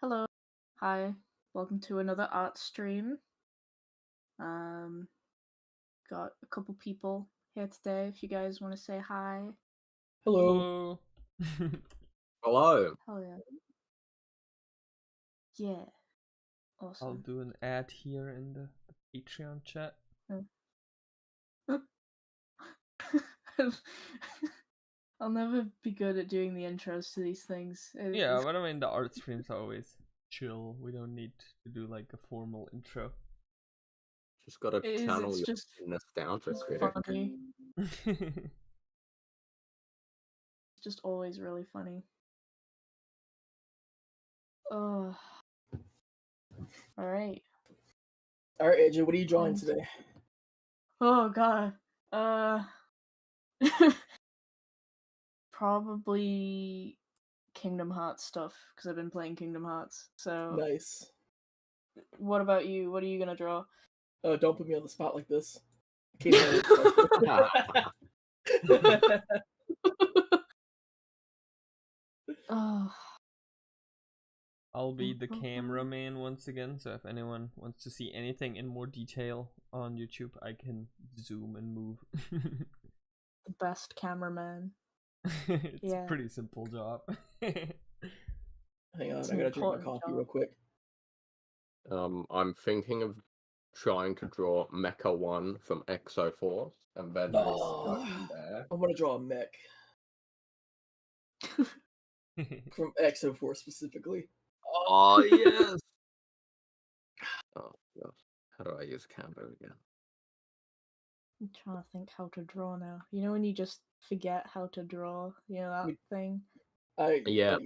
Hello. Hi. Welcome to another art stream. Got a couple people here today if you guys want to say hi. Hello. Hello. Hell yeah. Yeah. I'll Awesome. do an ad here in the Patreon chat. I'll never be good at doing the intros to these things. Yeah, but I mean the art streams are always chill. We don't need to do like a formal intro. Just gotta channel It's your just nostalgia critic. funny. It's just always really funny. Oh. Alright. Alright, AJ, what are you drawing today? Oh god. Probably Kingdom Hearts stuff because I've been playing Kingdom Hearts. So Nice. what about you? What are you gonna draw? Oh, don't put me on the spot like this. Oh. I'll be the cameraman once again, so if anyone wants to see anything in more detail on YouTube, I can zoom and move. The best cameraman. It's a pretty simple job. Hang on, I gotta drink my coffee real quick. I'm thinking of trying to draw Mecha 1 from Exo Force, and then Oh, there. I'm gonna draw a mech. From Exo Force specifically. Oh, yes! Oh, gosh. How do I use Canva again? I'm trying to think how to draw now. You know when you just forget how to draw? You know that thing? Yeah.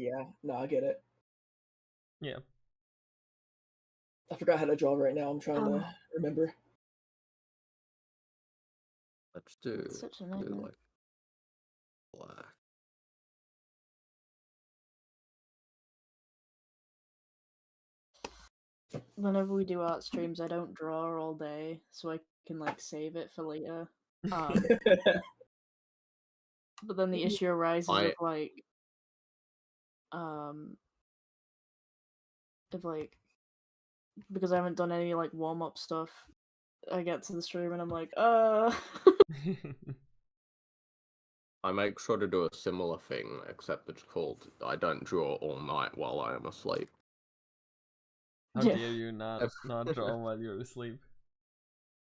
No, I get it. Yeah. I forgot how to draw right now. I'm trying to remember. Let's do Such a nightmare. like black. Whenever we do art streams, I don't draw all day, so I can like save it for later. But then the issue arises of like because I haven't done any like warm up stuff. I get to the stream and I'm like, I make sure to do a similar thing, except it's called I don't draw all night while I am asleep. How dare you not draw while you're asleep?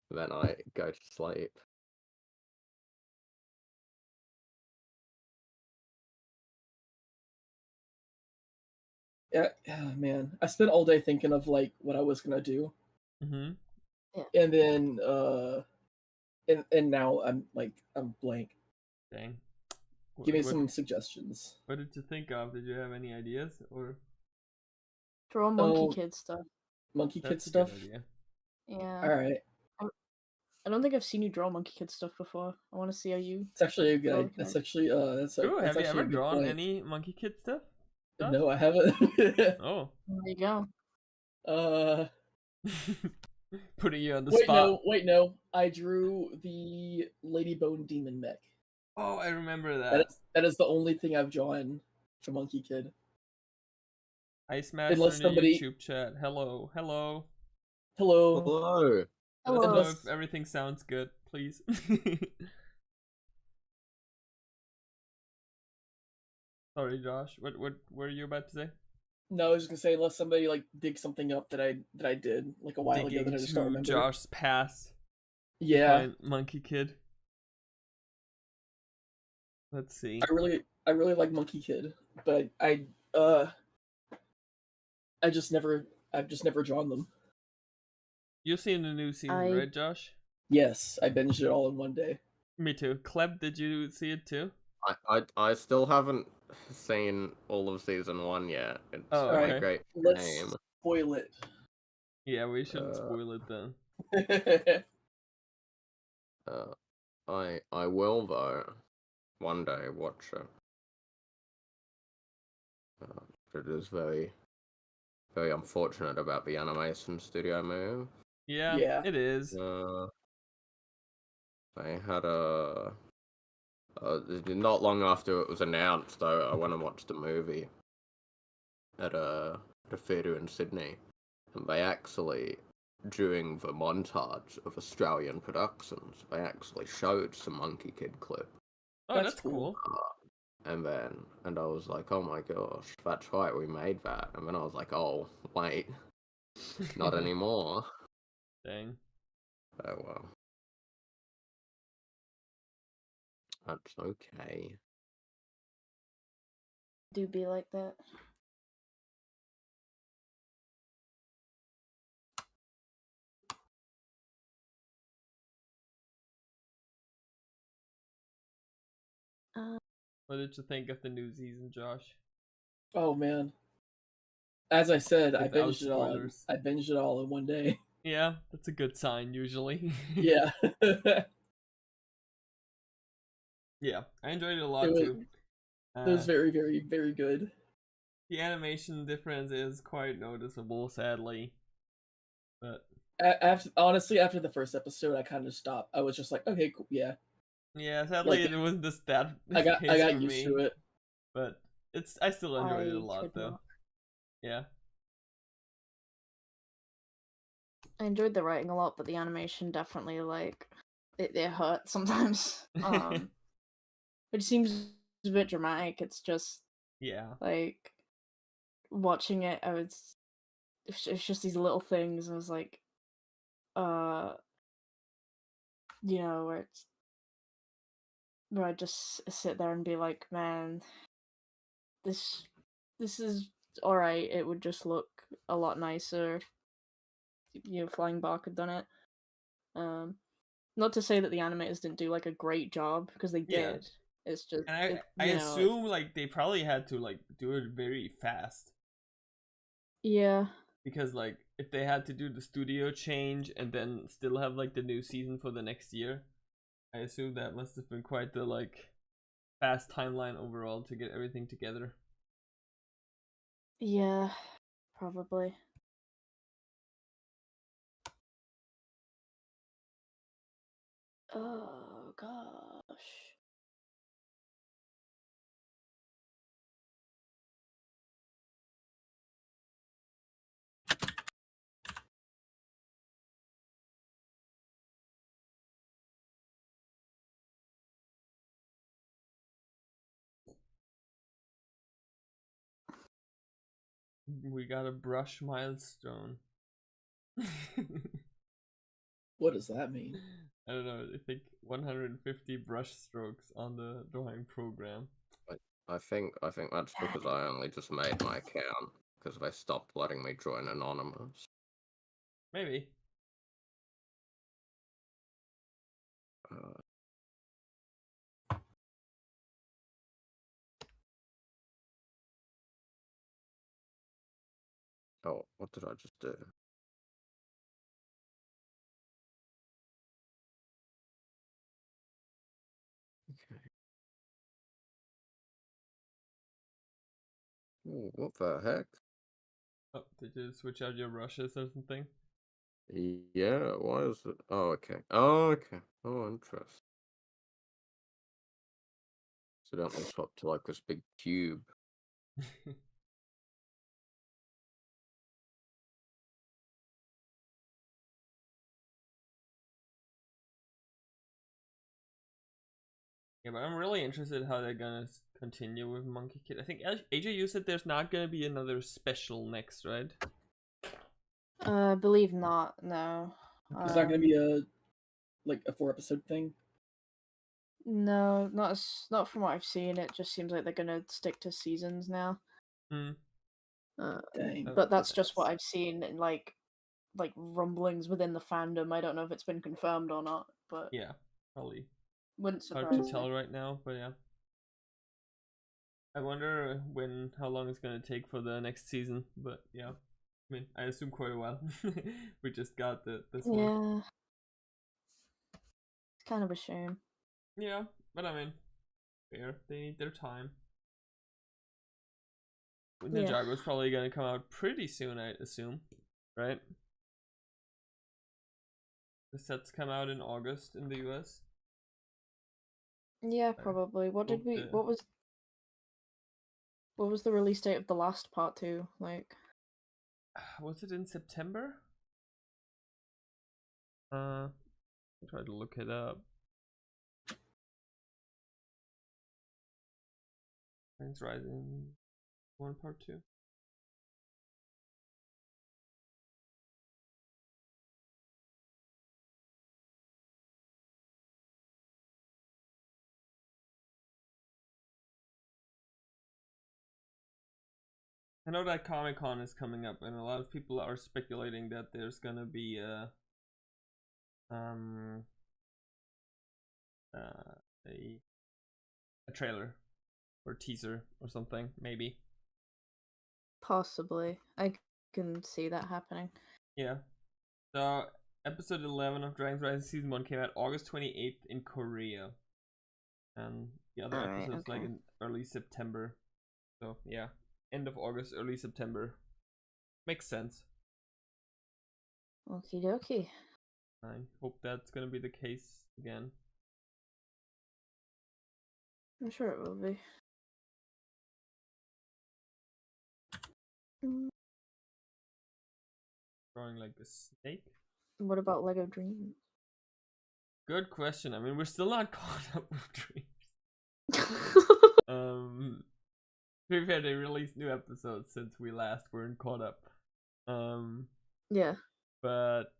Then I go to sleep. Yeah, man. I spent all day thinking of like what I was gonna do. Mm-hmm. Yeah. And then and now I'm blank. Dang. Give me some suggestions. What did you think of? Did you have any ideas or draw Monkey Kid stuff? Monkey Kid stuff? Yeah. Alright. I don't think I've seen you draw Monkey Kid stuff before. I want to see how you. It's actually a good. That's actually Have you ever drawn any Monkey Kid stuff? No, I haven't. Oh. There you go. Putting you on the spot. Wait, no. I drew the Ladybone Demon mech. Oh, I remember that. That is the only thing I've drawn for Monkey Kid. Ice Master in the YouTube chat. Hello. Hello. Hello. Let us know if everything sounds good, please. Sorry, Josh. What were you about to say? No, I was just gonna say unless somebody like digs something up that I did like a while ago that I just don't remember. Josh's past. Yeah. Monkey Kid. Let's see. I really like Monkey Kid, but I've just never drawn them. You've seen the new season, right, Josh? Yes, I binged it all in one day. Me too. Cleb, did you see it too? I still haven't seen all of season 1 yet. It's okay. Great Let's name. Spoil it. Yeah, we shouldn't spoil it then. I will though one day watch it. It is very unfortunate about the animation studio move. Yeah. It is. They had not long after it was announced, though, I went and watched the movie at at a theatre in Sydney, and they actually, during the montage of Australian productions, they actually showed some Monkey Kid clip. Oh, That's that's cool. cool. And I was like, oh my gosh, that's right, we made that. And then I was like, oh, wait, not anymore. Dang. Oh well. That's okay. Do be like that. What did you think of the new season, Josh? Oh man. As I said, I Without binged it all. spoilers. I binged it all in one day. Yeah, that's a good sign usually. Yeah. Yeah, I enjoyed it a lot It was, too. it was very, very, very good. The animation difference is quite noticeable, sadly. But Honestly, after the first episode, I kind of stopped. I was just like, okay, cool, yeah. yeah, sadly Like, it wasn't just that I got case for used me. to it. But I still enjoyed it a I lot could though. not. Yeah. I enjoyed the writing a lot, but the animation definitely like it hurt sometimes. Which seems a bit dramatic. It's just Yeah. like watching it. It's just these little things. I was like, where I just sit there and be like, man, this is all right. It would just look a lot nicer if Flying Bark had done it. Not to say that the animators didn't do like a great job, because they Yeah. did. It's just And I assume like they probably had to like do it very fast. Yeah. Because like if they had to do the studio change and then still have like the new season for the next year, I assume that must have been quite the like fast timeline overall to get everything together. Yeah, probably. Oh gosh. We got a brush milestone. What does that mean? I don't know, I think 150 brush strokes on the drawing program. I think that's because I only just made my account because they stopped letting me join anonymous. Maybe. Oh, what did I just do? Okay. Oh, what the heck? Oh, did you switch out your brushes or something? Yeah, why is it? Oh, okay. Oh, okay. Oh, interesting. So don't they swap to like this big cube? Yeah, but I'm really interested how they're gonna continue with Monkey Kid. I think AJ, you said there's not gonna be another special next, right? Believe not. No. It's not gonna be a 4-episode thing. No, not from what I've seen. It just seems like they're gonna stick to seasons now. Hmm. Dang. But that's just what I've seen in like rumblings within the fandom. I don't know if it's been confirmed or not, but Yeah, probably wouldn't hard surprise to me. tell right now, but yeah. I wonder how long it's gonna take for the next season, but yeah. I mean, I assume quite a while. We just got this one. Yeah. It's kind of a shame. Yeah, but I mean, fair. They need their time. Ninjago's probably gonna come out pretty soon, I assume, right? The sets come out in August in the US. Yeah, probably. What was the release date of the last part 2? Like was it in September? I'll try to look it up. Dragons Rising 1 Part 2. I know that Comic-Con is coming up, and a lot of people are speculating that there's gonna be a trailer or teaser or something, maybe. Possibly. I can see that happening. Yeah. So episode 11 of Dragons Rising season 1 came out August 28th in Korea, and the other episodes like in early September. So yeah, end of August, early September. Makes sense. Okie dokie. I hope that's gonna be the case again. I'm sure it will be. Drawing like a snake. What about Lego Dreams? Good question. I mean, we're still not caught up with Dreams. To be fair, they released new episodes since we last weren't caught up. Yeah. But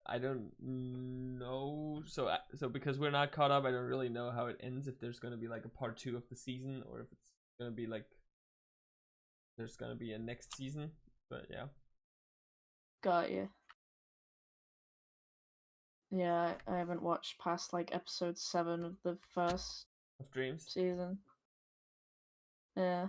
I don't know. So because we're not caught up, I don't really know how it ends. If there's gonna be like a part 2 of the season, or if it's gonna be like there's gonna be a next season. But yeah. Got you. Yeah, I haven't watched past like episode 7 of the first Of Dreams. season. Yeah.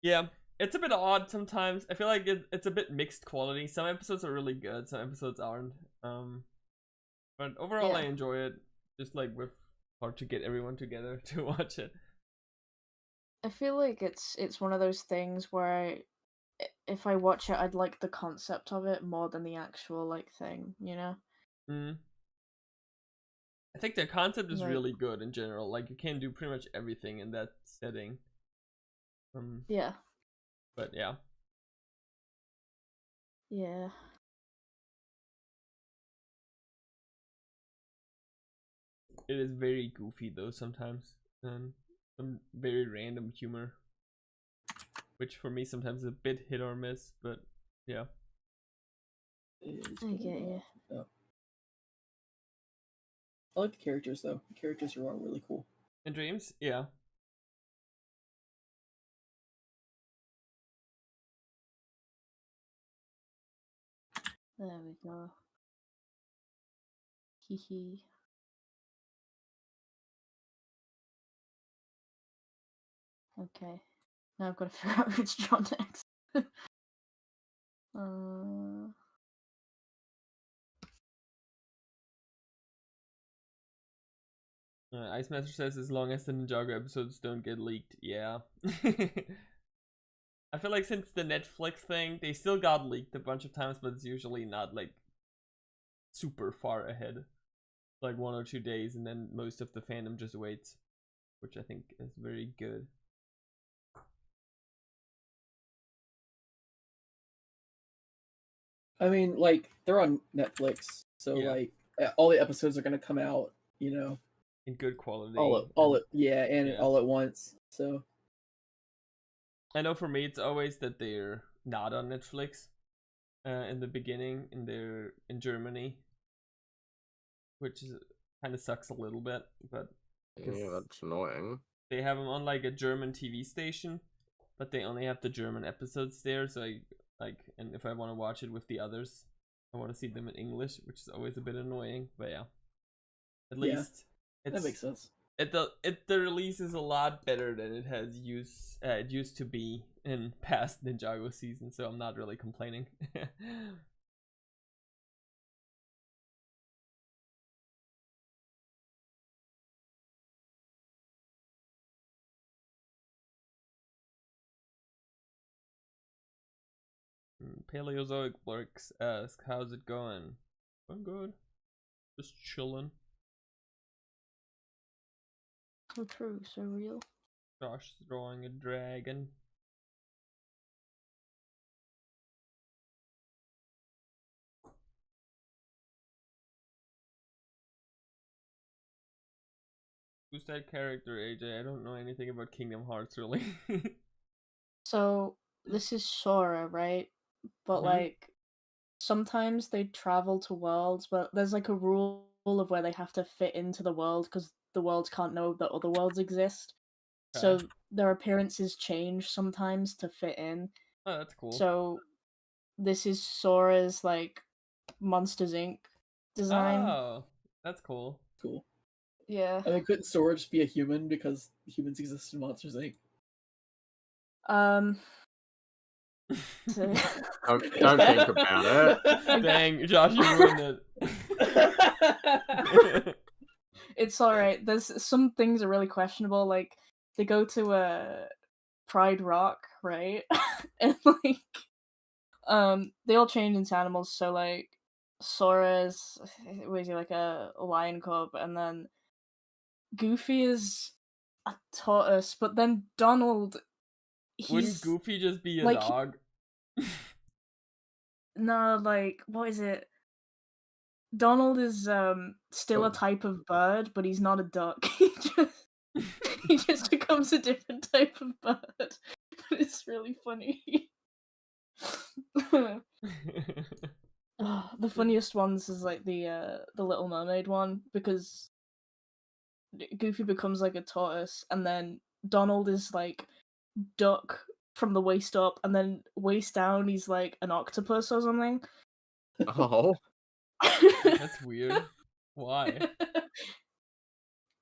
Yeah, it's a bit odd sometimes. I feel like it's a bit mixed quality. Some episodes are really good, some episodes aren't. But overall, I enjoy it. Just like with hard to get everyone together to watch it. I feel like it's one of those things where if I watch it, I'd like the concept of it more than the actual like thing, you know? I think the concept is Like- really good in general. Like you can do pretty much everything in that setting. Yeah. But yeah. Yeah. It is very goofy though sometimes. And some very random humor. Which for me sometimes is a bit hit or miss, but yeah. I get you. Oh. I like the characters though. The characters are all really cool. In Dreams? Yeah. There we go. Hee hee. Okay. Now I've got to figure out who's drawn next. Ice Master says as long as the Ninjago episodes don't get leaked. Yeah. I feel like since the Netflix thing, they still got leaked a bunch of times, but it's usually not like super far ahead. Like 1 or 2 days, and then most of the fandom just waits, which I think is very good. I mean, like they're on Netflix, so Yeah. like all the episodes are gonna come out, you know, In good quality. all at once. So I know for me, it's always that they're not on Netflix in the beginning, in Germany, which kind of sucks a little bit, but Yeah, that's annoying. they have them on like a German TV station, but they only have the German episodes there. So and if I want to watch it with the others, I want to see them in English, which is always a bit annoying. But yeah, at least that makes sense. The release is a lot better than it used to be in past Ninjago seasons, so I'm not really complaining. Paleozoic Blurks ask, how's it going? I'm good. Just chilling. So true, so real. Josh is drawing a dragon. Who's that character, AJ? I don't know anything about Kingdom Hearts, really. So this is Sora, right? But Mhm. like sometimes they travel to worlds, but there's like a rule of where they have to fit into the world because the worlds can't know that other worlds exist. So Okay. their appearances change sometimes to fit in. Oh, that's cool. So this is Sora's like Monsters Inc. design. Oh, that's cool. Cool. Yeah. I mean, couldn't Sora just be a human because humans exist in Monsters Inc. So- Don't think about it. Dang, Josh, you ruined it. it's all right. There's some things are really questionable. Like they go to a Pride Rock, right? And like they all change into animals. So like Sora's was he like a lion cub, and then Goofy is a tortoise, but then Donald, Wouldn't he's Goofy just be a like dog? no, like what is it? Donald is still Oh. a type of bird, but he's not a duck. He just becomes a different type of bird. But it's really funny. The funniest ones is like the Little Mermaid one because Goofy becomes like a tortoise, and then Donald is like duck from the waist up, and then waist down he's like an octopus or something. Oh. That's weird. Why?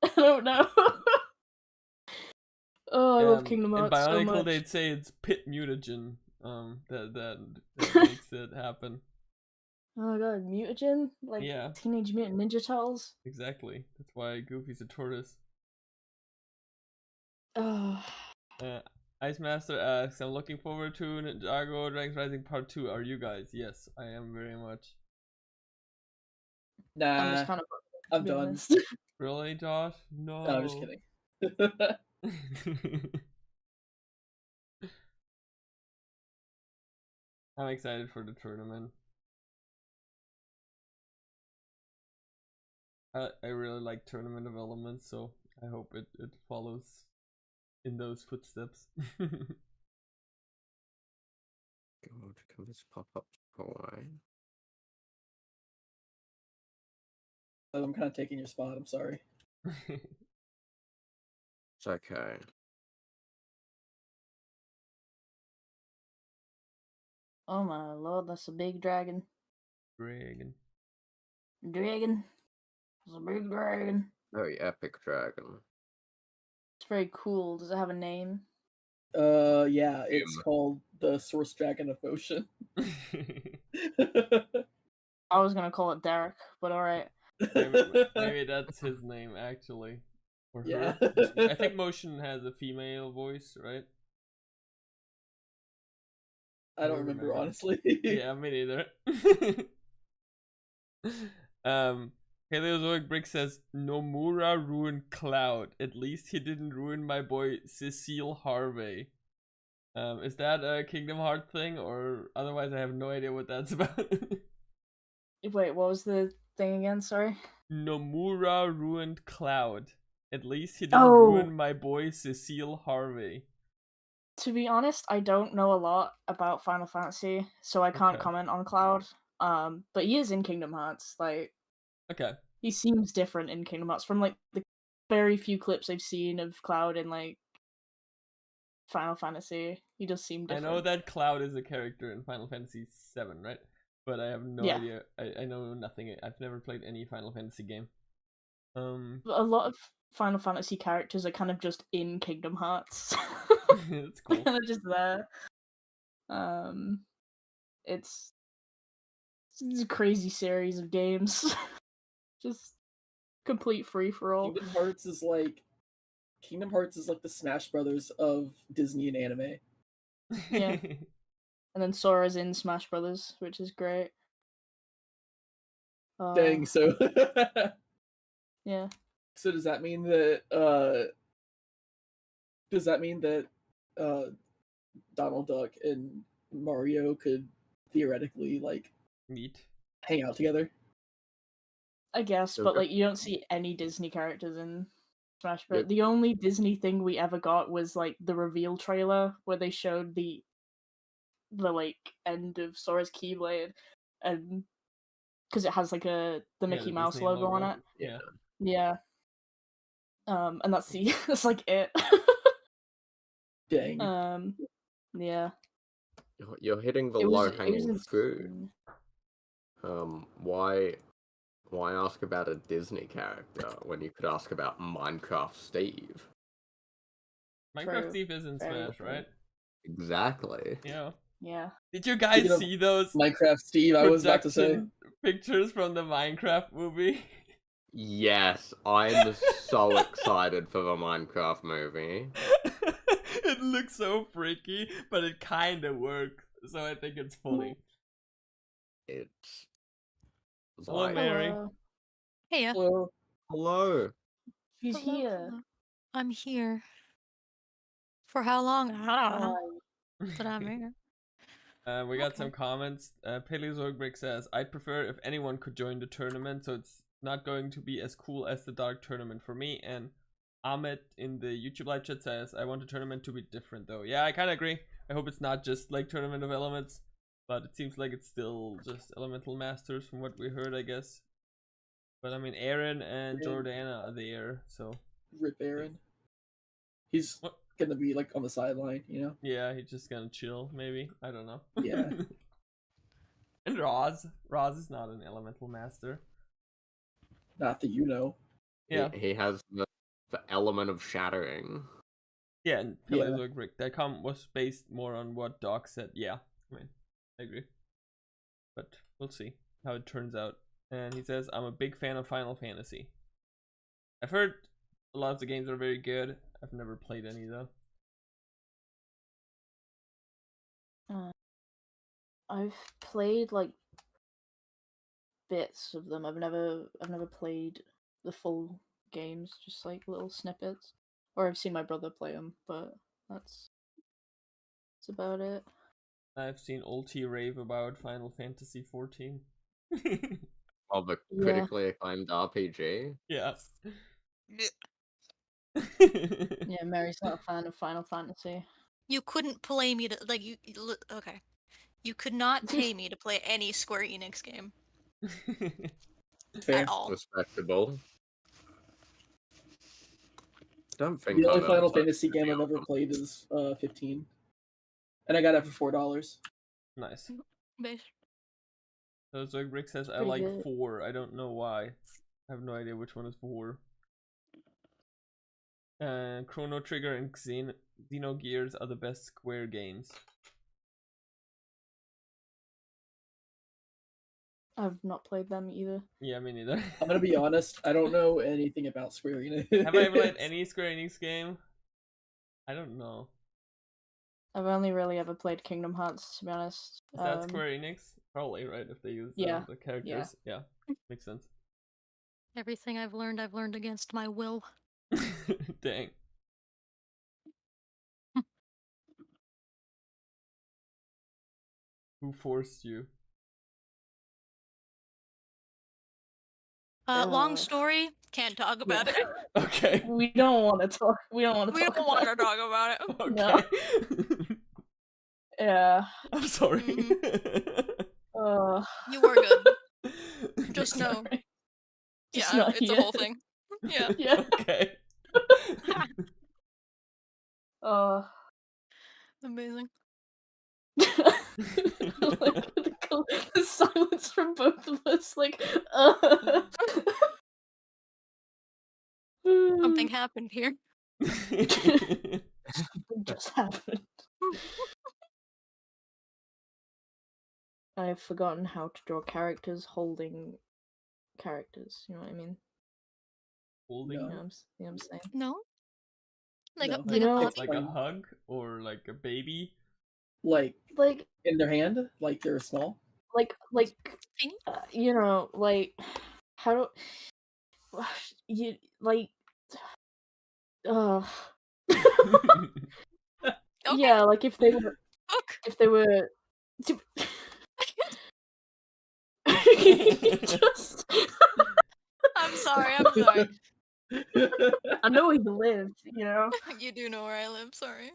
I don't know. Oh, I love Kingdom In Hearts so Bionicle, much. they'd say it's pit mutagen. That makes it happen. Oh my god, mutagen? Like Yeah, Teenage Mutant Ninja Turtles? exactly. That's why Goofy's a tortoise. Oh. Ice Master asks, "I'm looking forward to Ninjago Dragons Rising Part 2. Are you guys?" Yes, I am very much. Nah, I'm just kind of to I'm be done. honest. Really, Josh? No. No, I'm just kidding. I'm excited for the tournament. I really like tournament development, so I hope it follows in those footsteps. God, can this pop up away? I'm kind of taking your spot. I'm sorry. It's okay. Oh my lord, that's a big dragon. Dragon. Dragon. It's a big dragon. Very epic dragon. It's very cool. Does it have a name? Yeah, it's Him. called the Source Dragon of Motion. I was gonna call it Derek, but alright. Maybe that's his name actually, or Yeah. her. I think Motion has a female voice, right? I don't remember honestly. Yeah, me neither. Paleozoic Brick says Nomura ruined Cloud. At least he didn't ruin my boy Cecile Harvey. Is that a Kingdom Hearts thing, or otherwise I have no idea what that's about. Wait, what was the thing again? Sorry. Nomura ruined Cloud. At least he didn't Oh, ruin my boy Cecile Harvey. to be honest, I don't know a lot about Final Fantasy, so I can't Okay. comment on Cloud. But he is in Kingdom Hearts. Like, Okay. he seems different in Kingdom Hearts from like the very few clips I've seen of Cloud in like Final Fantasy. He does seem different. I know that Cloud is a character in Final Fantasy VII, right? But I have no idea. I know nothing. I've never played any Final Fantasy game. A lot of Final Fantasy characters are kind of just in Kingdom Hearts. That's cool. Kind of just there. It's a crazy series of games. Just complete free for all. Kingdom Hearts is like the Smash Brothers of Disney and anime. Yeah. And then Sora's in Smash Brothers, which is great. Dang, so Yeah. so does that mean that Donald Duck and Mario could theoretically like Neat. hang out together? I guess, So but good. like you don't see any Disney characters in Smash Bros. Yep. The only Disney thing we ever got was like the reveal trailer where they showed the like end of Sora's Keyblade, and because it has like the Mickey the Mouse Disney logo on it. Yeah. Yeah. And that's that's like it. Dang. Yeah. You're hitting the It was low-hanging fruit. insane. Why ask about a Disney character when you could ask about Minecraft Steve? Minecraft True. Steve is in Very Smash, true. right? Exactly. Yeah. Yeah. Did you guys Speaking of see those Minecraft Steve, I was about to say. production pictures from the Minecraft movie? Yes, I'm so excited for the Minecraft movie. It looks so freaky, but it kind of works, so I think it's funny. It's Hello, like, Mary. Hello. Hey, Well, hello. She's here. hello. I'm here. For how long? I don't know. But I'm here. We got some Okay. comments. Paleozoic says, I'd prefer if anyone could join the tournament, so it's not going to be as cool as the Dark Tournament for me. And Ahmed in the YouTube live chat says, I want the tournament to be different though. Yeah, I kind of agree. I hope it's not just like Tournament of Elements, but it seems like it's still just Elemental Masters from what we heard, I guess. But I mean, Aaron and Yeah. Jordana are there, so rip Aaron. He's What? gonna be like on the sideline, you know? yeah, he's just gonna chill, maybe. I don't know. Yeah. And Roz is not an Elemental Master. Not that you know. Yeah. He has the element of shattering. Yeah, and Yeah. Paleozoic Rick. That comment was based more on what Doc said. Yeah, I mean, I agree. But we'll see how it turns out. And he says, I'm a big fan of Final Fantasy. I've heard a lot of the games are very good. I've never played any though. I've played like bits of them. I've never played the full games, just like little snippets. Or I've seen my brother play them, but that's about it. I've seen old T rave about Final Fantasy 14. Of a Yeah. critically acclaimed RPG. Yeah. Yeah, Mary's not a fan of Final Fantasy. You couldn't play me to like okay. You could not pay me to play any Square Enix game Fair. at all. Respectable. Don't think The only I've Final ever Fantasy game I've ever played is 15. And I got it for $4. Nice. Base. So Zoid Rick says, I Pretty like good. 4. I don't know why. I have no idea which one is 4. Chrono Trigger and Xenogears are the best Square games. I've not played them either. Yeah, me neither. I'm gonna be honest, I don't know anything about Square Enix. Have I ever played any Square Enix game? I don't know. I've only really ever played Kingdom Hearts, to be honest. Is that Square Enix? Probably, right? If they use Yeah, the characters. Yeah, makes sense. Everything I've learned against my will. Dang. Who forced you? Long story, can't talk about it. Okay. We don't want to talk. We don't want to We talk. don't want to talk about it. Okay. Yeah. I'm sorry. You were good. Just know. Sorry. Just Yeah, not it's a yet. whole thing. Yeah. Yeah. Okay. Amazing. Like, the silence from both of us, like, Something happened here. Something just happened. I've forgotten how to draw characters holding characters. You know what I mean? Holding No. You know what I'm saying? No? Like No. a You like know, a It's body? like a hug or like a baby. Like Like, in their hand, like they're small. Teeny? you know, like, how do you like? Okay. Yeah, like if they were, Look. just I'm sorry. I know where you live, you know? You do know where I live, sorry.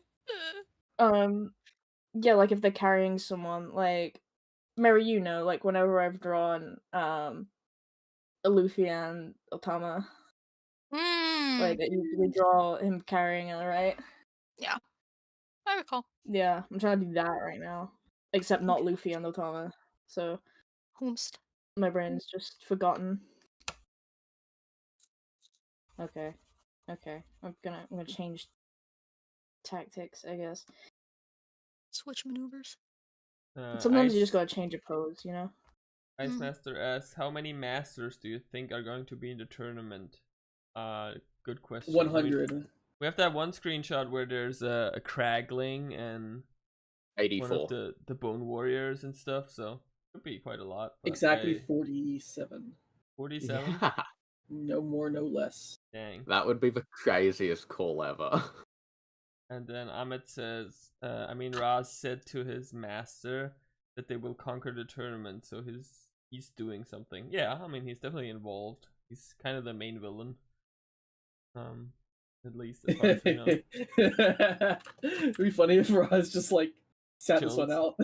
Yeah, like if they're carrying someone, like Mary, you know, like whenever I've drawn a Luffy and Otama, like I usually draw him carrying it, right? Yeah, I recall. Yeah, I'm trying to do that right now. Except not Okay. Luffy and Otama. So Whomst. my brain's just forgotten. Okay. Okay. I'm gonna change tactics, I guess. Switch maneuvers. Sometimes you just gotta change a pose, you know? Ice Master asks, how many masters do you think are going to be in the tournament? Good question. 100. We have that one screenshot where there's a Cragling and 84. one of the Bone Warriors and stuff, so could be quite a lot. Exactly 47. 47? Yeah, No more, no less. Dang. that would be the craziest call ever. And then Ahmed says, Raz said to his master that they will conquer the tournament, so he's doing something. Yeah, I mean, he's definitely involved. He's kind of the main villain. At least as far as we know. It'd be funny if Roz just like sat this one out.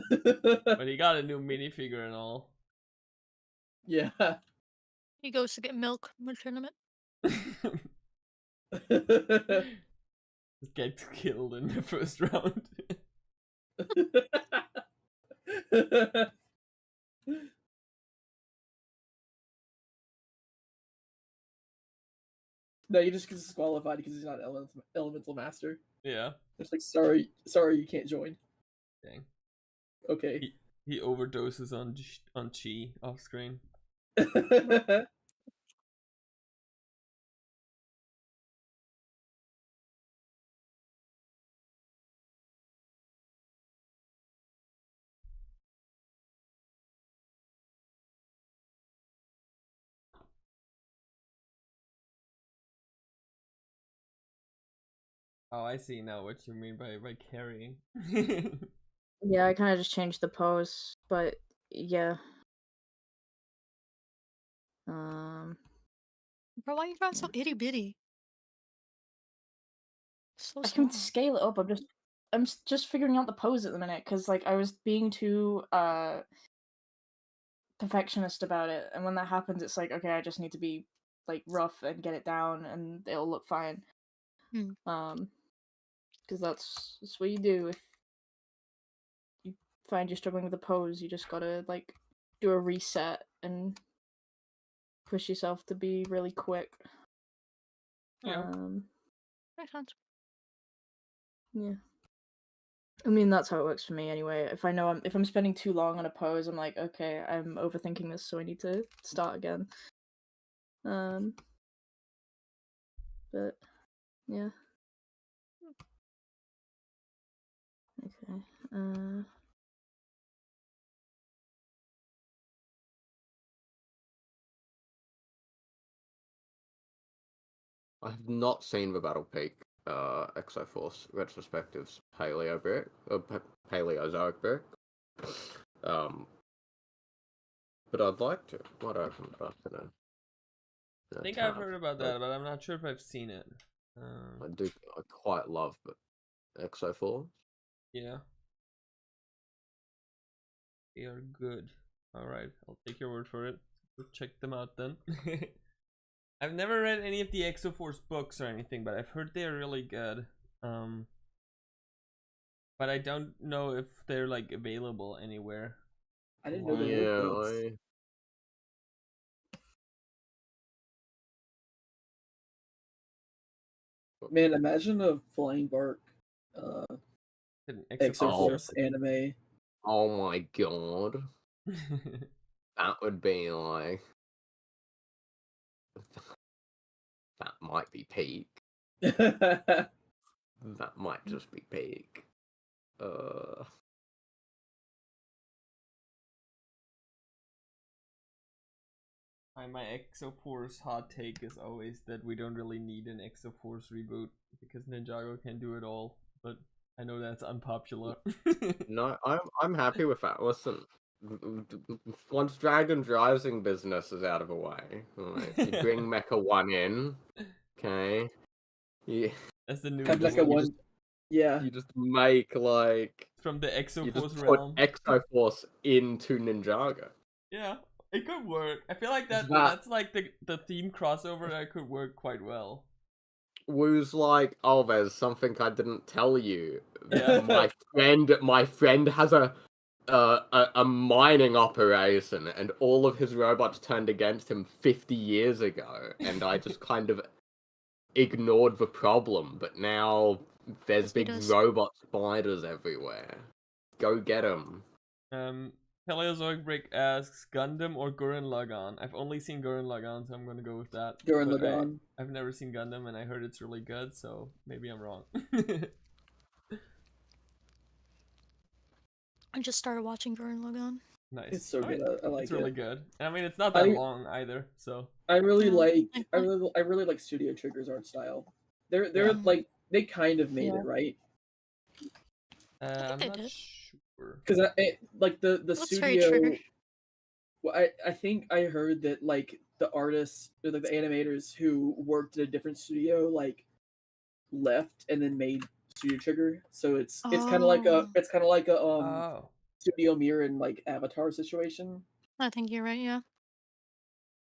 But he got a new minifigure and all. Yeah. He goes to get milk from the tournament. Just gets killed in the first round. No, he just gets disqualified because he's not an elemental master. Yeah. It's like, sorry, you can't join. Dang. Okay. He overdoses on chi off screen. Oh, I see now what you mean by carrying. Yeah, I kind of just changed the pose, but yeah. Bro, why you drawing so itty bitty? So I can small. scale it up. I'm just figuring out the pose at the minute because like I was being too perfectionist about it, and when that happens, it's like okay, I just need to be like rough and get it down, and it'll look fine. Because that's what you do if you find you're struggling with a pose. You just gotta like do a reset and push yourself to be really quick. Yeah. Makes sense. Yeah. I mean, that's how it works for me anyway. If I'm spending too long on a pose, I'm like, okay, I'm overthinking this, so I need to start again. But yeah. Okay. I have not seen the Battle Peak Exoforce retrospectives Paleozoic brick. But I'd like to. Might open it up in a I think I've heard about that, but I'm not sure if I've seen it. I quite love Exoforce. Yeah. They are good. Alright, I'll take your word for it. Go check them out then. I've never read any of the Exoforce books or anything, but I've heard they're really good. But I don't know if they're like available anywhere. I didn't know they were books. Man, imagine a flying bark Exoforce anime. Oh my god. That would be like... That might be peak. That might just be peak. My Exoforce hot take is always that we don't really need an Exoforce reboot because Ninjago can do it all, but I know that's unpopular. No, I'm happy with that. Listen, once Dragon's Rising business is out of the way, like, you bring Mecha 1 in, Okay. Yeah. That's the new Have like a villain. one. Yeah. You just make like From the you just Exoforce put realm. Exoforce into Ninjago. Yeah, it could work. I feel like That- that's like the theme crossover that could work quite well. Wu's like, oh, there's something I didn't tell you. Yeah. My friend has a mining operation, and all of his robots turned against him 50 years ago, and I just kind of ignored the problem. But now there's Yes, he big does. robot spiders everywhere. Go get them. Paleozoic Brick asks Gundam or Gurren Lagann. I've only seen Gurren Lagann, so I'm gonna go with that. Gurren But Lagann. I've never seen Gundam, and I heard it's really good, so maybe I'm wrong. I just started watching Gurren Lagann. Nice. It's so good. I like it's really it. good. And I mean, it's not that I- long either, so. I really Yeah, like. I okay. really like Studio Trigger's art style. They're Yeah. like they kind of made Yeah. it right I'm they not did. sure. because like the Looks very studio. Trigger. Well, I think I heard that like the artists or like the animators who worked at a different studio like left and then made Studio Trigger. So it's kind of like a Oh. Oh. Studio Mirror and like Avatar situation. I think you're right. Yeah.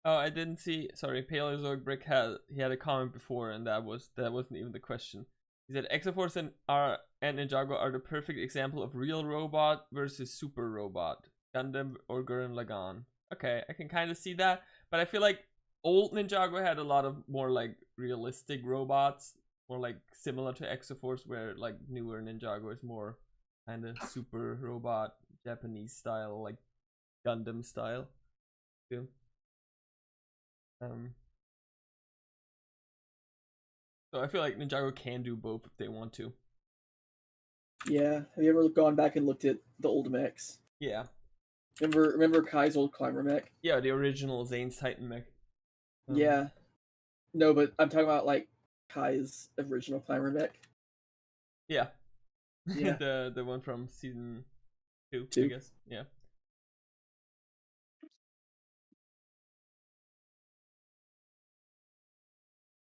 Oh, I didn't see. Sorry, Paleozoic Brick had a comment before, and that wasn't even the question. He said Exoforce and Ninjago are the perfect example of real robot versus super robot. Gundam or Gurren Lagann. Okay, I can kind of see that, but I feel like old Ninjago had a lot of more like realistic robots, more like similar to Exoforce, where like newer Ninjago is more kind of super robot Japanese style, like Gundam style. Too. So I feel like Ninjago can do both if they want to. Yeah. Have you ever gone back and looked at the old mechs? Yeah. Remember Kai's old climber mech? Yeah, the original Zane's Titan mech. Yeah. No, but I'm talking about like Kai's original climber mech. Yeah. Yeah. the one from season 2, I Two. guess. Yeah.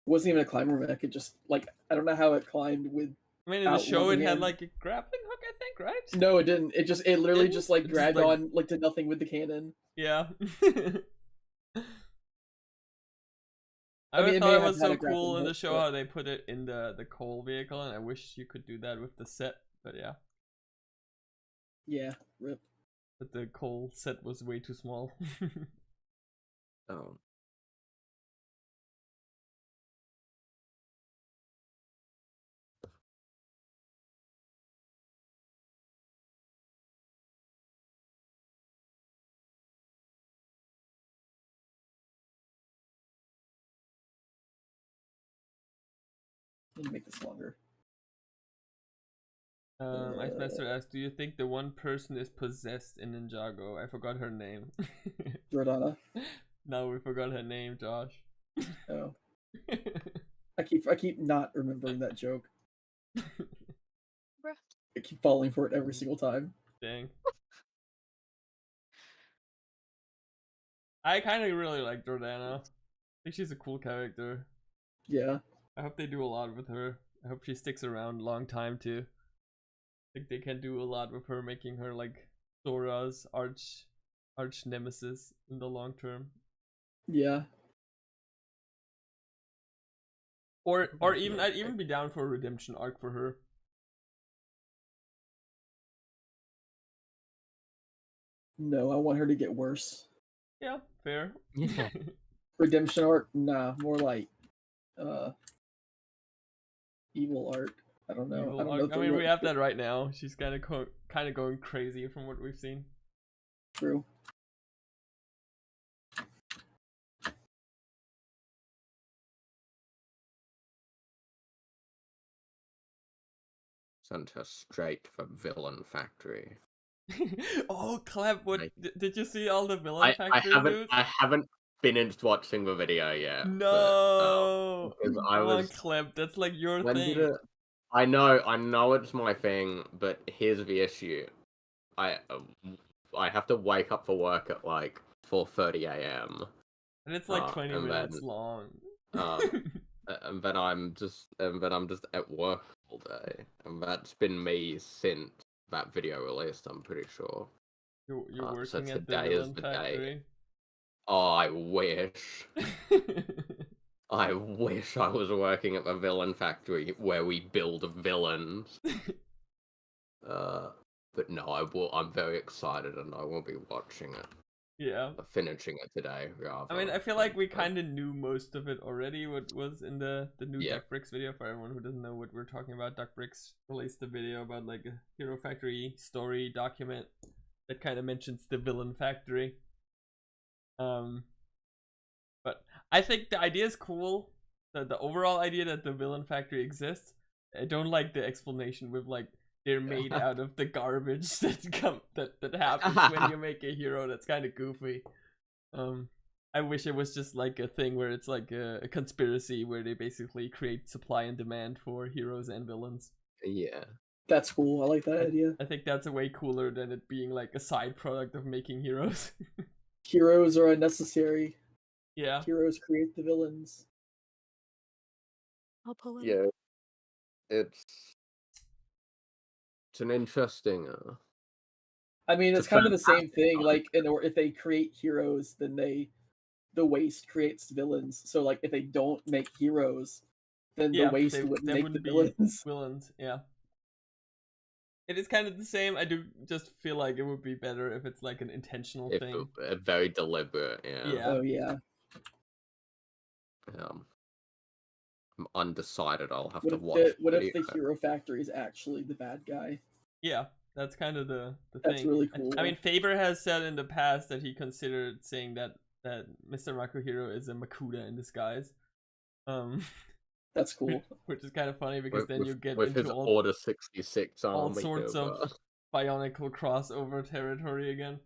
It wasn't even a climber mech. It just like I don't know how it climbed with. I mean, in the show, it one had hand. like a grappling hook, I think, right? No, it didn't. It literally Didn't? just like It just, grabbed like- on like did nothing with the cannon. Yeah. I mean, it may thought it have was had so a grappling cool in the hook, show but- how they put it in the coal vehicle, and I wish you could do that with the set, but yeah. Yeah, rip. But the coal set was way too small. Oh. Let me make this longer. Ice Master asked, do you think the one person is possessed in Ninjago? I forgot her name. Jordana. No, we forgot her name, Josh. Oh, I keep not remembering that joke. Bruh. I keep falling for it every single time. Dang. I kind of really like Jordana. I think she's a cool character. Yeah. I hope they do a lot with her. I hope she sticks around a long time too. I think they can do a lot with her, making her like Sora's arch nemesis in the long term. Yeah. Or even I'd even be down for a redemption arc for her. No, I want her to get worse. Yeah, fair. Yeah. Redemption arc? Nah, more like evil arc. I don't know. Evil I don't arc. know. If I the mean, we word- have that right now. She's kind of going crazy from what we've seen. True. Sent her straight for Villain Factory. Oh, Cleb, what Right. did you see all the Villain I Factory haven't news? I haven't finished watching the video yet. No, because come I on, was Cleb, that's like your when thing. did it? I know it's my thing, but here's the issue. I have to wake up for work at like 4:30 a.m. And it's like 20 and minutes then, long. um, and then I'm just at work all day, and that's been me since that video released. I'm pretty sure. You're So working at the today is Villain the day. Factory. Oh, I wish. I wish I was working at the Villain Factory where we build villains. But no, I'm very excited, and I will be watching it. Yeah. Finishing it today, rather. I mean, I feel like we kind of knew most of it already. What was in the new Duck Bricks video? For everyone who doesn't know what we're talking about, Duck Bricks released a video about like a Hero Factory story document that kind of mentions the Villain Factory. But I think the idea is cool. The overall idea that the Villain Factory exists. I don't like the explanation with like they're made out of the garbage that happens when you make a hero. That's kind of goofy. I wish it was just like a thing where it's like a conspiracy where they basically create supply and demand for heroes and villains. Yeah. That's cool. I like that idea. I think that's a way cooler than it being like a side product of making heroes. Heroes are unnecessary. Yeah. Heroes create the villains. I'll pull it. Yeah. It's an interesting. I mean, it's a kind of the same fantastic thing. one. Like, if they create heroes, then the waste creates villains. So, like, if they don't make heroes, then the waste wouldn't make the villains. Villains, yeah. It is kind of the same. I do just feel like it would be better if it's like an intentional thing. Very deliberate, yeah. Yeah. Oh yeah. I'm undecided. I'll have to What watch. if the Hero Factory is actually the bad guy? Yeah, that's kind of the thing. That's really cool. I mean, Faber has said in the past that he considered saying that Mr. Makuhiro is a Makuta in disguise. That's cool. Which is kind of funny because then you get with into his all Order 66 all sorts of Bionicle crossover territory again.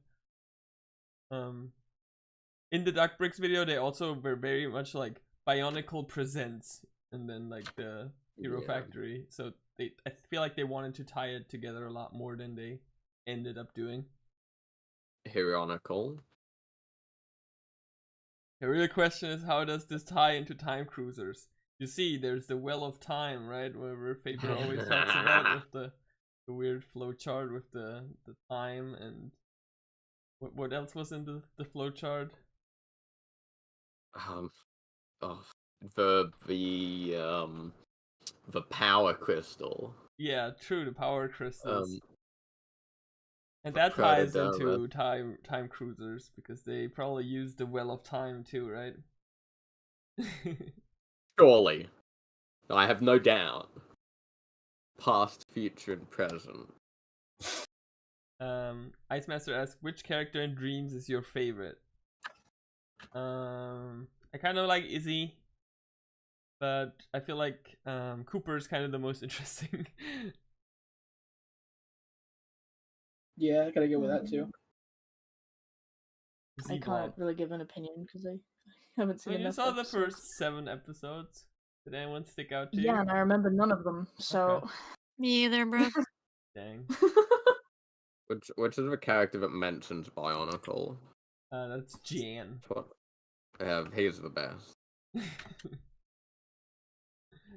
In the Duck Bricks video, they also were very much like Bionicle presents, and then like the Hero Factory. So I feel like they wanted to tie it together a lot more than they ended up doing. Heronical. The real question is, how does this tie into Time Cruisers? You see, there's the Well of Time, right? Where Faber always talks about with the weird flowchart with the time, and what else was in the flowchart? The power crystal. Yeah, true, the power crystals. And that ties into time cruisers because they probably use the Well of Time too, right? Surely. I have no doubt. Past, future, and present. Ice Master asks, which character in Dreams is your favorite? I kind of like Izzy, but I feel like Cooper is kind of the most interesting. Yeah, I gotta go with that too. I can't really give an opinion because I haven't seen enough. You saw the episodes. first 7 episodes. Did anyone stick out to you? Yeah, and I remember none of them. So Okay. Me either, bro. Dang. Which is the character that mentions Bionicle? That's Jan. He's the best.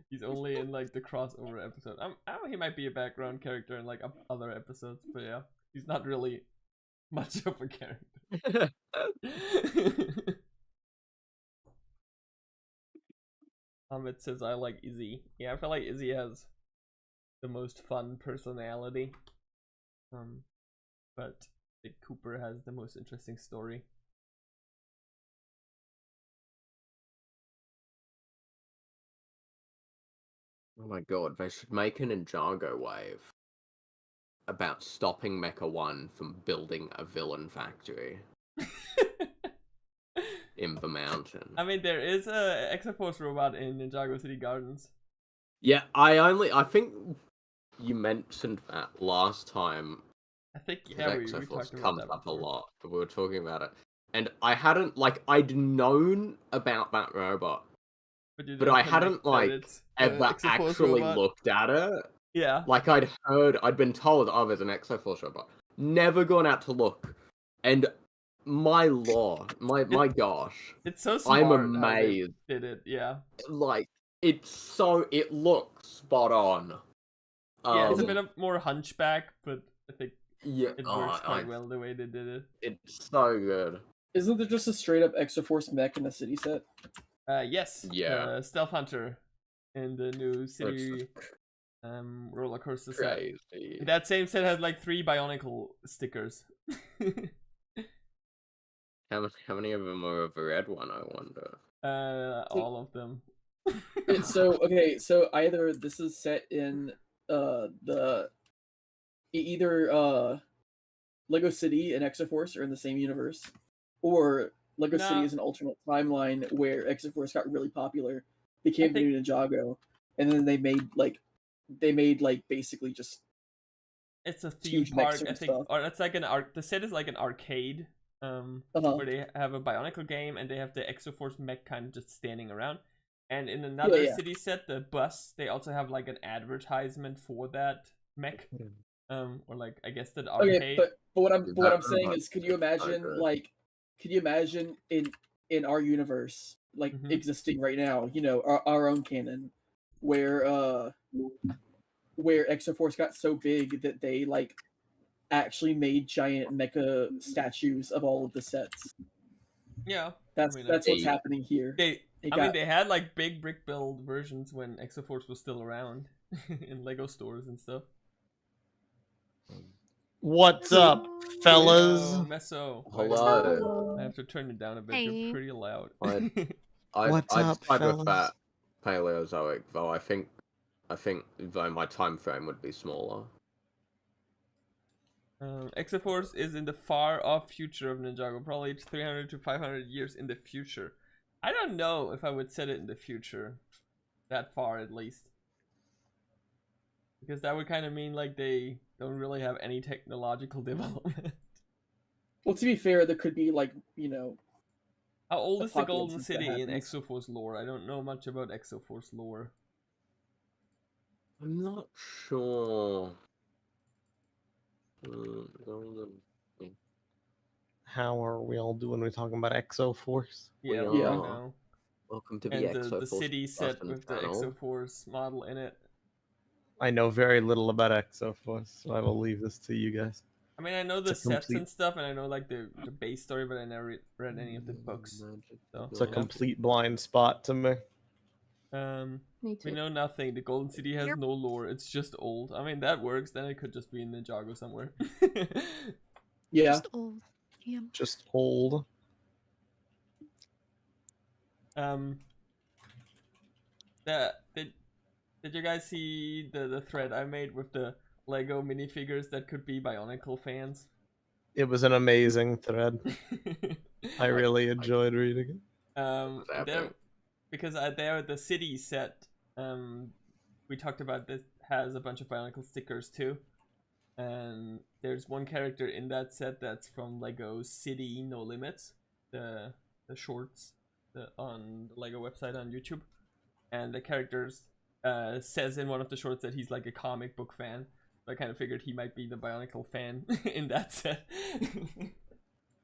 He's only in like the crossover episode. He might be a background character in like other episodes, but yeah, he's not really much of a character. It says I like Izzy. Yeah, I feel like Izzy has the most fun personality. But I think Cooper has the most interesting story. Oh my god, they should make an Ninjago wave about stopping Mecha 1 from building a villain factory in the mountain. I mean, there is a Exoforce robot in Ninjago City Gardens. Yeah, I think you mentioned that last time. I think, yeah, we talked about comes that up before. a lot. We were talking about it. And I hadn't, I'd known about that robot. But I hadn't, ever actually looked at it. Yeah. I'd been told, oh, there's an Exoforce robot. Never gone out to look. And my lord, my gosh. It's so smart. I'm amazed. How they did it, yeah. it looks spot on. Yeah, it's a bit of more hunchback, but I think Yeah, it works quite well the way they did it. It's so good. Isn't there just a straight up Extra Force mech in the city set? Yes. Yeah. Stealth Hunter in the new city roller coaster set. Crazy. That same set has like 3 Bionicle stickers. How many of them are of a red one, I wonder? All of them. So either this is set in the either Lego City and Extra Force are in the same universe, or Lego City is an alternate timeline where Extra Force got really popular, became the new Ninjago, and then they made basically just it's a theme park, I think, or it's like the set is like an arcade, where they have a Bionicle game and they have the Extra Force mech kind of just standing around. And in another city set, the bus, they also have like an advertisement for that mech, or like I guess that arcade. Okay, but what I'm saying is, could you imagine in our universe, like existing right now, our own canon, where Extra Force got so big that they like actually made giant mecha statues of all of the sets. Yeah, that's what's happening here. They had like big brick build versions when Extra Force was still around in Lego stores and stuff. What's up, fellas? Hello, Meso. Hello. I have to turn it down a bit. You're pretty loud. I'd up, side with fellas? that Paleozoic, though. I think though my time frame would be smaller. Extra Force is in the far off future of Ninjago, probably 300 to 500 years in the future. I don't know if I would set it in the future, that far at least, because that would kind of mean like they don't really have any technological development. Well, to be fair, there could be like how old is the Golden apocalypse City that in happens. Exo Force lore? I don't know much about Exo Force lore. I'm not sure. How are we all doing? We're talking about Exo Force. Yeah, We right are. now. Welcome to the And Exo the Force city set Boston with the channel. Exo Force model in it. I know very little about Exo Force, so I will leave this to you guys. I mean, I know the It's a sets complete- and stuff, and I know like the base story, but I never read any of the books. So, It's a complete blind spot to me. Me too. We know nothing. The Golden City has no lore. It's just old. I mean, that works. Then it could just be in Ninjago somewhere. Yeah. Just old. Yeah. Just old. Did you guys see the thread I made with the Lego minifigures that could be Bionicle fans? It was an amazing thread. I really enjoyed reading it. Because there the city set, we talked about this, has a bunch of Bionicle stickers too, and there's one character in that set that's from Lego City No Limits, the shorts on the Lego website on YouTube, and the characters says in one of the shorts that he's like a comic book fan. So I kind of figured he might be the Bionicle fan in that set.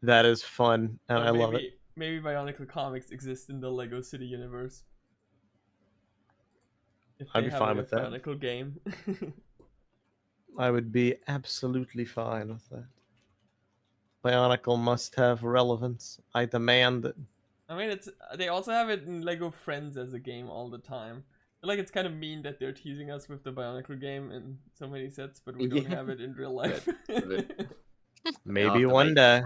That is fun, and I love it. Maybe Bionicle comics exist in the Lego City universe. I'd be fine with that. Bionicle game. I would be absolutely fine with that. Bionicle must have relevance. I demand it. I mean, they also have it in Lego Friends as a game all the time. I feel like it's kind of mean that they're teasing us with the Bionicle game in so many sets, but we don't have it in real life. Maybe one day.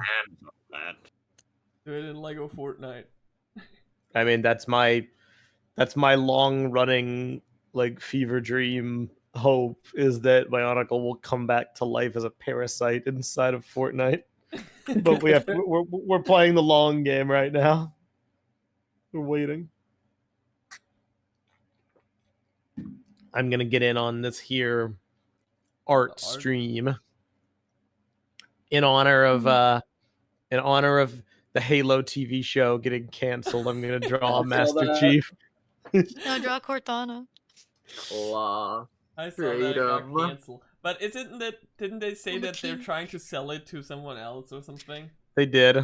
Do it in Lego Fortnite. I mean, that's my long running like fever dream hope is that Bionicle will come back to life as a parasite inside of Fortnite. But we're playing the long game right now. We're waiting. I'm gonna get in on this here art stream in honor of the Halo TV show getting canceled. I'm gonna draw Master Chief. Now draw Cortana. I saw that it got canceled. But didn't they say Well, the that they're key- trying to sell it to someone else or something? They did.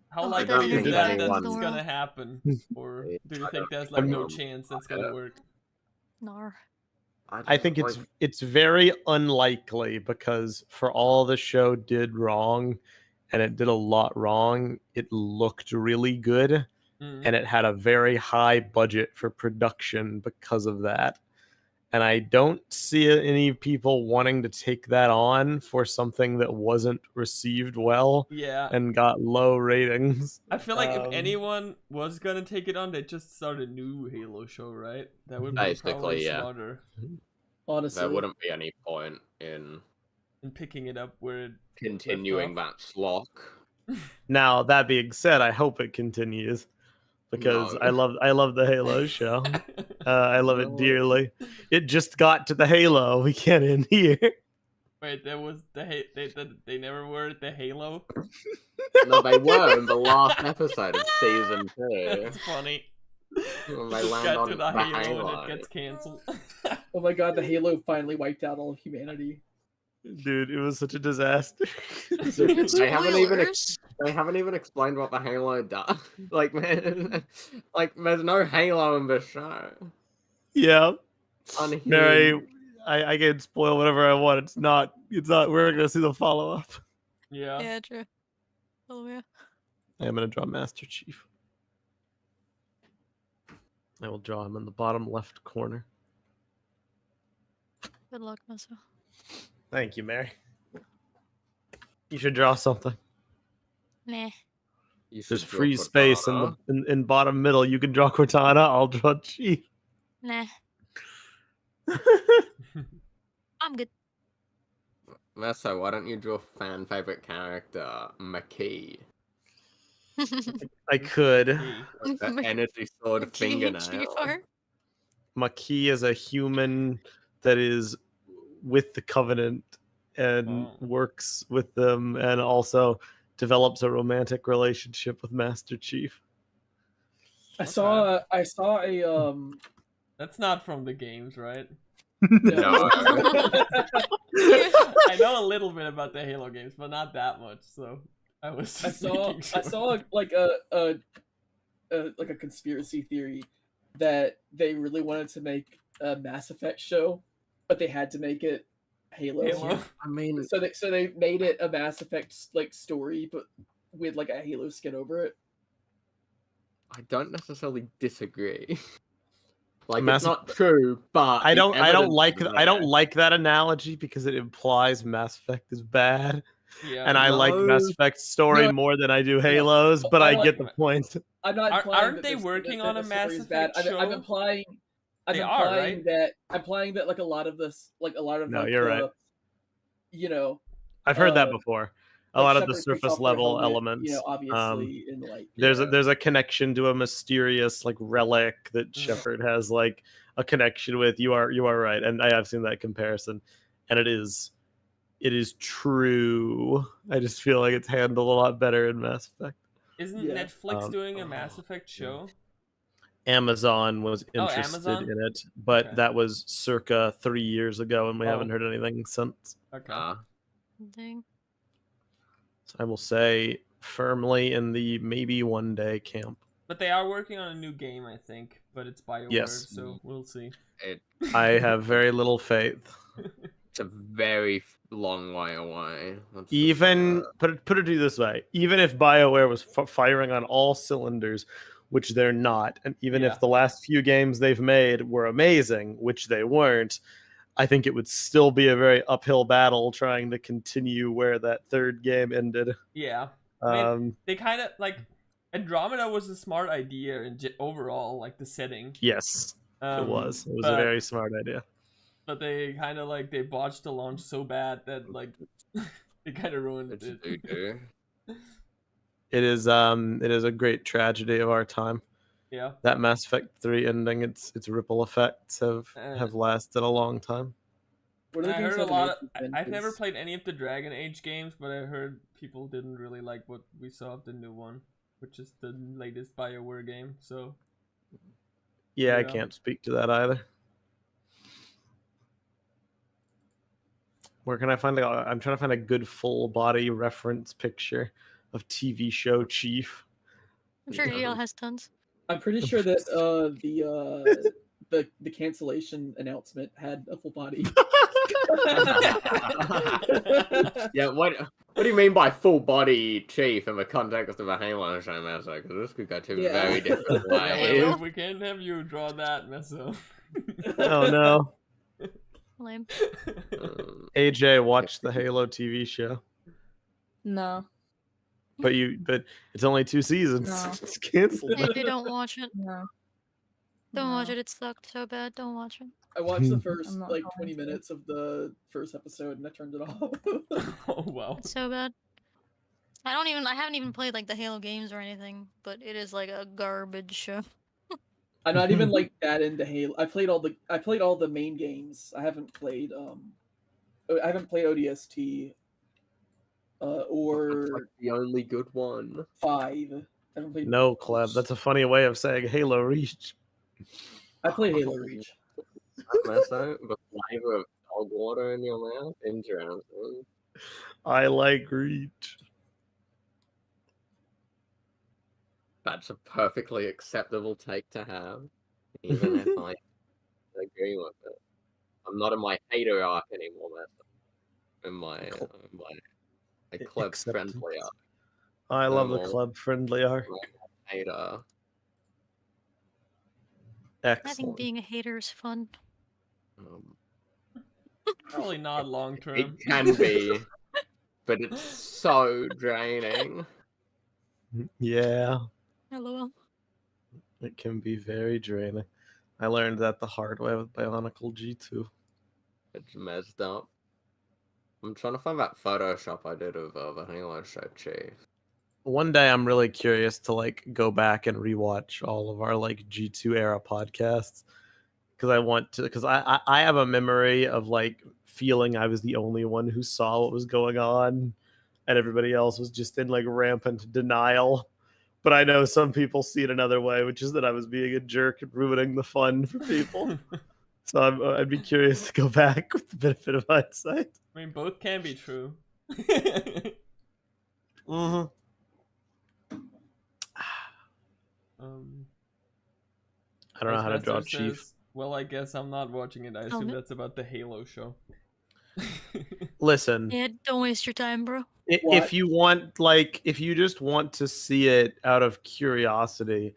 How Oh, likely don't is think that anyone- that's gonna happen? Or do you I think don't there's think like no anyone chance that's buy gonna it. work? Nar. I think like, it's very unlikely because for all the show did wrong, and it did a lot wrong, it looked really good, Mm. and it had a very high budget for production because of that. And I don't see any people wanting to take that on for something that wasn't received well Yeah. and got low ratings. I feel like if Um, anyone was gonna take it on, they'd just start a new Halo show, right? That would be Basically, probably yeah. smarter Honestly, there wouldn't be any point in in picking it up where it continuing off. that slog. Now that being said, I hope it continues because No. I love the Halo show. I love it No. dearly. It just got to the Halo. We can't end here. Wait, there was they never were the Halo. No, they were in the last episode of season 2. That's funny. When It they just land got on to the the Halo Halo. and it gets cancelled. oh my god, the Halo finally wiped out all humanity. Dude, it was such a disaster. They haven't even Spoilers. They haven't even explained what the Halo does. Like, man, like there's no Halo in the show. Yeah. Unhinged. Mary, I can spoil whatever I want. It's not we're gonna see the follow up. Yeah. Yeah, true. Oh yeah. I am gonna draw Master Chief. I will draw him in the bottom left corner. Good luck, Messa. Thank you, Mary. You should draw something. Nah. You should There's draw free space in Cortana. the in bottom middle. You can draw Cortana. I'll draw Chief. Nah. I'm good. Messa, why don't you draw fan favorite character McKee? I could. With the energy sword fingernail. Chief-R? Maki is a human that is with the Covenant and works with them, and also develops a romantic relationship with Master Chief. I saw a That's not from the games, right? No. I know a little bit about the Halo games, but not that much. So I was. I saw like a conspiracy theory that they really wanted to make a Mass Effect show, but they had to make it Halo. Halo. I mean, So they made it a Mass Effect like story, but with like a Halo skin over it. I don't necessarily disagree. Like, Mass- it's not true, but I the don't evidence like is I don't there. like that analogy because it implies Mass Effect is bad, Yeah. and I like No. Mass Effect's story No. more than I do Halo's. But I I like- get the point. I'm not Are- implying aren't that they this- working that on the a Mass story is bad. Effect I'm show? implying. I'm They are, implying right? that like a lot of this, like a lot of No, like you're the, right. you know, I've heard that uh, before. A like lot of the Shepard takes surface off their level helmet, elements. you know, obviously, in like There's yeah. a connection to a mysterious like relic that Shepard has like a connection with. You are right, and I have seen that comparison, and it is true. I just feel like it's handled a lot better in Mass Effect. Isn't Yeah. Netflix doing a Mass Effect show? Amazon was interested Amazon? in it, but Okay. that was circa 3 years ago, and we Oh. haven't heard anything since. Okay. Dang. So I will say firmly in the maybe one day camp. But they are working on a new game, I think. But it's BioWare, Yes. so we'll see. I have very little faith. It's a very long way away. Let's just Even say put it to you this way: even if BioWare was firing on all cylinders, which they're not, and even Yeah. if the last few games they've made were amazing, which they weren't, I think it would still be a very uphill battle trying to continue where that third game ended. Yeah. I mean, they kind of like Andromeda was a smart idea in overall, like the setting. Yes, it was. It was a but- very smart idea. But they kind of like they botched the launch so bad that like they kind of ruined it's it. doo-doo. It is a great tragedy of our time. Yeah. That Mass Effect 3 ending, its ripple effects have lasted a long time. What are And the I games heard a that lot. have been I've never because- played any of the Dragon Age games, but I heard people didn't really like what we saw of the new one, which is the latest BioWare game. So Yeah, I Yeah. can't speak to that either. Where can I find I'm trying to find a good full body reference picture of TV show Chief. I'm sure GL has tons. I'm pretty sure that the cancellation announcement had a full body. Yeah, what do you mean by full body Chief in the context of a Halo show, Meso? Because this could go two Yeah. very different Yeah, ways. we can't have you draw that, Meso. Oh no. Lame. AJ watched the Halo TV show. No. But it's only 2 seasons. No. It's canceled. Maybe don't watch it. No. Don't watch No. it. It sucked so bad. Don't watch it. I watched the first I'm not like going 20 to. minutes of the first episode and I turned it off. Oh wow. It's so bad. I haven't even played like the Halo games or anything, but it is like a garbage show. I'm not even like that into Halo. I played all the main games. I haven't played ODST or Like the only good one. 5. I haven't played No, Cleb, that's a funny way of saying Halo Reach. I played Halo Reach. Meso, the flavor of dog water in your mouth. Interesting. I like Reach. That's a perfectly acceptable take to have, even if I agree with it. I'm not in my hater arc anymore, Meso. In my club Acceptance. friendly arc. I love the Normal. club friendly arc. Hater. I think Excellent. being a hater is fun. Probably not long It term. can be, but it's so draining. Yeah, LOL. it can be very draining. I learned that the hard way with Bionicle G2. It's messed up. I'm trying to find that Photoshop I did of the Halo show Chief. One day I'm really curious to like go back and rewatch all of our like G2 era podcasts because I want to, because I have a memory of like feeling I was the only one who saw what was going on and everybody else was just in like rampant denial. But I know some people see it another way, which is that I was being a jerk and ruining the fun for people. So I'd be curious to go back with the benefit of hindsight. I mean, both can be true. Mm-hmm. I don't know how to draw Ice Master Chief. says, well, I guess I'm not watching it. I assume that's about the Halo show. Listen, Yeah, don't waste your time, bro. if you want, like, if you just want to see it out of curiosity,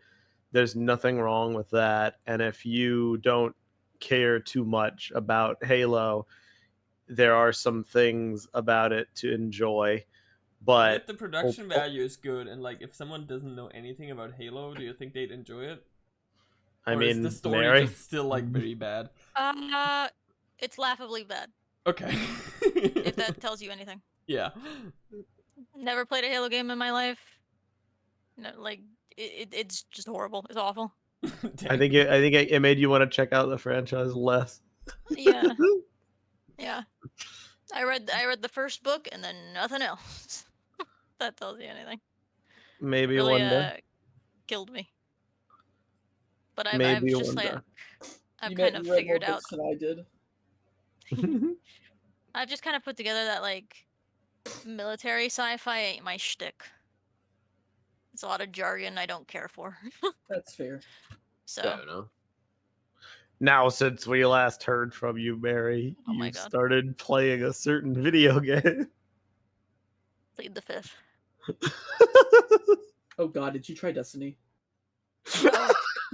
there's nothing wrong with that. And if you don't care too much about Halo, there are some things about it to enjoy. But if the production value is good, and like if someone doesn't know anything about Halo, do you think they'd enjoy it? I Or mean, is the story Mary? just still like very bad? It's laughably bad. Okay. If that tells you anything. Yeah. Never played a Halo game in my life. No, like it's just horrible. It's awful. I think it made you want to check out the franchise less. Yeah. Yeah. I read the first book and then nothing else. That tells you anything. Maybe Really, one day. killed me. But I've Maybe just one like day. I've You kind meant of you read more figured out. books than I did. I've just kind of put together that like military sci-fi ain't my shtick. It's a lot of jargon I don't care for. That's fair. So Fair enough. Now, since we last heard from you, Mary, Oh my you God. started playing a certain video game. plead the fifth. Oh god, did you try Destiny?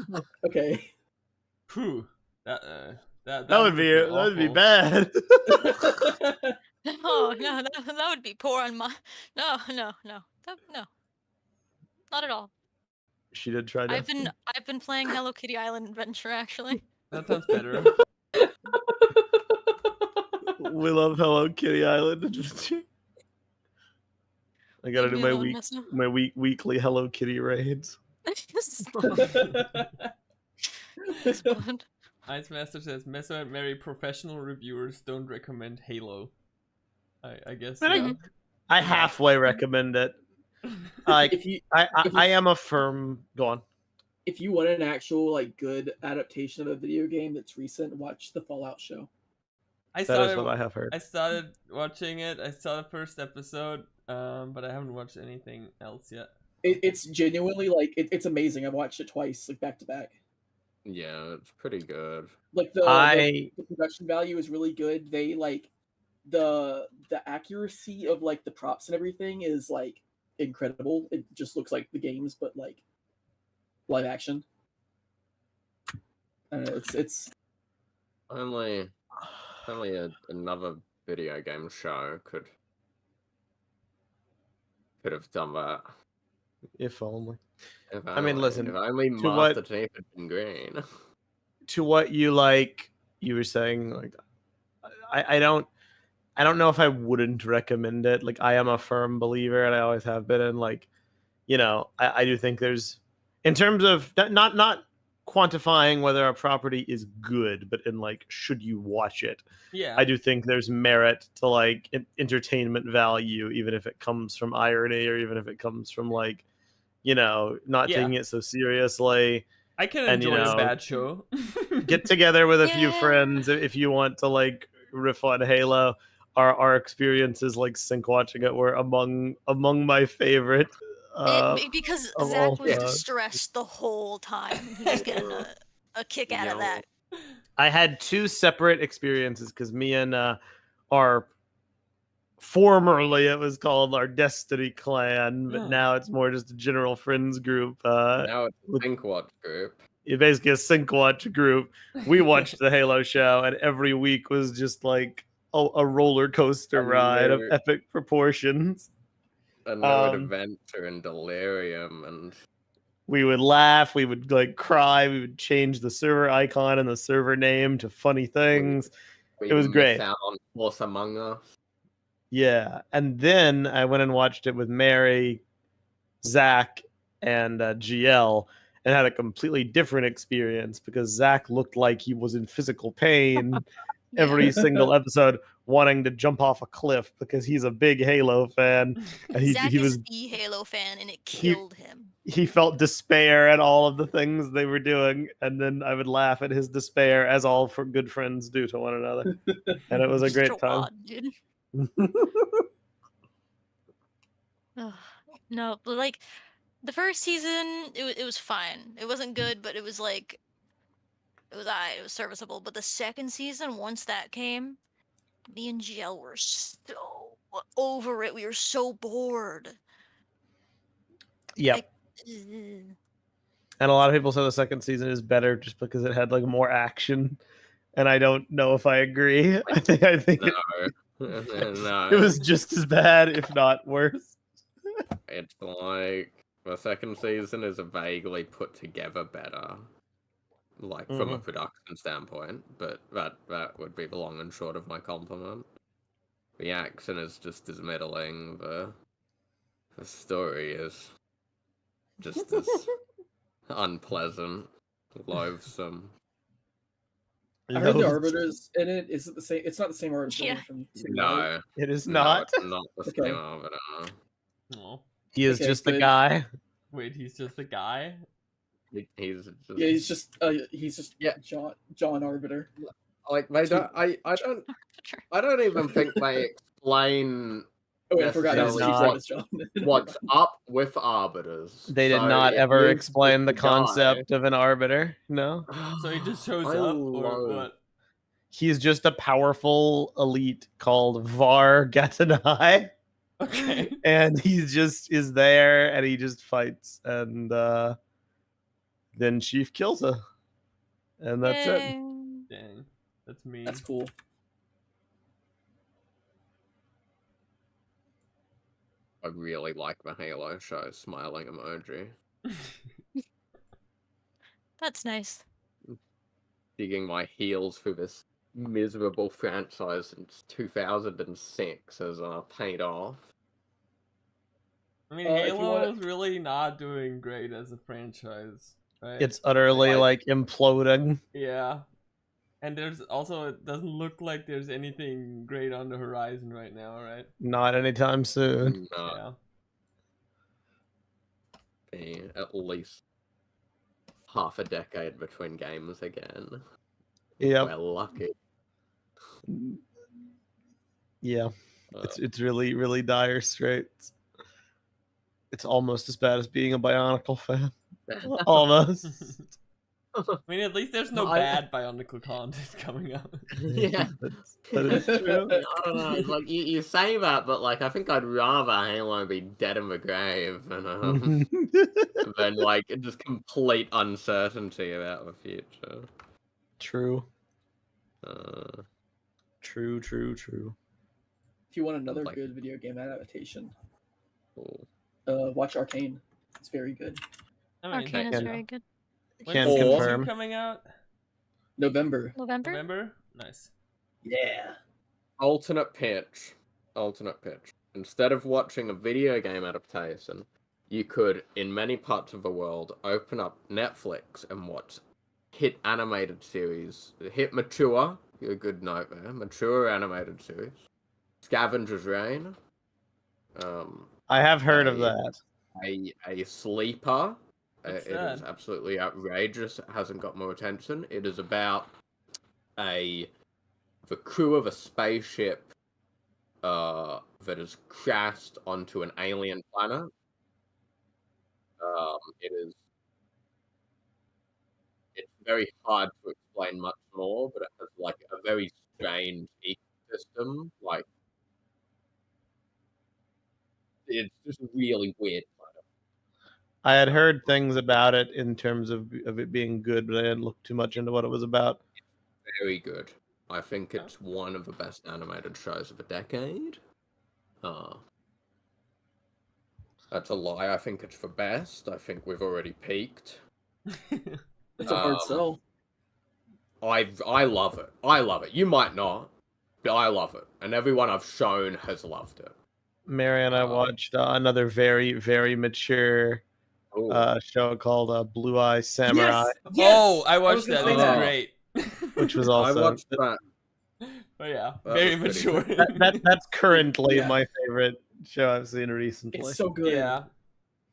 No. Okay. Whew. That would be awful. bad. No, that would be poor on my. No. No. Not at all. She did try that. I've been playing Hello Kitty Island Adventure actually. That sounds better. We love Hello Kitty Island Adventure. I gotta do Leave me alone, my Meso. weekly Hello Kitty raids. Explode. Ice Master says, Meso and Mary professional reviewers don't recommend Halo. I guess. Yeah. I halfway recommend it. Like if you I am a firm. Go on. if you want an actual like good adaptation of a video game that's recent, watch the Fallout show. That is what I have heard. I started watching it. I saw the first episode, but I haven't watched anything else yet. It's genuinely like it's amazing. I've watched it twice, like back to back. Yeah, it's pretty good. Like I- the production value is really good. They like the accuracy of like the props and everything is like incredible. It just looks like the games, but like live action. I don't know, it's Only another video game show could have done that. If only. If I mean, only- listen, if only to what- Master Chief had been green. To what you were saying, like, I don't know if I wouldn't recommend it. Like, I am a firm believer, and I always have been. And like, I do think there's, in terms of not quantifying whether a property is good, but in like, should you watch it? Yeah. I do think there's merit to like entertainment value, even if it comes from irony or even if it comes from like, not Yeah. taking it so seriously. I can and, enjoy a bad show. Get together with a few Yeah. friends if you want to like riff on Halo. Our experiences like sync watching it were among my favorite. Because of Zach all was time. distressed the whole time. He was getting a kick out of that. I had two separate experiences because me and our formerly it was called our Destiny clan, but Oh. now it's more just a general friends group. Now it's with- a Think Watch group. Basically a sync watch group. We watched the Halo show, and every week was just like a roller coaster ride of epic proportions. A nerd Um, adventure and delirium and We would laugh, we would like cry, we would change the server icon and the server name to funny things. we It was miss great. out on Force Among Us. Yeah, and then I went and watched it with Mary, Zach, and GL, and had a completely different experience because Zach looked like he was in physical pain every single episode, wanting to jump off a cliff because he's a big Halo fan. And Zach he is was the Halo fan, and it killed him. he felt despair at all of the things they were doing, and then I would laugh at his despair, as all for good friends do to one another, and it was a great time. Odd, dude. Ugh. No, but like the first season, it was fine. It wasn't good, but it was like it was serviceable. But the second season, once that came, me and GL were so over it. We were so bored. Yep. Ugh. And a lot of people say the second season is better just because it had like more action, and I don't know if I agree. I think No. No. it was just as bad, if not worse. It's like the second season is a vaguely put together better, like from a production standpoint. But that would be the long and short of my compliment. The action is just as middling. The story is just as unpleasant, loathsome. I heard the Loads. Arbiter's in it. Is it the same? It's not the same artist. Yeah. From Civil War. No, It is no, not. it's not the Okay. same Arbiter. Oh, He is Okay, just the good. guy. wait, he's just a guy? He's just, Yeah, he's just Yeah. John Arbiter. like they don't. I don't even think they explain Oh, wait, I forgot. Yes, His no, chief's not. name is John. what's up with arbiters. They did So not it ever is explain the just guy. concept of an arbiter. No. So he just shows I up, or love- what? He's just a powerful elite called Var Gatanai. Okay. And he just is there and he just fights. And then Chief kills her. And that's it. Yay. Dang, that's me. That's cool. I really like the Halo show smiling emoji. That's nice. Digging my heels through this miserable franchise since 2006 as paid off. I mean, if you Halo wanna- is really not doing great as a franchise, right? It's utterly Like- like imploding. Yeah. And there's also, it doesn't look like there's anything great on the horizon right now, right? Not anytime soon. No, Yeah. be at least half a decade between games again. Yep. We're lucky. Yeah, Uh, it's really dire straits. It's almost as bad as being a Bionicle fan. Almost. I mean, at least there's no I- bad Bionicle content coming out. yeah. That is true. I don't know. Like you say that, but like I think I'd rather Halo be dead in the grave than like just complete uncertainty about the future. True. Uh, True. If you want another Like- good video game adaptation, cool. watch Arcane. It's very good. I mean, Arcane is can- very good. Can when's Or- confirm. 2 coming out? November. November? November? Nice. Yeah. Alternate pitch. Instead of watching a video game adaptation, you could, in many parts of the world, open up Netflix and watch hit animated series. Hit mature, a good note there. Mature animated series. Scavenger's Reign. I have heard of a- that. A sleeper. What's It is that? absolutely outrageous. It hasn't got more attention. It is about the crew of a spaceship that has crashed onto an alien planet. It's very hard to explain much more, but it has like a very strange ecosystem. Like it's just a really weird planet. I had heard things about it in terms of it being good, but I didn't look too much into what it was about. Very good. I think it's one of the best animated shows of the decade. That's a lie. I think it's the best. I think we've already peaked. It's a hard Um, sell. I love it. I love it. You might not, but I love it, and everyone I've shown has loved it. Mary and I watched another very mature Ooh. show called Blue Eye Samurai, Oh, I was watched gonna that. say It's that. great. which was I also watched that. Oh yeah, That very was pretty mature. that's currently Yeah. my favorite show I've seen recently. It's so good. Yeah.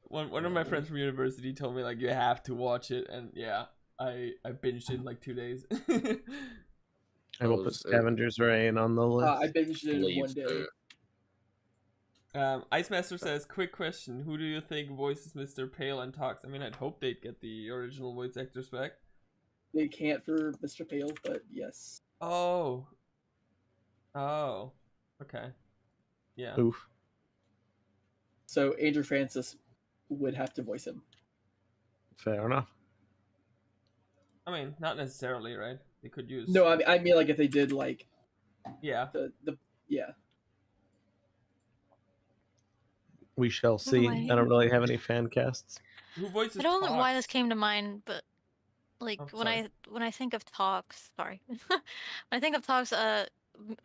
One of my friends from university told me like you have to watch it, and yeah, I binged it in like 2 days. I will put was- Scavenger's Reign on the list. I binged it in one Please day. do. Ice Master says, quick question: who do you think voices Mr. Pale and Tox? I mean, I'd hope they'd get the original voice actors back. They can't for Mr. Pale, but yes. Oh. Okay. Yeah. Oof. So Andrew Francis would have to voice him. Fair enough. I mean, not necessarily, right? They could use. No, I mean like if they did like Yeah. the yeah. We shall see. Wait. I don't really have any fan casts. Who voices? I don't know why Tox? this came to mind, but like Oh, when sorry. I think of talks, sorry, when I think of talks,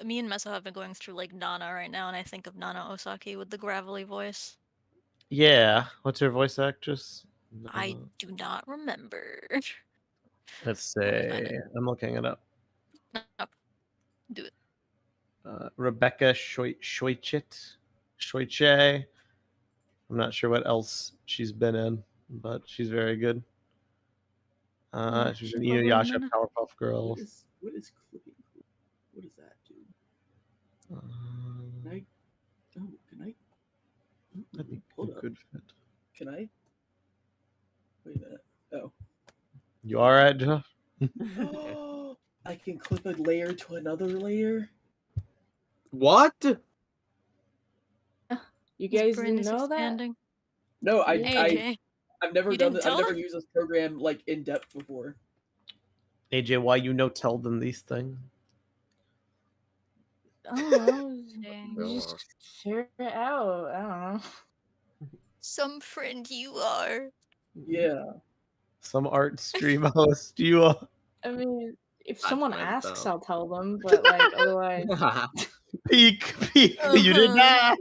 me and Meso have been going through like Nana right now, and I think of Nana Osaki with the gravelly voice. Yeah. What's her voice actress? I do not remember. Let's I'll find say it. I'm looking it up. No, do it. Rebecca Shoiche. I'm not sure what else she's been in, but she's very good. Yeah, She's she's in lovely in Inuyasha, Nana. Powerpuff Girls. What is clipping? What does that do? Um, Can I? Oh, can I? that'd be a Hold up. good fit. Can I? Wait a minute. Oh. You all right, Josh? I can clip a layer to another layer. What? You His guys brain didn't is know that? expanding. No, AJ, I've never You done didn't this. I've tell never them? used this program like in depth before. AJ, why you no tell them these things? I don't know. Dang. You just figure it out. I don't know. Some friend you are. Yeah. Some art stream host, you are. I mean, if That's someone messed asks, up. I'll tell them. But like, otherwise, Peek. You did Uh-huh. not.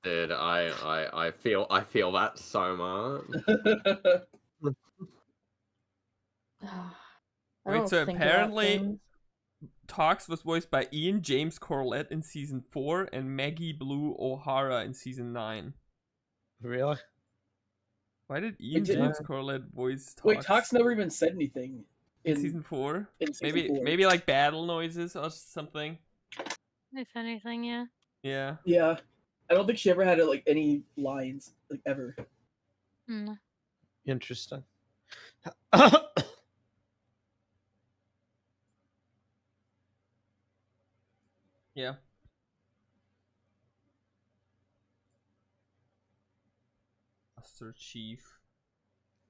Dude, I feel that so much. I Wait, don't so think apparently- about things. Tox was voiced by Ian James Corlett in season 4 and Maggie Blue O'Hara in season 9. Really? Why did Ian did- James Corlett voice Tox? Wait, Tox never even said anything in season 4? in season Maybe 4. maybe like battle noises or something. If anything, yeah. Yeah. Yeah, I don't think she ever had like any lines like ever. Mm. Interesting. Yeah. Master Chief.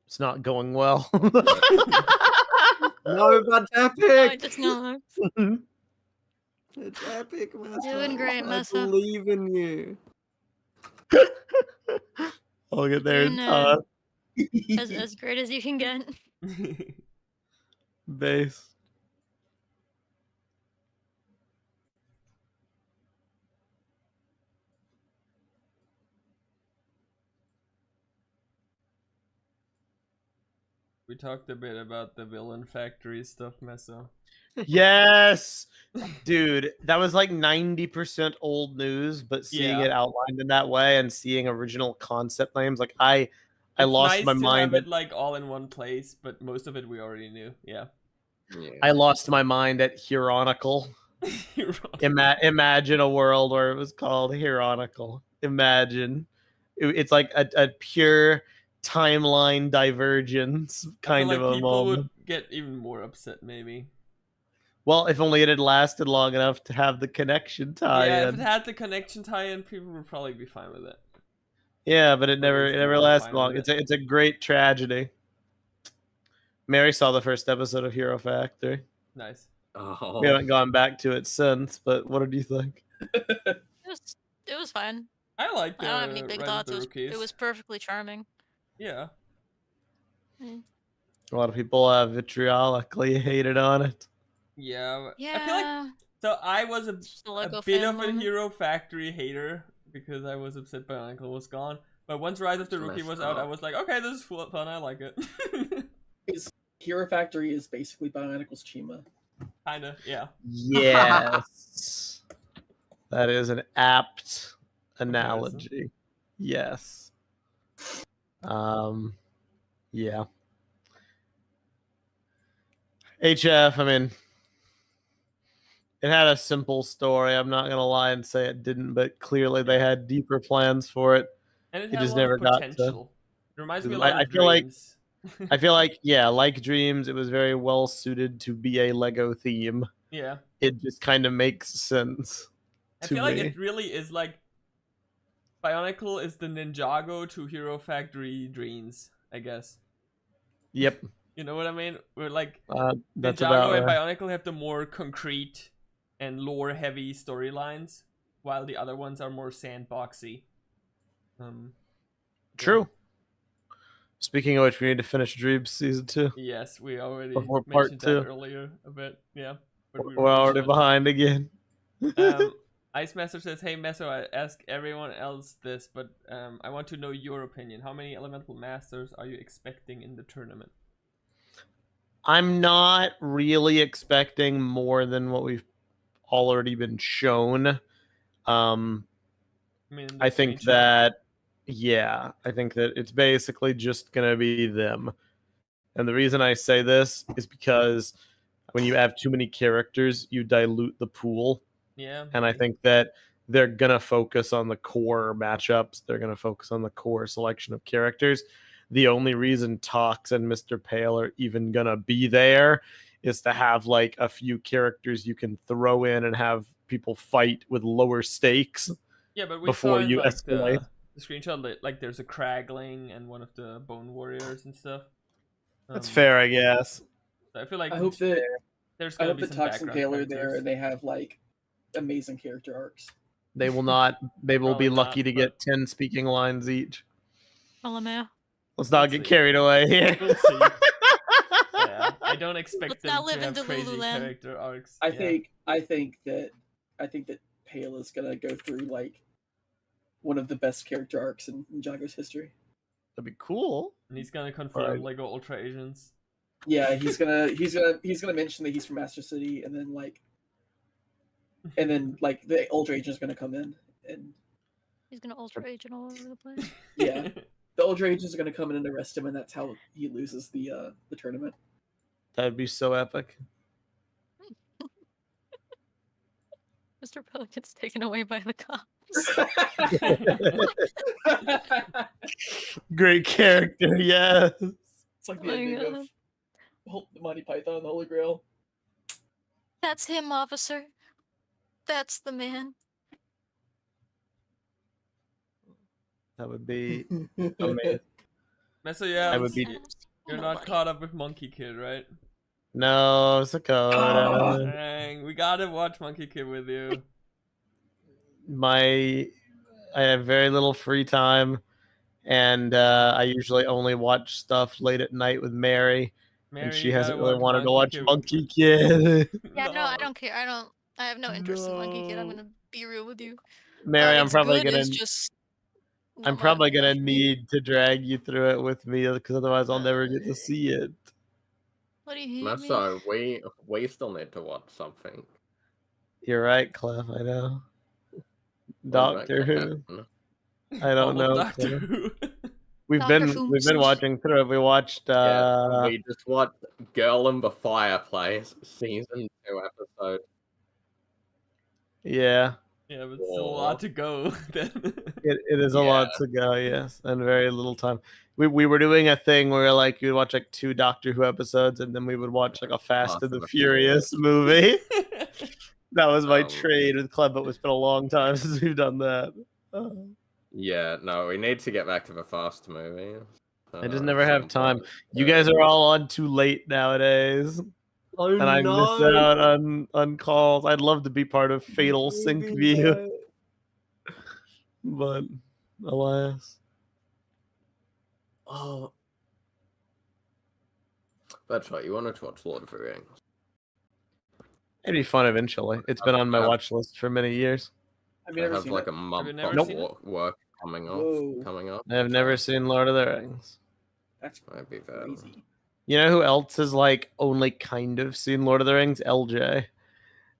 It's not going well. No, but I epic. just know. It's epic, Massa. Doing great, I Massa. believe in you. I'll get there in Doing time. as great as you can get. Base. We talked a bit about the villain factory stuff, Messa. Yes, dude, that was like 90% old news, but seeing Yeah. it outlined in that way and seeing original concept names, like I It's lost nice my to mind. have it like all in one place, but most of it we already knew. Yeah. I lost my mind at Hieronical. You're wrong. Imagine a world where it was called Hieronical. Imagine it's like a pure timeline divergence I feel kind of like a people moment. would get even more upset, maybe. Well, if only it had lasted long enough to have the connection tie Yeah, if in. it had the connection tie-in, people would probably be fine with it. Yeah, but it Or never at least it never more lasts fine long. with It's a great tragedy. Mary saw the first episode of Hero Factory. Nice. Oh. We haven't gone back to it since, but what did you think? It was fine. I like I don't have any big Rise of thoughts. the It Rookies. was perfectly charming. Yeah. A lot of people vitriolically hated on it. Yeah. Yeah. I feel like so I was It's just a a Lego bit fan of a moment. Hero Factory hater because I was upset Bionicle was gone. But once Rise of the That's Rookie was messed out, I up. was like, okay, this is fun. I like it. Hero Factory is basically Bionicle's Chima. Kinda, yeah. Yes. That is an apt analogy. Yes. Yeah. HF, I mean, it had a simple story. I'm not gonna lie and say it didn't, but clearly they had deeper plans for it. And it It had a just lot never of got to. potential. It reminds me a lot I of feel like Dreams. I feel like, yeah, like Dreams, it was very well suited to be a Lego theme. Yeah. It just kind of makes sense I to feel me. like it really is like Bionicle is the Ninjago to Hero Factory Dreams, I guess. Yep, You know what I mean? We're like that's Ninjago about and right. Bionicle have the more concrete and lore heavy storylines, while the other ones are more sandboxy. True. Speaking of which, we need to finish Dreams season 2. Yes, we already Before mentioned part that 2. earlier a bit. Yeah, but we We're really already should. behind again. Ice Master says, "Hey Meso, I ask everyone else this, but I want to know your opinion. How many Elemental Masters are you expecting in the tournament?" I'm not really expecting more than what we've already been shown. I mean, in the I think screenshot. that, yeah, I think that it's basically just going to be them. And the reason I say this is because when you have too many characters, you dilute the pool. Yeah. And I think that they're going to focus on the core matchups. They're going to focus on the core selection of characters. The only reason Tox and Mr. Pale are even going to be there is to have like a few characters you can throw in and have people fight with lower stakes. Yeah, but we before saw in you like escalate. the screenshot that like there's a Cragling and one of the Bone Warriors and stuff. That's fair, I guess. I feel like I hope that there's I gonna hope be that some Tox and background Pale are there characters. and they have like amazing character arcs. They will not. They will Probably be lucky not, to get 10 speaking lines each. LMAO. Let's not We'll get see. carried away here. We'll see. Yeah, I don't expect Let's them not to live have in crazy Delululand. character arcs. I Yeah. think that Pale is gonna go through like one of the best character arcs in Ninjago's history. That'd be cool. And he's gonna confirm Right. Lego Ultra Asians. Yeah, he's gonna mention that he's from Master City, and then the Ultra Agent is gonna come in, and He's gonna ultra agent all over the place. yeah, the Ultra Agent is gonna come in and arrest him, and that's how he loses the tournament. That'd be so epic. Mr. Pelican's taken away by the cops. Great character, yes. It's like the Oh my ending God. of Monty Python, the Holy Grail. That's him, officer. That's the man. That would be amazing. So yeah, I would be. you're not caught up with Monkey Kid, right? No, Sakota. Dang, we gotta watch Monkey Kid with you. I have very little free time, and I usually only watch stuff late at night with Mary, Mary, and she you gotta hasn't really watch wanted to watch Kid with Monkey me. Kid. Yeah, no, I No. don't care. I have no interest in Monkey Kid. I'm gonna be real with you. Mary, I'm It's probably good. gonna. It's just. I'm not probably gonna for me. need to drag you through it with me, because otherwise I'll never get to see it. What do you hate me? So we still need to watch something. You're right, Clef. I know. When's that Doctor gonna Who. happen? I don't All of know. Doctor Clef. Who. We've Dr. been Fooms. watching through it. We watched. Yeah, we just watched Girl in the Fireplace season 2 episode. Yeah. Yeah, but still a lot to go. Then. It is a lot to go, yes, and very little time. We were doing a thing where like you'd watch like 2 Doctor Who episodes, and then we would watch like a Fast and the Furious movie. That was my trade with Cleb, but it's been a long time since we've done that. Yeah, no, we need to get back to the Fast movie. I just never have time. You guys are all on too late nowadays. And I miss out on calls. I'd love to be part of Fatal Sync View. But alas. Oh. That's right, you wanted to watch Lord of the Rings. It'd be fun eventually. It's been on my watch list for many years. Have you ever have seen like it? a month Nope. of work coming up. I have never seen Lord of the Rings. That's Might be bad. crazy. You know who else has like only kind of seen Lord of the Rings? LJ.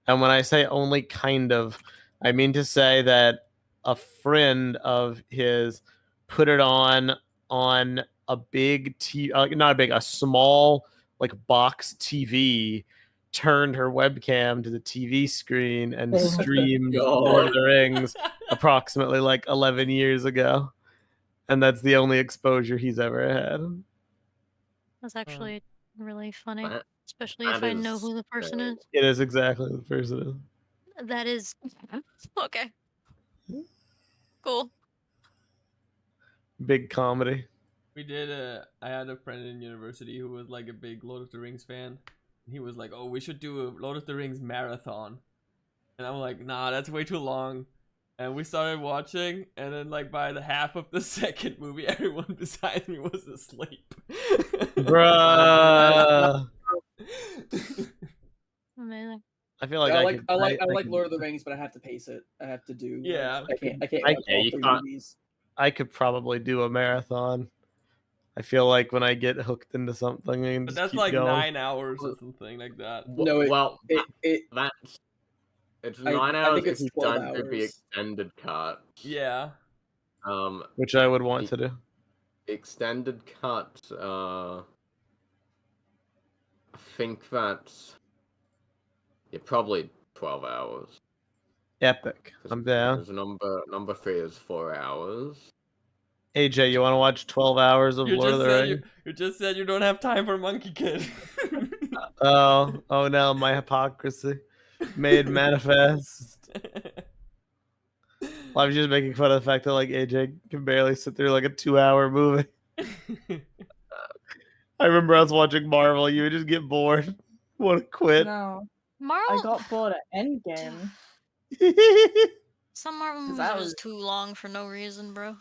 And when I say only kind of, I mean to say that a friend of his put it on a big a small like box TV, turned her webcam to the TV screen and streamed Lord of the Rings approximately like 11 years ago. And that's the only exposure he's ever had. That's actually really funny, That- especially if I know who the person is. It is exactly who the person is. That is okay. Cool. Big comedy. We did I had a friend in university who was like a big Lord of the Rings fan. He was like, "Oh, we should do a Lord of the Rings marathon." And I'm like, "Nah, that's way too long." And we started watching, and then like by the half of the second movie, everyone beside me was asleep. Bruh. Amazing. I feel like I like Lord of the Rings, but I have to pace it. I have to do. Yeah. I can't watch all 3 movies. I could probably do a marathon. I feel like when I get hooked into something, I can But just that's keep like going. 9 hours or something like that. No, it's 9 hours I think if it's you 12 don't do the hours. extended cut. Yeah. Which I would want to do. Extended cut, I think that's probably 12 hours. Epic. I'm down. Because number 3 is 4 hours. AJ, you want to watch 12 hours of Lord of the Rings? You just said you don't have time for Monkey Kid. Oh no, my hypocrisy made manifest. Well, I was just making fun of the fact that like AJ can barely sit through like a 2-hour movie. I remember I was watching Marvel. You would just get bored. Want to quit? No, Marvel. I got bored at Endgame. Some Marvel movies are just too long for no reason, bro.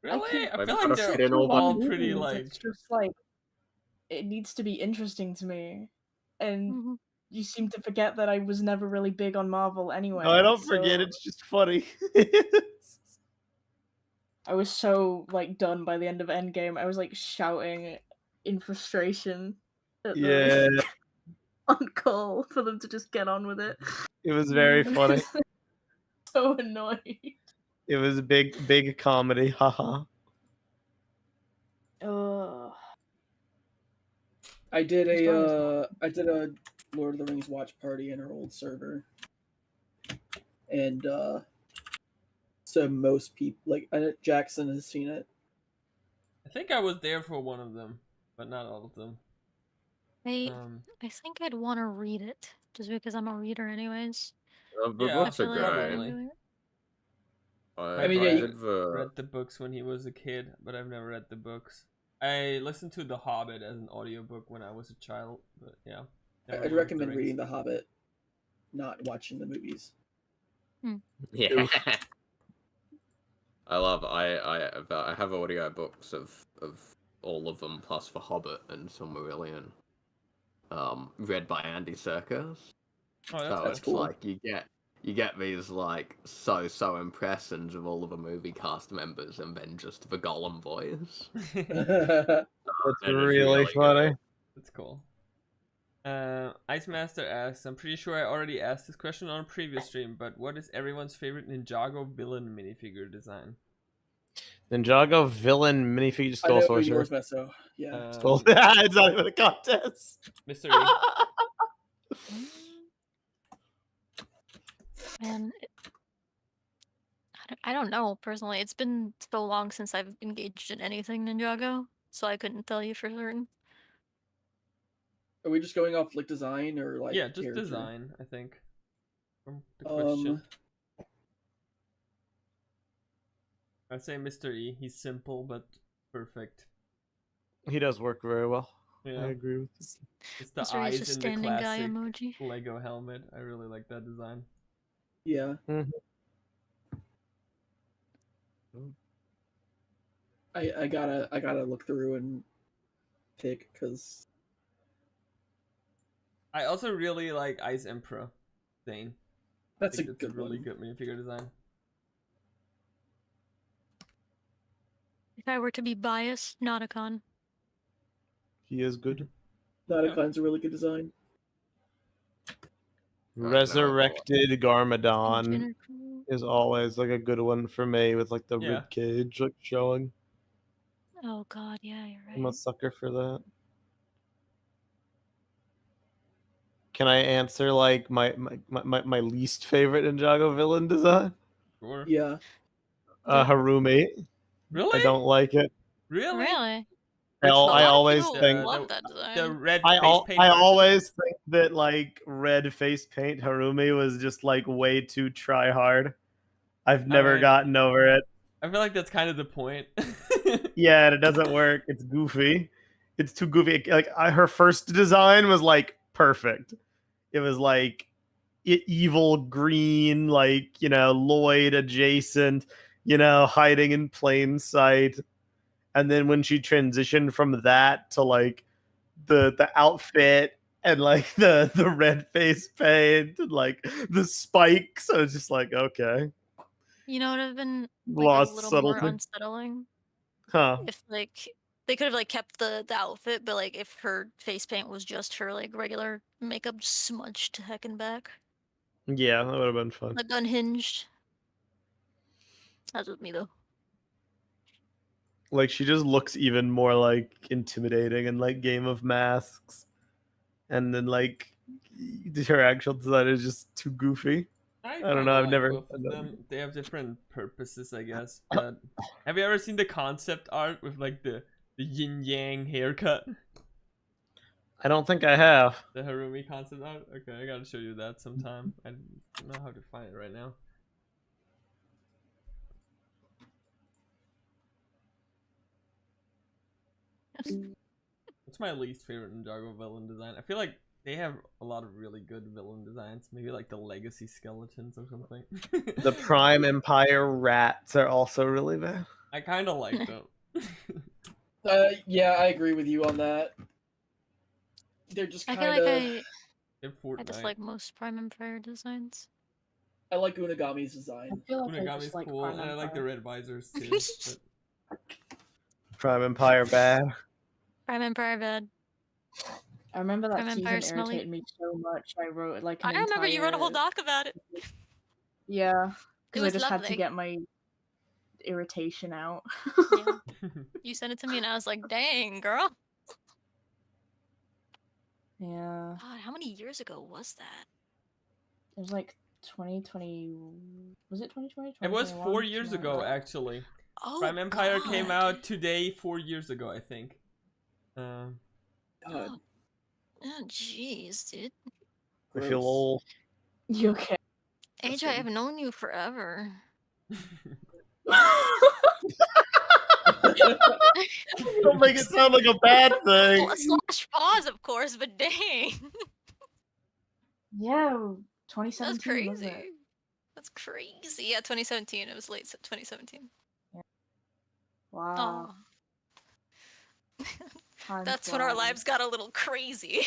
Really? I feel gotta like fit they're in all all the pretty movies. like. It's just like it needs to be interesting to me, and Mhm. you seem to forget that I was never really big on Marvel anyway. No, I don't forget. so It's just funny. I was so like done by the end of Endgame. I was like shouting in frustration at Yeah, on call for them to just get on with it. it was very funny. So annoyed. It was a big comedy. Haha. I did a Lord of the Rings watch party in our old server. and so most people, like I know Jackson has seen it. I think I was there for one of them, but not all of them. I think I'd want to read it just because I'm a reader, anyways. The Yeah, books are I feel like I'd great. enjoy it. I I mean, yeah, did the read the books when he was a kid, but I've never read the books. I listened to The Hobbit as an audiobook when I was a child, but yeah. never I'd Lord of the recommend Rings. reading The Hobbit, not watching the movies. yeah. I have audio books of all of them plus The Hobbit and Silmarillion. Read by Andy Serkis. Oh, So that's it's cool. like you get these like so impressions of all of the movie cast members and then just the Gollum voice. cool. That's And it's really funny. good. That's cool. Ice Master asks, I'm pretty sure I already asked this question on a previous stream, but what is everyone's favorite Ninjago villain minifigure design? Ninjago villain minifigure I Skull know Sorcerer. yours, Meso. Yeah. Skull. It's not even a contest. Mr. E. Man, I don't know personally. It's been so long since I've engaged in anything Ninjago, so I couldn't tell you for certain. Are we just going off like design or like Yeah, just character? design, I think. From the question. I'd say Mr. E. He's simple but perfect. He does work very well. Yeah. I agree with this. It's the Mr. E's eyes just in the standing guy classic emoji. Lego helmet. I really like that design. Yeah. Mhm. I gotta look through and pick because I also really like Ice Emperor Thane. that's a It's good a really one. good minifigure design. If I were to be biased, Nauticon. He is good. Nauticon's a really good design. Resurrected Garmadon Container crew. is always like a good one for me with like the Yeah. rib cage like showing. Oh god, yeah, you're I'm a right. sucker for that. Can I answer like my least favorite Ninjago villain design? Sure. Yeah. Harumi. Really? I don't like it. Really? Really? I Which A lot of always people think love that design. the red I face paint I version? always think that like red face paint Harumi was just like way too try hard. I've never Alright. gotten over it. I feel like that's kind of the point. Yeah, and it doesn't work. It's goofy. It's too goofy. Like her first design was like perfect. It was like evil green, like Lloyd adjacent, hiding in plain sight. And then when she transitioned from that to like the outfit and like the red face paint and like the spikes, I was just like, okay, You know, it would have been like lost a little more subtlety. unsettling Huh? if like they could have like kept the outfit, but like if her face paint was just her like regular makeup smudged to heck and back, Yeah, that would have been fun. like unhinged. That's with me though. Like she just looks even more like intimidating in like Game of Masks, and then like her actual design is just too goofy. I don't know. I've like never. both of them. They have different purposes, I guess. But have you ever seen the concept art with like the yin yang haircut? I don't think I have. The Harumi concept art. Okay, I gotta show you that sometime. I don't know how to find it right now. What's my least favorite Ninjago villain design? I feel like they have a lot of really good villain designs. Maybe like the Legacy Skeletons or something. The Prime Empire rats are also really bad. I kind of like them. Yeah, I agree with you on that. They're just I kind feel of. like In Fortnite. I dislike most Prime Empire designs. I like Unagami's design. I feel like I Unagami's just like cool, Prime and I like the Empire. red visors too. But Prime Empire bad. Prime Empire bad. I remember that Prime season Empire smelly. irritated me so much. I wrote like I an remember you wrote a whole entire- doc about it. Yeah, It because I was just had to lovely. get my irritation out. Yeah. You sent it to me and I was like, dang, girl. Yeah, God, how many years ago was that? it was like 2020. Was it 2020? It was 4 2021? years Something like ago, that. actually. Oh, Prime Empire God. came out today 4 years ago, I think. God, Oh, jeez, dude. I feel gross. old. You okay? AJ, I've known you forever. Don't make it sound like a bad thing. Slash pause, of course, but dang. Yeah, That's 2017 wasn't it? crazy. That's crazy. Yeah, 2017. It was late 2017. Wow. Oh. Time That's when our flies. lives got a little crazy.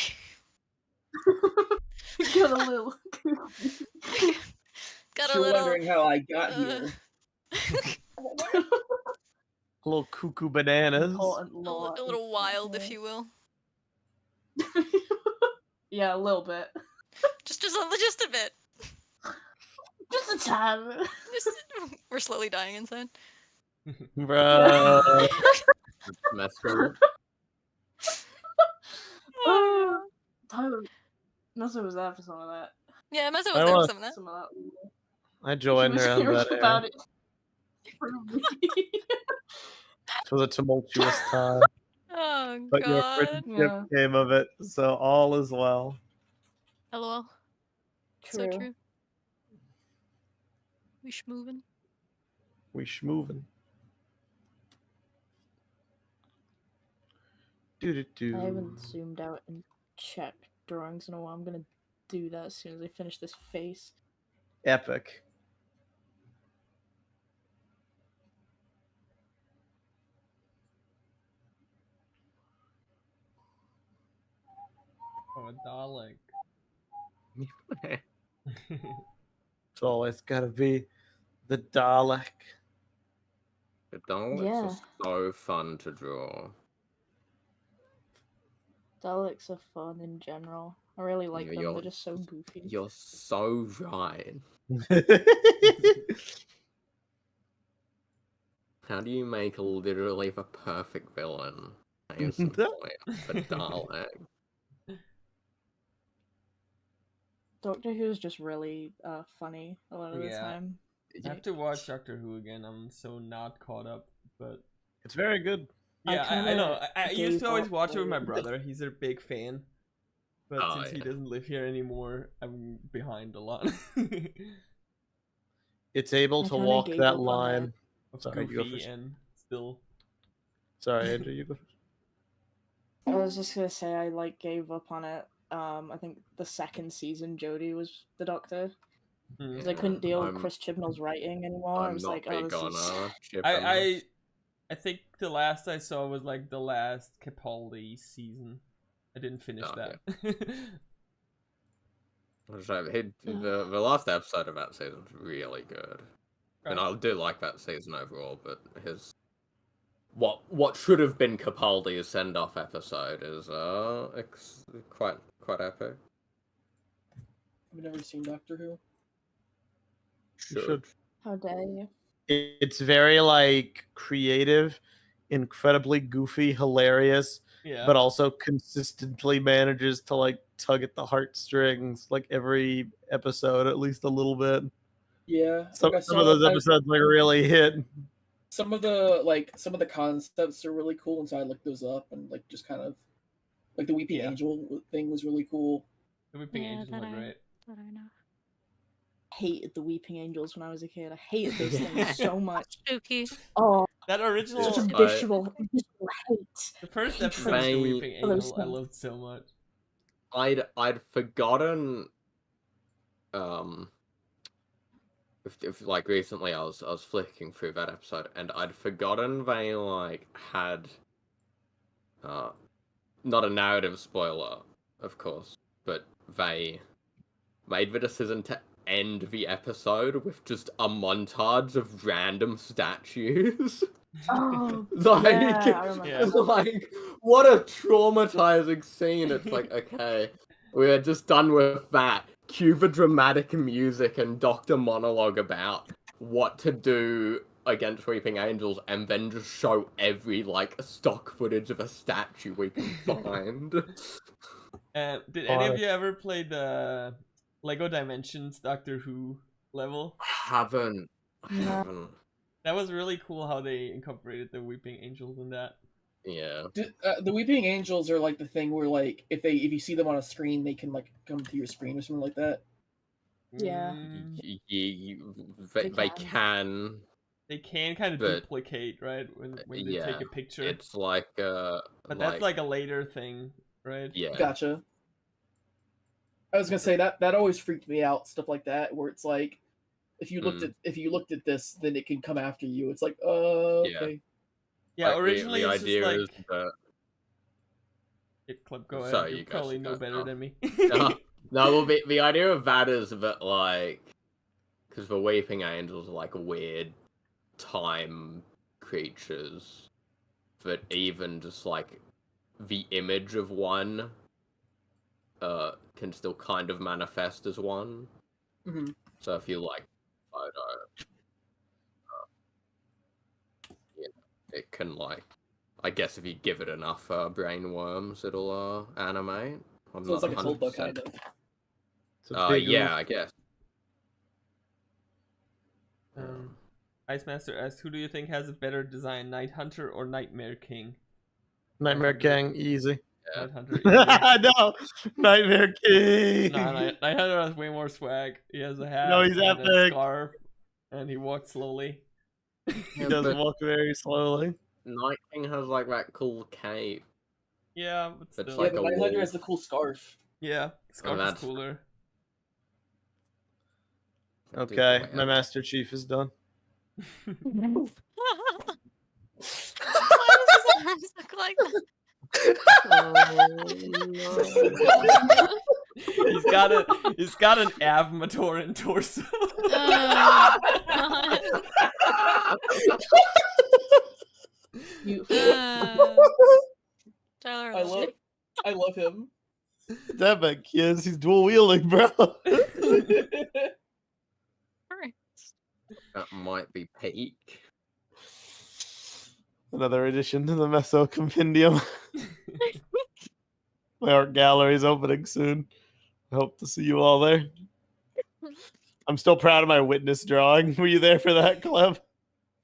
Got a little. Got a You're little. wondering how I got here. Little cuckoo bananas. Important a law. little wild, if you will. Yeah, a little bit. Just a bit. Just a tad. We're slowly dying inside. Bruh. Messed up. Oh, Tyler, Nelson was there for some of that. Yeah, Mezzo I was there for was. some of that. Some of that. I joined He was around hearing that era. about it. It was a tumultuous time, Oh, but your God. friendship Yeah. came of it, so all is well. LOL. True. So true. We schmovin'. We schmovin'. I haven't zoomed out and checked drawings in a while. I'm gonna do that as soon as I finish this face. Epic. Oh, a Dalek. It's always gotta be the Dalek. The Daleks Yeah. are so fun to draw. Daleks are fun in general. I really like Yeah, them. you're- They're just so goofy. You're so right. How do you make literally the perfect villain? Case in point, a Dalek. Doctor Who's just really funny a lot of the Yeah. time. I have to watch Doctor Who again. I'm so not caught up, but It's very good. yeah, I know. I used gave to always up watch it with my on- brother. He's a big fan, but Oh, since he yeah. doesn't live here anymore, I'm behind a lot. It's able I to kinda walk gave that up on line. Of Sorry, you go Goofy first. and still. Sorry, Andrew, you go first. I was just gonna say I gave up on it. I think the second season Jodie was the Doctor Mm. because I couldn't deal with I'm- Chris Chibnall's writing anymore. I I'm was not like, oh, big this on is. Chibnall. I think the last I saw was like the last Capaldi season. I didn't finish Oh, that. The last episode of that season's really good. And I do like that season overall, but his what should have been Capaldi's send-off episode is quite epic. I've never seen Doctor Who. should. How dare you? It's very like creative, incredibly goofy, hilarious, Yeah. but also consistently manages to like tug at the heartstrings like every episode at least a little bit. Yeah, Some of those episodes like really hit. some of the concepts are really cool, and so I looked those up and like just kind of like the Weeping Yeah. Angel thing was really cool. The Weeping Yeah, Angels that were I- great. That I know. Hated the Weeping Angels when I was a kid. I hated those things so much. Spooky. Oh, That original, such a I- visual hate. the first Hatred episode of The They- Weeping for those Angel, I things. loved so much. I'd forgotten if like recently I was flicking through that episode and I'd forgotten they like had not a narrative spoiler, of course, but they made the decision to end the episode with just a montage of random statues. Oh, Like, yeah, I remember. Yeah. like, what a traumatizing scene. It's like, okay, we're just done with that. Cue the dramatic music and Doctor monologue about what to do against Weeping Angels, and then just show every, like, stock footage of a statue we can find. Did any of you ever play the Lego Dimensions Doctor Who level. Haven't. I No. haven't. That was really cool how they incorporated the Weeping Angels in that. Yeah. The Weeping Angels are like the thing where like if you see them on a screen, they can like come to your screen or something like that. Yeah. They can. They can kind of But- duplicate, right? When they yeah, take a picture. It's like But that's like a later thing, right? yeah. Gotcha. I was gonna say that always freaked me out, stuff like that, where it's like if you looked at this, then it can come after you. It's like, okay. Yeah, Like, originally the it's idea just is like that Clip, go ahead. Sorry, You you guys probably can know go. better Oh. than me. no, well, the idea of that is that like because the Weeping Angels are like weird time creatures that even just like the image of one can still kind of manifest as one. Mhm. So if you like photo, it can like I guess if you give it enough brain worms, it'll animate. I'm So it's not like a tulpa 100%. kind of. It's a big Yeah, oof. I guess. Ice Master asks, who do you think has a better design, Night Hunter or Nightmare King? Nightmare King, easy. Yeah. Night Hunter. Easy. No, Nightmare King. Nah, Night Hunter has way more swag. He has a hat No, he's and a epic. scarf, and he walks slowly. He does but walk very slowly. Night King has like that cool cape. Yeah, but It's still. Yeah, like the a Night Hunter wolf. has the cool scarf. Yeah, scarf is that's- cooler. Okay, my Master Chief is done. Why does his arms look like that? He's got an Avmatoran torso. Tyler, I love him. That bad kids, he's dual wielding, bro. That might be peak. Another addition to the Meso Compendium. My art gallery's opening soon. I hope to see you all there. I'm still proud of my witness drawing. Were you there for that, Cleb?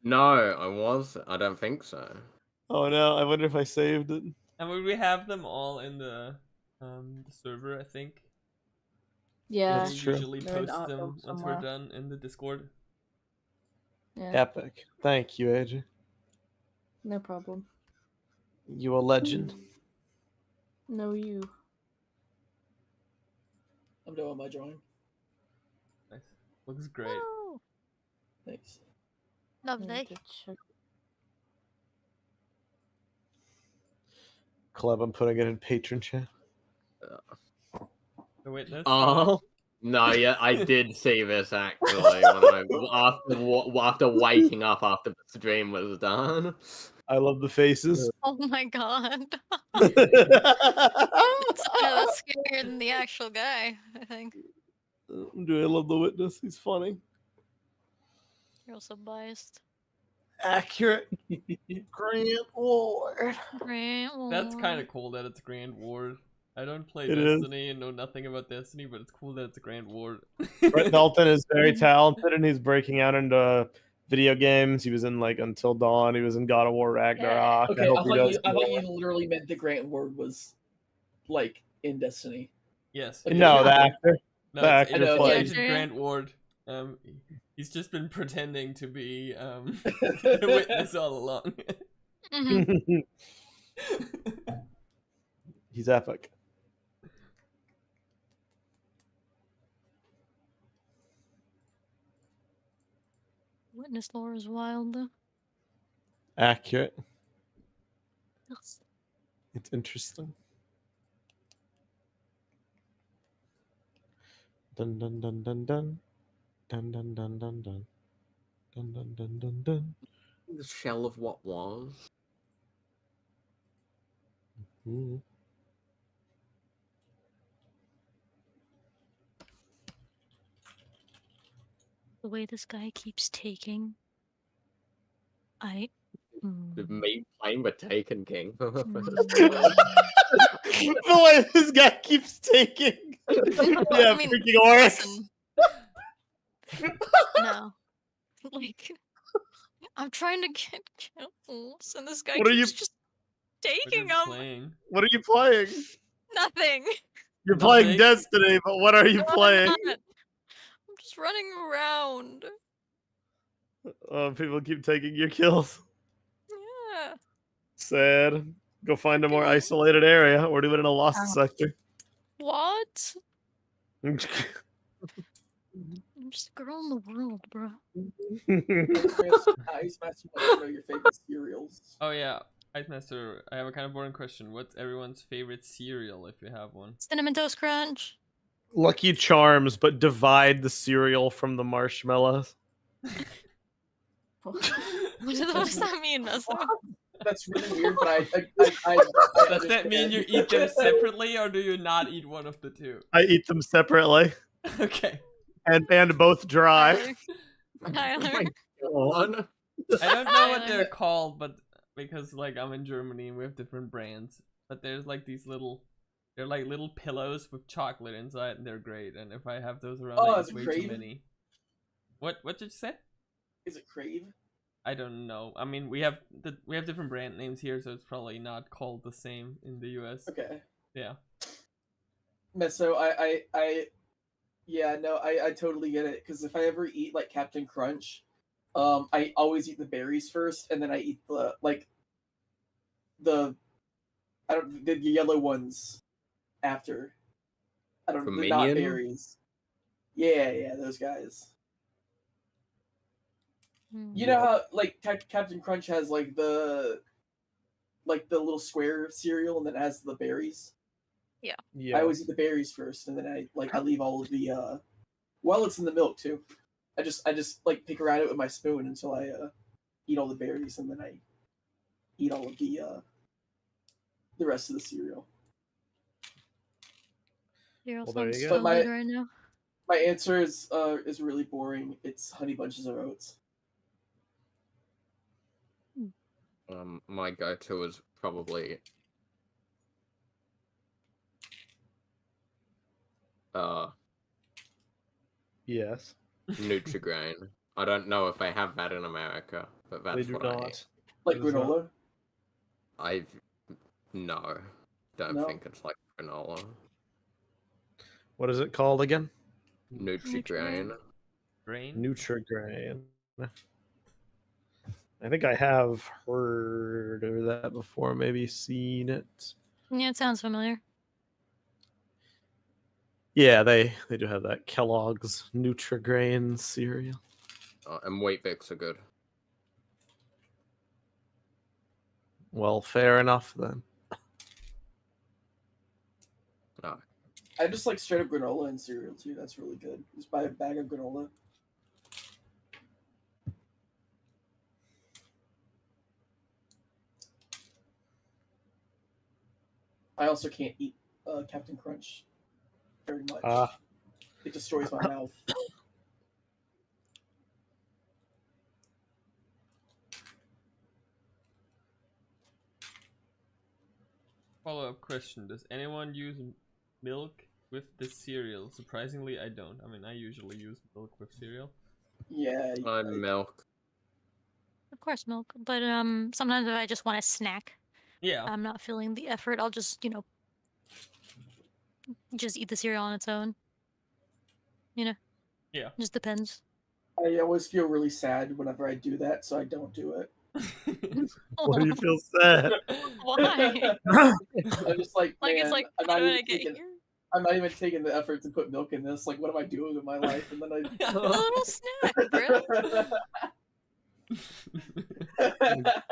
No, I was. I don't think so. Oh no, I wonder if I saved it. And we have them all in the server, I think. Yeah. That's We true. usually They're in post art them room once we're somewhere. done in the Discord. Yeah. Epic. Thank you, AJ. No problem. You a legend. No, you. I'm doing my drawing. Nice. Looks great. Oh, Thanks. I need lovely. to check. Cleb, I'm putting it in patron chat. The witness. Oh no, yeah, I did see this actually when after waking up after the stream was done. I love the faces. Oh my god. Do That's scarier than the actual guy, I think. I love the witness? He's funny. You're also biased. Accurate. Grant Ward. That's kind of cool that it's Grand Ward. I don't play It is. Destiny and know nothing about Destiny, but it's cool that it's a Grand Ward. Brett Dalton is very talented and he's breaking out into video games. He was in like Until Dawn. He was in God of War Ragnarok. Okay, I hope he I thought does. you literally meant the Grant Ward was like in Destiny. Yes. Okay. No, the actor. No, The it's actor plays. Agent Yeah. Grant Ward. He's just been pretending to be the witness all along. Mhm. He's epic. Witness lore is wild, though. Accurate. Yes. It's interesting. Dun dun dun dun dun. Dun dun dun dun dun. Dun dun dun dun dun. The shell of what was. Mm. The way this guy keeps taking. Me playing with Taken King. The way this guy keeps taking. Yeah, I mean, freaking oryx. listen. No. Like, I'm trying to get kills, and this guy What are keeps you- just What taking are you them. playing? What are you playing? Nothing. You're playing Nothing? Destiny, but what are you No, I'm playing? not. I'm just running around. Oh, people keep taking your kills. Yeah. Sad. Go find a more Yeah. isolated area or do it in a lost sector. What? I'm just a girl in the world, bro. Ice Master wants to know your favorite cereals. Oh yeah, Ice Master. I have a kind of boring question. What's everyone's favorite cereal if you have one? Cinnamon Toast Crunch. Lucky Charms, but divide the cereal from the marshmallows. What does that mean, Messa? That's really weird, but I Does that mean you eat them separately, or do you not eat one of the two? I eat them separately Okay. and both dry. Tyler. God. I don't know what Tyler. they're called, but because like I'm in Germany and we have different brands. But there's like these they're like little pillows with chocolate inside, and they're great. And if I have those around, Oh, I is eat it way Crave? too many. What did you say? Is it Crave? I don't know. I mean, we have different brand names here, so it's probably not called the same in the US. Okay. Yeah. So yeah, no, I totally get it. Because if I ever eat like Captain Crunch, I always eat the berries first, and then I eat the the yellow ones after. I don't know, the not Dominion? berries. Yeah, those guys. You know Yep. how like Captain Crunch has like the little square cereal, and then it has the berries. Yeah. I always eat the berries first, and then I leave all of the while it's in the milk too. I just like pick around it with my spoon until I eat all the berries, and then I eat all of the rest of the cereal. Cereal Well, there sounds you so go. But good right now. My answer is really boring. It's Honey Bunches of Oats. My go-to is probably Yes. Nutri-Grain. I don't know if they have that in America, but that's They do what I eat. not. Like It is not. granola. No, don't No? think it's like granola. What is it called again? Nutri-Grain. Brain? Nutri-Grain. I think I have heard of that before, maybe seen it. Yeah, it sounds familiar. Yeah, they do have that Kellogg's Nutri-Grain cereal. And Wheat Bix are good. Well, fair enough then. No. I just like straight up granola and cereal too. That's really good. Just buy a bag of granola. I also can't eat Captain Crunch very much. It destroys my mouth. Follow-up question. Does anyone use milk with the cereal? Surprisingly, I don't. I mean, I usually use milk with cereal. Yeah. Milk. Of course, milk. But sometimes if I just want a snack, Yeah. I'm not feeling the effort. I'll just just eat the cereal on its own. Yeah. Just depends. I always feel really sad whenever I do that, so I don't do it. Why do you feel sad? Why? I'm just like, Like man, it's like, I'm how not do even I get taking. here? I'm not even taking the effort to put milk in this. Like, what am I doing with my life? And then A little snack, bro.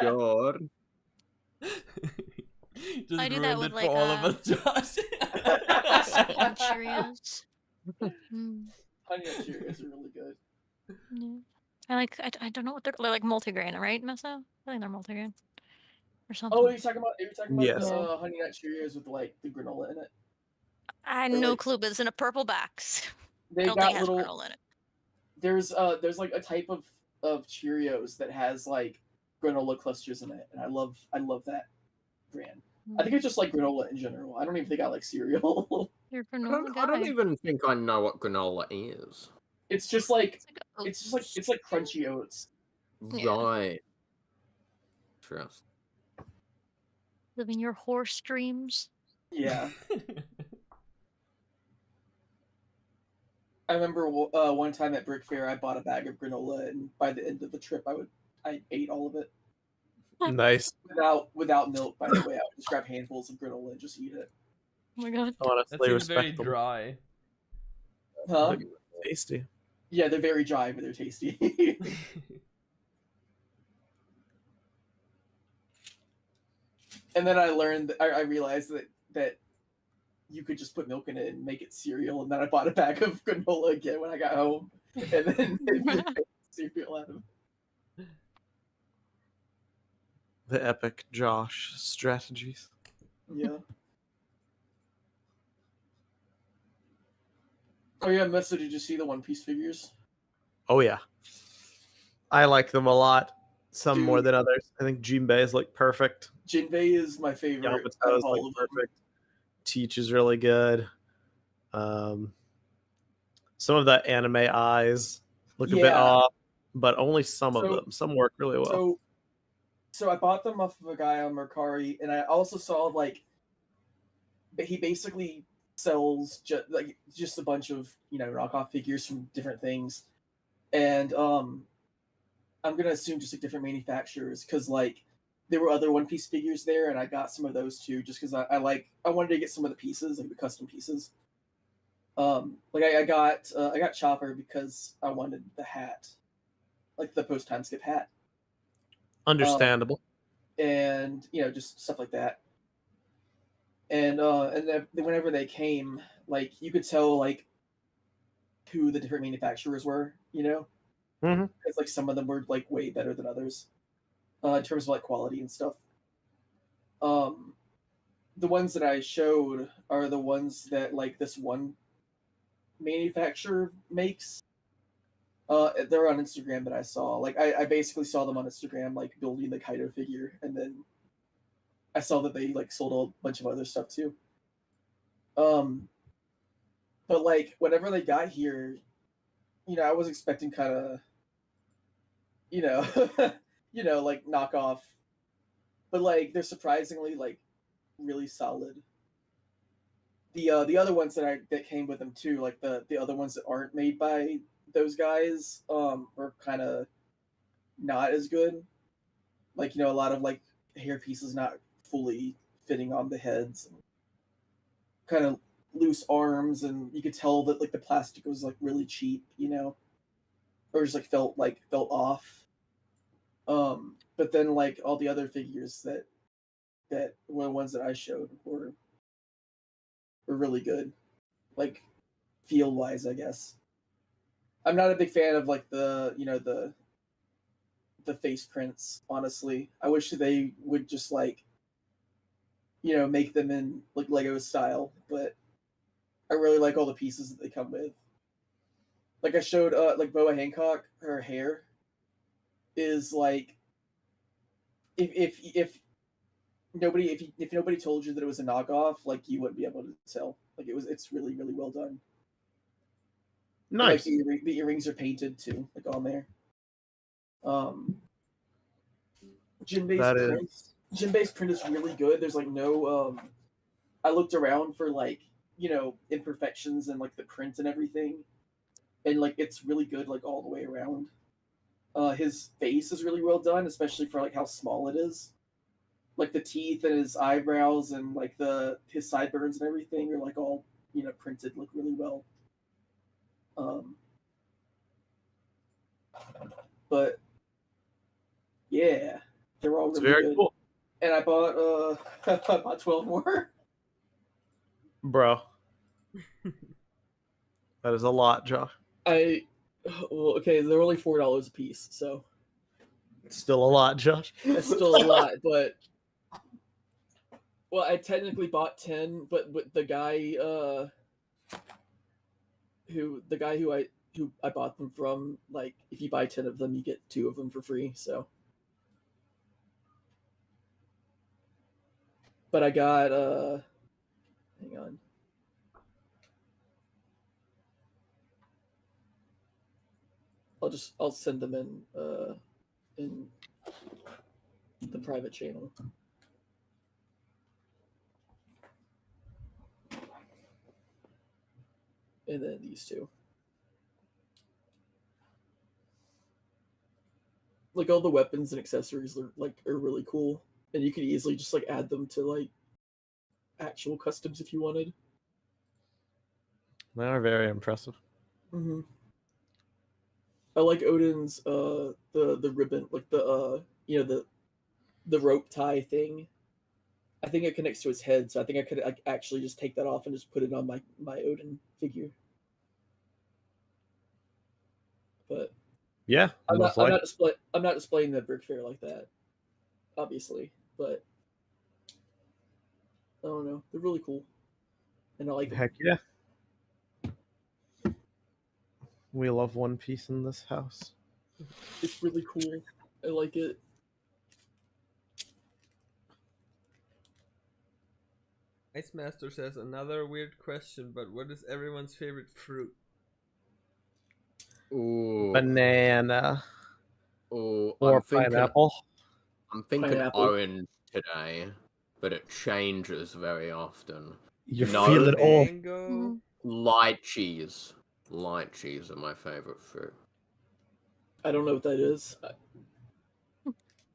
God. Just I do that ruined with, it like, for all of us, Josh. Honey Cheerios. Mm, Honey Nut Cheerios are really good. yeah. I don't know what they're like multigrain, right, Messa? I think they're multigrain or something. Oh, are you talking about? Are you talking about Yes. the Honey Nut Cheerios with like the granola in it? I had They're no like- clue, but it's in a purple box. I They don't got think it has little. granola in it. There's like a type of Cheerios that has like granola clusters in it, and I love that brand. I think I just like granola in general. I don't even think I like cereal. You're a I granola I don't guy. even think I know what granola is. It's just like It's it's like crunchy oats. Yeah. Right. Trust. living your horse dreams. Yeah. I remember one time at Brick Fair, I bought a bag of granola, and by the end of the trip, I ate all of it Nice. without milk. By the way, I would just grab handfuls of granola and just eat it. Oh my god. That Honestly, seems very respectable. dry. Huh? Tasty. Yeah, they're very dry, but they're tasty. And then I learned, I realized that you could just put milk in it and make it cereal. And then I bought a bag of granola again when I got home, and then made cereal out of it. The epic Josh strategies. Yeah. Oh yeah, Messa, did you see the One Piece figures? Oh yeah, I like them a lot. Some more Dude. than others. I think Jinbei is like perfect. Jinbei is my favorite Yamato out of is like all of them. perfect. Teach is really good. Some of the anime eyes look a bit Yeah. off, but only some of So- them. Some work really well. So I bought them off of a guy on Mercari, and I also saw like he basically sells just a bunch of knockoff figures from different things, and I'm gonna assume just like different manufacturers because like there were other One Piece figures there, and I got some of those too just because I wanted to get some of the pieces, like the custom pieces. Like I got Chopper because I wanted the hat, like the post time skip hat. Understandable. And just stuff like that. And then whenever they came, like you could tell like who the different manufacturers were, Mhm. because like some of them were like way better than others, in terms of like quality and stuff. The ones that I showed are the ones that like this one manufacturer makes. They're on Instagram that I saw. Like I basically saw them on Instagram, like building the Kaido figure, and then I saw that they like sold a bunch of other stuff too. But like whenever they got here, I was expecting kind of, you know, like knockoff, but like they're surprisingly like really solid. The other ones that came with them too, like the other ones that aren't made by those guys, were kind of not as good. Like a lot of like hair pieces not fully fitting on the heads, kind of loose arms, and you could tell that like the plastic was like really cheap, or just like felt off. But then like all the other figures that were the ones that I showed were really good, like feel wise, I guess. I'm not a big fan of like the face prints, honestly. I wish they would just like make them in like Lego style, but I really like all the pieces that they come with. Like I showed like Boa Hancock, her hair is like if nobody told you that it was a knockoff, like you wouldn't be able to tell. Like it's really really well done. Nice. And, like the earrings are painted too, like on there. Jinbei's print is really good. There's like no I looked around for like imperfections and like the print and everything, and like it's really good like all the way around. His face is really well done, especially for like how small it is. Like the teeth and his eyebrows and like his sideburns and everything are like all printed like really well. But yeah, they're all It's really very good. cool. And I bought I bought 12 more. Bro. That is a lot, Josh. Well, okay, they're only $4 a piece, so It's still a lot, Josh. that's still a lot. But well, I technically bought 10, but the guy who I bought them from, like if you buy 10 of them, you get 2 of them for free. So, but I got hang on. I'll send them in the private channel. And then these two. Like all the weapons and accessories are really cool. And you could easily just like add them to like actual customs if you wanted. They are very impressive. Mm-hmm. I like Odin's the ribbon, like the the rope tie thing. I think it connects to his head, so I think I could actually just take that off and just put it on my Odin figure. But Yeah, I'm most not likely. I'm not displaying the brick fair like that, obviously. But I don't know, they're really cool, and I like them. Heck yeah. We love One Piece in this house. It's really cool. I like it. Ice Master says another weird question, but what is everyone's favorite fruit? Ooh. Banana Ooh, or pineapple. I'm thinking Pineapple. orange today, but it changes very often. You No, feel it all. Mango. Lychees. Lychees are my favorite fruit. I don't know what that is.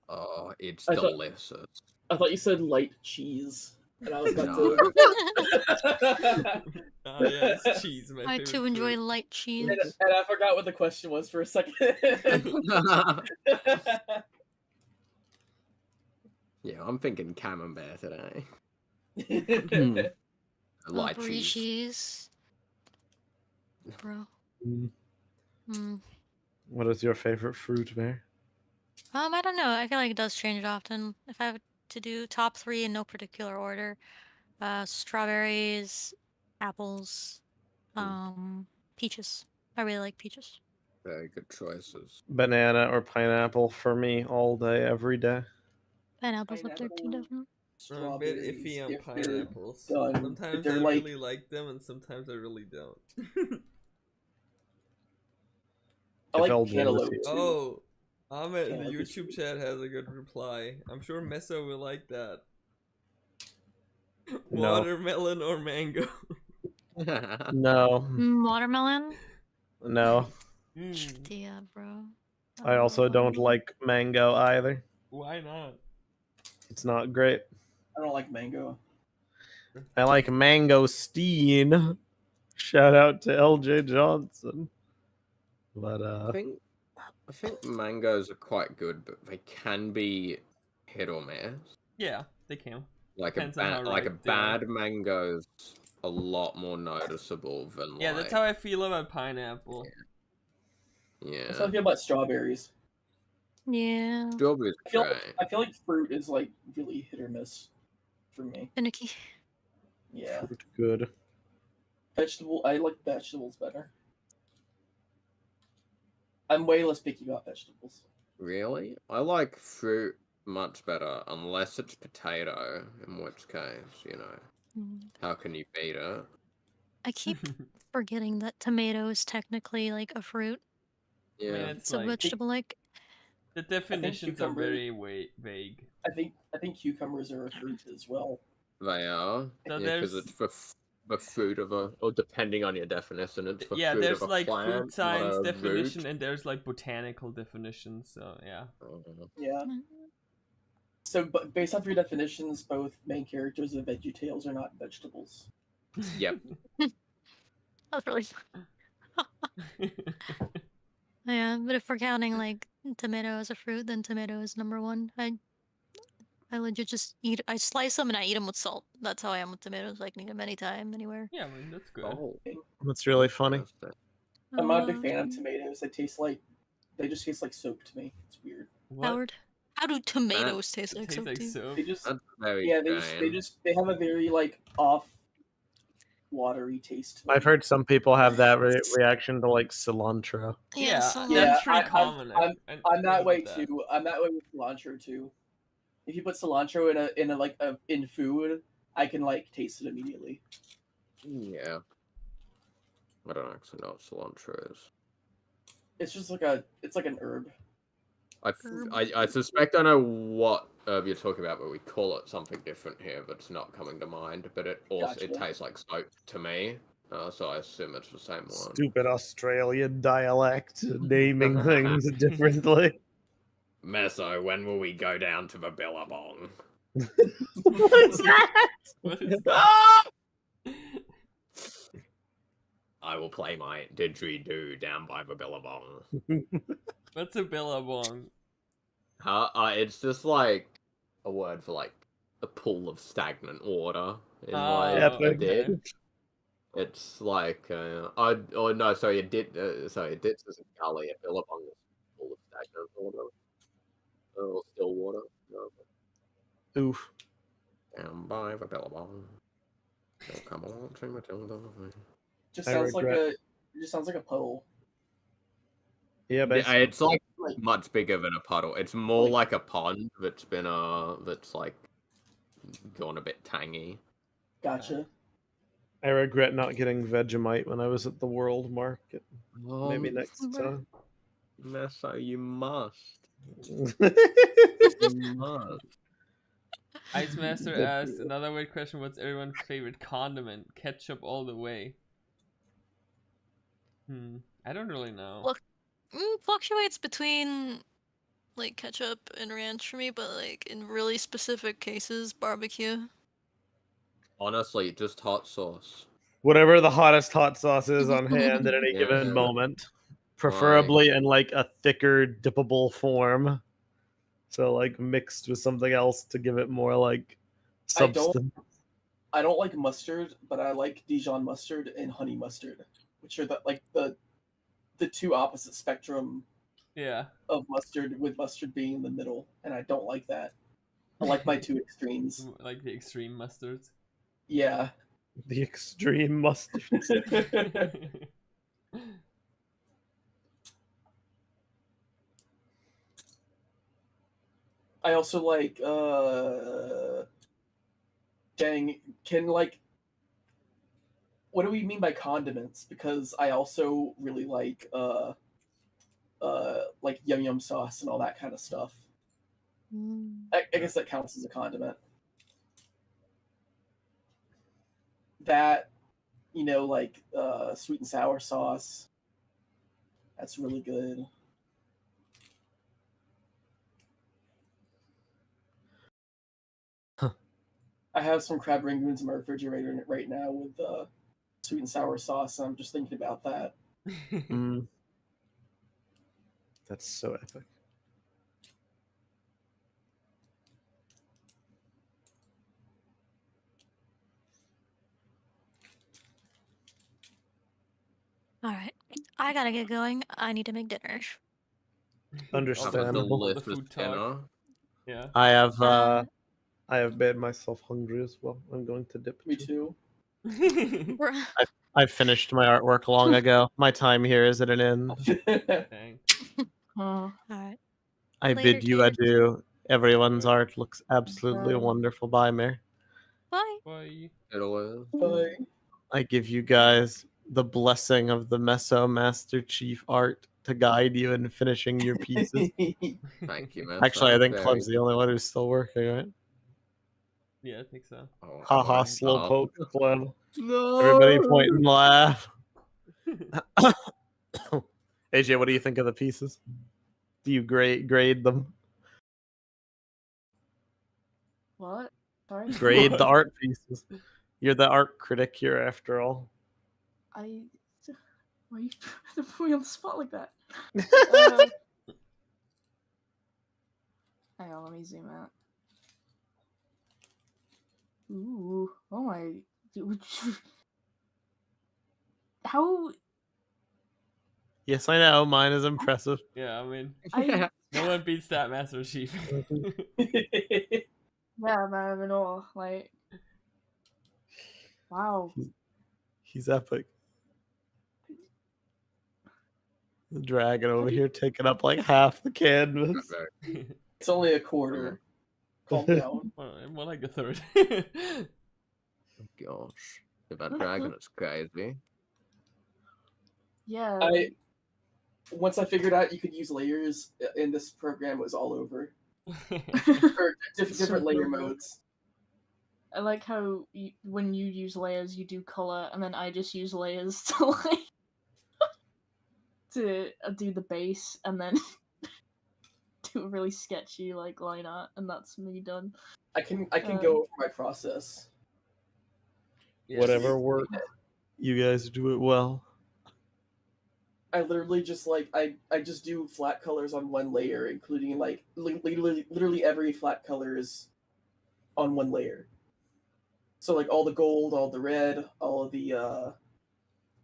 Oh, it's I thought- delicious. I thought you said light cheese, and I was about No. to. Ah, yeah, it's cheese. My I favorite too enjoy fruit. light cheese. And I forgot what the question was for a second. Yeah, I'm thinking camembert today. Oh, brie Lychees. cheese. Bro. Mm. Mm. What is your favorite fruit, Bear? I don't know. I feel like it does change often. If I have to do top 3 in no particular order, strawberries, apples, peaches. I really like peaches. Very good choices. Banana or pineapple for me all day, every day. Pineapples up there too, Pineapple. definitely. I'm a bit Strawberries, iffy on if they're pineapples. done, if Sometimes they're I like really like them, and sometimes I really don't. I If like LJ was cantaloupe here. too. Oh, Ahmed in the Cantaloupe is YouTube good. chat has a good reply. I'm sure Meso will like that. No. Watermelon or mango? No. Watermelon? No. Yeah, bro. I also don't watermelon. like mango either. Why not? It's not great. I don't like mango. I like mangosteen. Shout out to LJ Johnson. But I think mangoes are quite good, but they can be hit or miss. Yeah, they can. Like Depends on how a ripe they are. bad mango's a lot more noticeable than Yeah, like that's how I feel about pineapple. That's how I yeah. feel about strawberries. Yeah. Strawberries I are feel great. I feel like fruit is like really hit or miss for me. Finicky. Yeah. fruit good. I like vegetables better. I'm way less picky about vegetables. Really? I like fruit much better, unless it's potato, in which case, you know, how can you beat it? I keep forgetting that tomato is technically like a fruit. I mean, Yeah. it's It's a like vegetable, like the definitions are cucumber- very vague. I think cucumbers are a fruit as well. They are. So Yeah, because there's- it's the fruit of a, or depending on your definition, it's the Yeah, fruit there's of a like plant, fruit science not a definition, root. and there's like botanical definition. So yeah. Yeah. So, but based off your definitions, both main characters of VeggieTales are not vegetables. Yep. that's really yeah. But if we're counting like tomato as a fruit, then tomato is number 1. I legit just eat. I slice them and I eat them with salt. That's how I am with tomatoes. I can eat them anytime, anywhere. Yeah, I mean that's good. Oh, That's really funny. interesting. I'm not a big Uh, fan of tomatoes. They just taste like soap to me. It's weird. What? Howard, how do tomatoes taste It like tastes soap like to you? soap. They just That's very yeah, strange. they have a very like off watery taste. To I've them. heard some people have that reaction to like cilantro. Yeah, cilantro. that's pretty I'm- common. I'm that way too. too. I'm that way with cilantro too. If you put cilantro in food, I can like taste it immediately. Yeah. I don't actually know what cilantro is. It's just like an herb. I suspect I know what herb you're talking about, but we call it something different here, but it's not coming to mind. But it Gotcha. tastes like soap to me, so I assume it's the same one. Stupid Australian dialect, naming things differently. Meso, when will we go down to the Billabong? What is that? What is I will play my didgeridoo down by the Billabong. What's a billabong? It's just like a word for like a pool of stagnant water in like Yeah, a okay. ditch. It's like sorry, a ditch is a gully. A Billabong is a pool of stagnant water. Or still water. No. Oof. Down by the Billabong. They'll come along to Matilda. Just I sounds like regret- it just sounds like a puddle. Yeah, Yeah, basically. it's like much bigger than a puddle. It's more like a pond that's been that's like gone a bit tangy. Gotcha. I regret not getting Vegemite when I was at the World Market. Maybe next time. Meso, you must. That's You must. Ice Master asked another weird question: what's everyone's favorite condiment? Ketchup all the way. I don't really know. Look, fluctuates between like ketchup and ranch for me, but like in really specific cases, barbecue. Honestly, just hot sauce. Whatever the hottest hot sauce is on hand at any Yeah. given moment. Preferably in like a thicker, dippable form. So like mixed with something else to give it more like substance. I don't like mustard, but I like Dijon mustard and honey mustard, which are the two opposite spectrum Yeah. of mustard, with mustard being in the middle, and I don't like that. I like my two extremes. Like the extreme mustards. Yeah. The extreme mustards. I also like what do we mean by condiments? Because I also really like yum yum sauce and all that kind of stuff. I guess that counts as a condiment. That, like sweet and sour sauce. That's really good. I have some crab rangoons in my refrigerator right now with sweet and sour sauce, and I'm just thinking about that. That's so epic. All right, I gotta get going. I need to make dinner. Understandable. All the food talk. Yeah. I have made myself hungry as well. I'm going to dip. Me too. I finished my artwork long ago. My time here is at an end. Dang. All right. I Later, bid you taters. adieu. Everyone's art looks absolutely wonderful. Bye, Mare. Bye. Bye. Bye. I give you guys the blessing of the Meso Master Chief art to guide you in finishing your pieces. Thank you, man. Actually, I think Cleb's the only one who's still working, right? Yeah, I think so. Haha, slowpoke, Cleb. No. Everybody point and laugh. AJ, what do you think of the pieces? Do you grade them? What? Sorry? Grade the art pieces. You're the art critic here, after all. Why you put me on the spot like that? Hang on, let me zoom out. Ooh, oh my... How... Yes, I know. Mine is impressive. Yeah, I mean, I... no one beats that Master Chief. Yeah, man, I'm in awe. Like... Wow. He's epic. The dragon over here taking up like half the canvas. It's only a quarter. Calm down. More like a third. Gosh, if that dragon is crazy. Yeah. once I figured out you could use layers in this program, it was all over. Or different layer So good. modes. I like how when you use layers, you do color, and then I just use layers to like to do the base, and then do a really sketchy like line art, and that's me done. I can go over my process. Yeah, Whatever so works. You guys do it well. I literally just like I just do flat colors on one layer, including like literally every flat color is on one layer. So like all the gold, all the red, all of the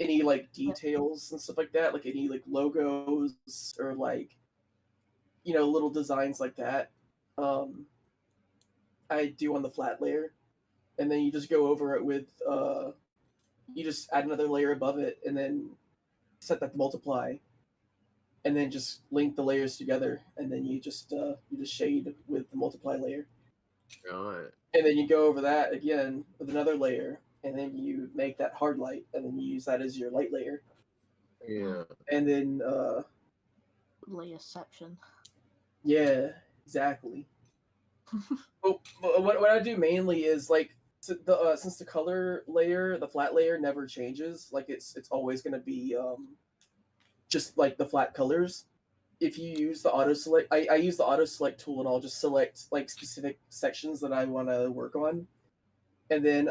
any like details and stuff like that, like any like logos or like little designs like that. I do on the flat layer, and then you just go over it with you just add another layer above it, and then set that to multiply, and then just link the layers together, and then you just shade with the multiply layer, Right. and then you go over that again with another layer, and then you make that hard light, and then you use that as your light layer, Yeah. and then Layerception. yeah, exactly. Well, what I do mainly is like since the color layer, the flat layer never changes. Like it's always going to be just like the flat colors. If you use the auto select, I use the auto select tool, and I'll just select like specific sections that I want to work on, and then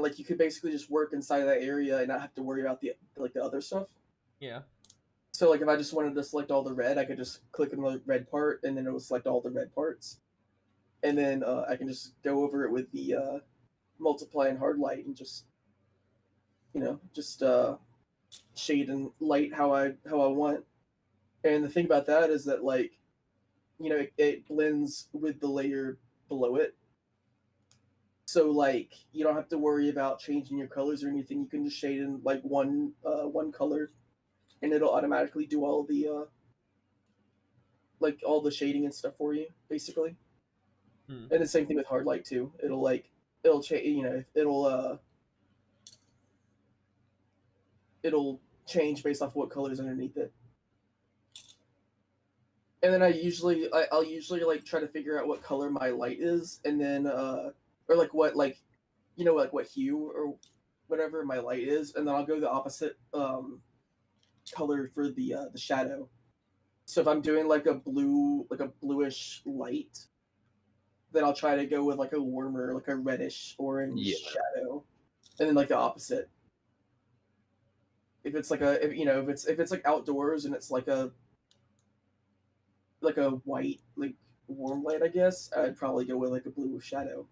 like you could basically just work inside of that area and not have to worry about the other stuff. Yeah. So like if I just wanted to select all the red, I could just click on the red part, and then it will select all the red parts, and then I can just go over it with the multiply and hard light, and just shade and light how I want. And the thing about that is that like it blends with the layer below it, so like you don't have to worry about changing your colors or anything. You can just shade in like one color, and it'll automatically do all the like all the shading and stuff for you, basically. Hmm. And the same thing with hard light too. It'll change. It'll change based off what colors underneath it. And then I'll usually like try to figure out what color my light is, and then or like what like what hue or whatever my light is, and then I'll go the opposite color for the shadow. So if I'm doing like a bluish light, then I'll try to go with like a warmer, like a reddish orange shadow, and then like the opposite. If it's like if it's like outdoors and it's like a white like warm light, I guess I'd probably go with like a blue shadow.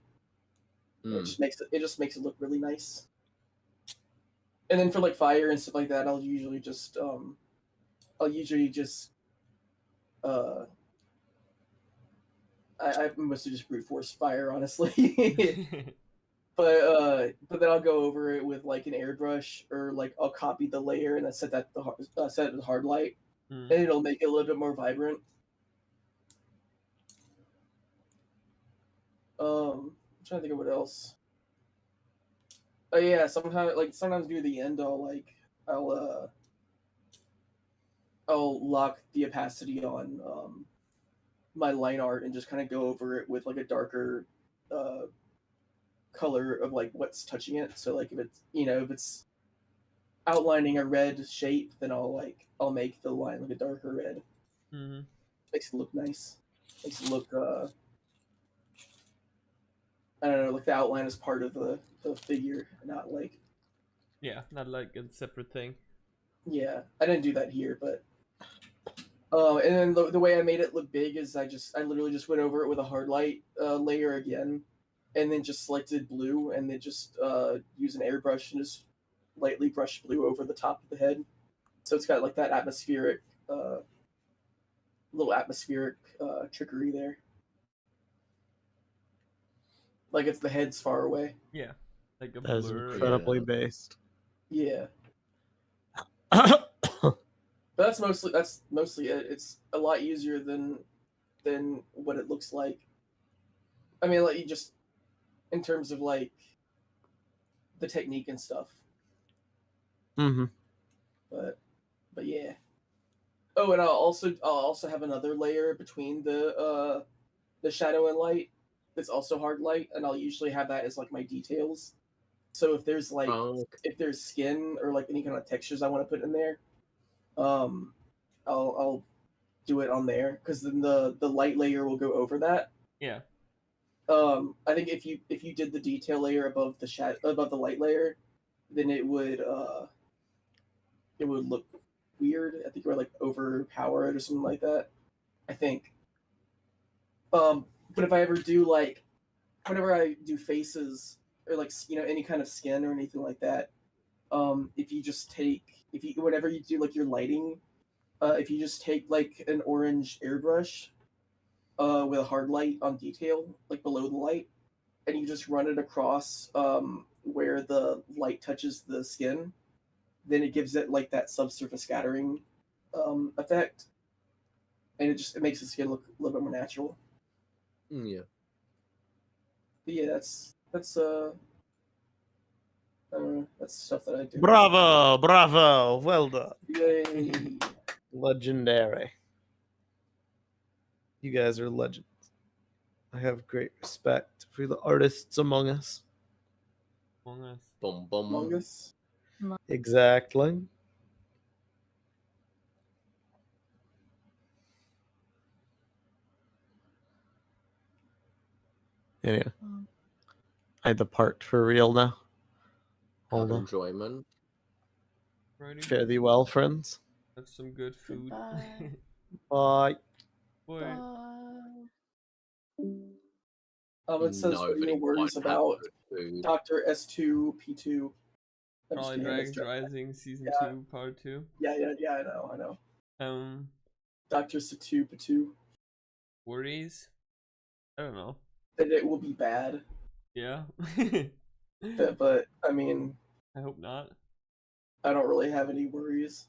It just makes it look really nice. And then for like fire and stuff like that, I'll usually just I mostly just brute force fire, honestly. But then I'll go over it with like an airbrush, or like I'll copy the layer and then set it to hard light, and it'll make it a little bit more vibrant. I'm trying to think of what else. Oh yeah, sometimes near the end I'll lock the opacity on my line art and just kind of go over it with like a darker color of like what's touching it. So like if it's outlining a red shape, then I'll make the line like a darker red. Mm-hmm. Makes it look nice. Makes it look I don't know, like the outline is part of the figure, not like not like a separate thing. Yeah, I didn't do that here, but and then the way I made it look big is I literally just went over it with a hard light layer again, and then just selected blue, and then just use an airbrush and just lightly brush blue over the top of the head, so it's got like that atmospheric little atmospheric trickery there, like it's the head's far away. Yeah, like a That is blur. incredibly based. Yeah. But that's mostly it. It's a lot easier than what it looks like. I mean, like, you just in terms of like the technique and stuff. Mm-hmm. But But yeah. Oh, and I'll also have another layer between the shadow and light. That's also hard light, and I'll usually have that as like my details. So if there's like Oh, if there's skin or like any kind of textures I want to put in there, um, I'll do it on there because then the light layer will go over that. Yeah. I think if you did the detail layer above the light layer, then it would look weird. I think it would like overpower it or something like that. I think. But if I ever do like whenever I do faces or like any kind of skin or anything like that, if you just take if you whenever you do like your lighting, if you just take like an orange airbrush, with a hard light on detail like below the light, and you just run it across where the light touches the skin, then it gives it like that subsurface scattering effect, and it makes the skin look a little bit more natural. yeah. But yeah, that's that's stuff that I do. Bravo, bravo, well done. Yay! Legendary. You guys are legends. I have great respect for the artists among us. Among Us. Boom, boom. Among Us. Exactly. Anyway, I depart for real now. Hold Have on. enjoyment. Righty. Fare thee well, friends. Have some good food. Goodbye. Bye. Boy. Bye. It says what are Nobody your worries won't have about good food. Dr. S2P2. I'm just Probably kidding, Dragons it's Dr. Rising Season Yeah. 2, Part 2. Yeah, I know. Dr. S2P2. Worries? I don't know. That it will be bad, Yeah. but I mean, I hope not. I don't really have any worries.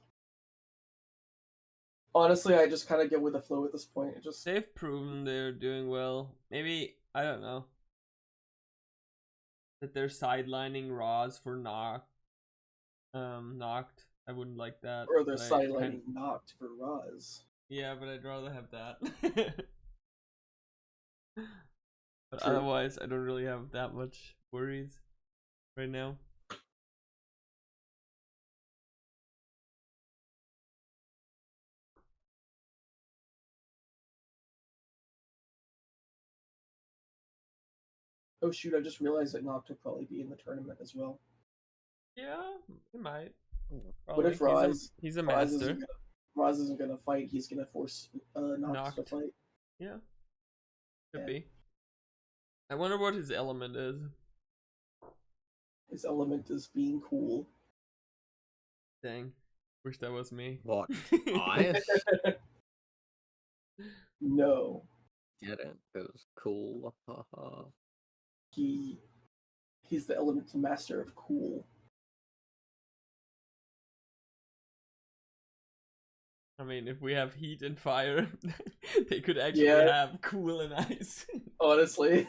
Honestly, I just kind of get with the flow at this point. It just They've proven they're doing well. Maybe, I don't know, that they're sidelining Roz for Knocked. I wouldn't like that. or they're but I sidelining Knocked for Roz. Yeah, but I'd rather have that. But True. otherwise, I don't really have that much worries right now. Oh shoot! I just realized that Knocked will probably be in the tournament as well. Yeah, he might. What if Probably. Roz? He's a Roz master. Roz isn't gonna fight. He's gonna force Knocked to Knocked. fight. Yeah, could Yeah. be. I wonder what his element is. His element is being cool. Dang, wish that was me. What? Ice? No, Get it? It was cool. Haha. he's the elemental master of cool. I mean, if we have heat and fire, they could actually Yeah. have cool and ice. Honestly.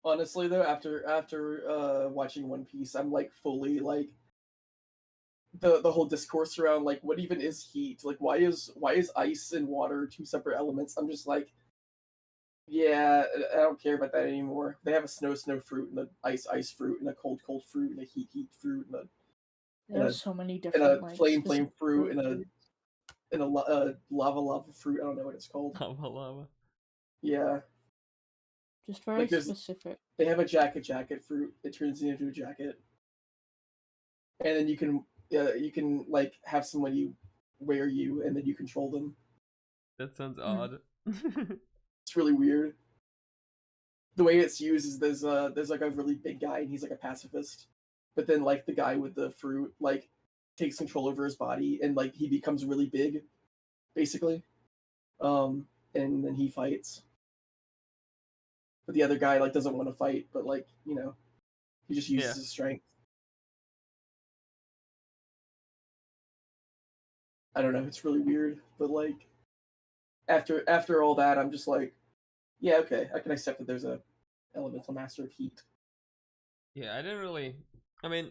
Honestly though, after watching One Piece, I'm like fully like the whole discourse around like what even is heat? Like why is ice and water two separate elements? I'm just like, yeah, I don't care about that anymore. They have a snow fruit and a ice fruit and a cold fruit and a heat fruit and There are a- so many and different a like flame specific fruit and foods. a lava fruit. I don't know what it's called. Lava. Yeah, Just very like, there's- specific. they have a jacket fruit. It turns you into a jacket, and then you can like have somebody wear you, and then you control them. That sounds Mm. odd. It's really weird. The way it's used is there's like a really big guy, and he's like a pacifist, but then like the guy with the fruit like takes control over his body, and like he becomes really big, basically, and then he fights. But the other guy like doesn't want to fight, but like he just uses Yeah. his strength. I don't know. It's really weird, but like, after all that, I'm just like, yeah, okay, I can accept that there's a elemental master of heat. Yeah, I didn't really. I mean,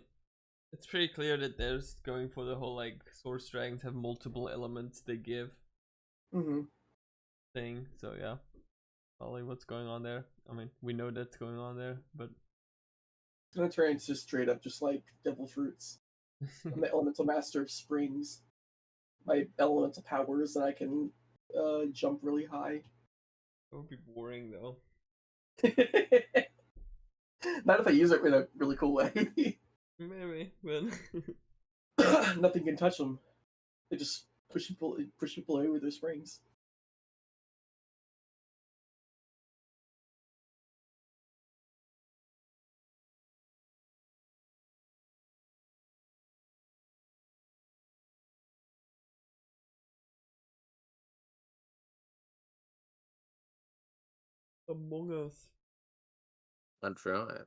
it's pretty clear that there's going for the whole like source dragons have multiple elements they give Mm-hmm. thing. So yeah, probably what's going on there. I mean, we know that's going on there, but It's gonna turn into straight up just like devil fruits. I'm the elemental master of springs. My elemental powers that I can jump really high. it would be boring though. Not if I use it in a really cool way. Maybe, but Nothing can touch them. They just push people away with their springs. Among Us. That's right.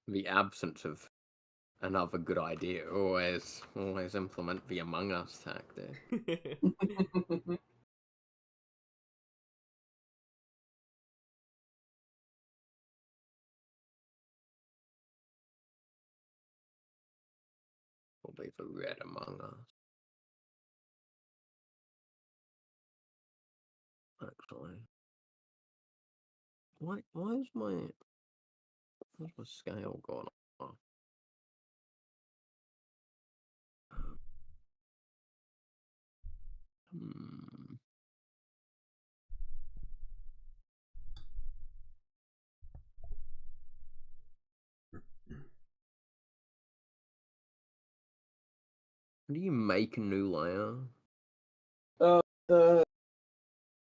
The absence of another good idea. Always implement the Among Us tactic. Probably the red Among Us. Actually. What's my scale going on? Hmm. How do you make a new layer?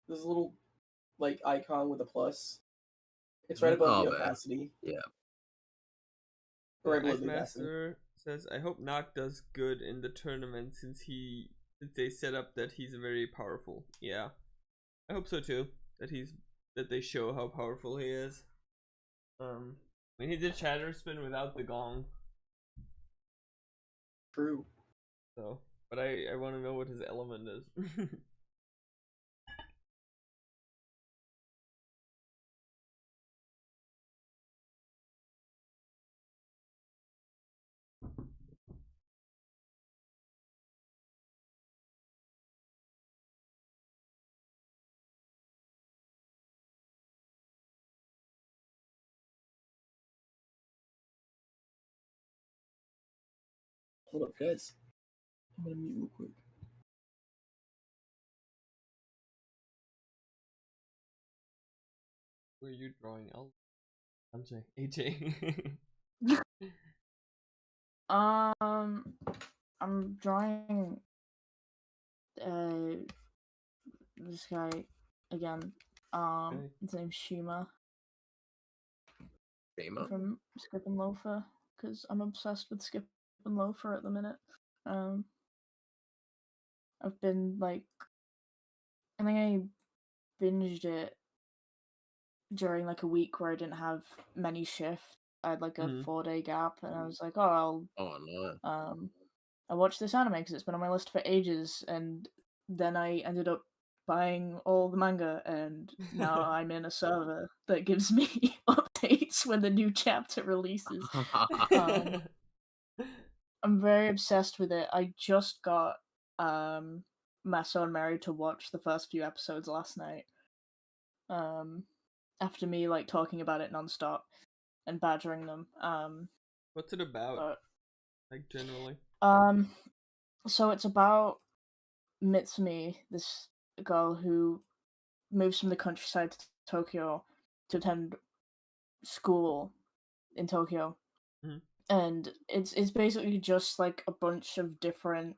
This little like icon with a plus. It's right above the there. opacity. Yeah. Right The below Ice the opacity. Master says, "I hope Nock does good in the tournament since they set up that he's very powerful." Yeah, I hope so too. That they show how powerful he is. I mean, he did Shatter Spin without the gong, True. so. But I want to know what his element is. Hold up, guys. I'm gonna mute real quick. Were you drawing out? I'm saying AJ. I'm drawing this guy again. Okay. His name's Shima Gamer? from Skip and Loafer because I'm obsessed with Skip and Loafer at the minute. I've been like, I think I binged it during like a week where I didn't have many shifts. I had like a Mhm. 4-day gap, and I was like, oh, Oh no. I'll watch this anime because it's been on my list for ages, and then I ended up buying all the manga, and now I'm in a server that gives me updates when the new chapter releases. I'm very obsessed with it. I just got Massa and Mary to watch the first few episodes last night. After me like talking about it nonstop and badgering them. What's it about? But Like generally. so it's about Mitsumi, this girl who moves from the countryside to Tokyo to attend school in Tokyo. Mhm. And it's basically just like a bunch of different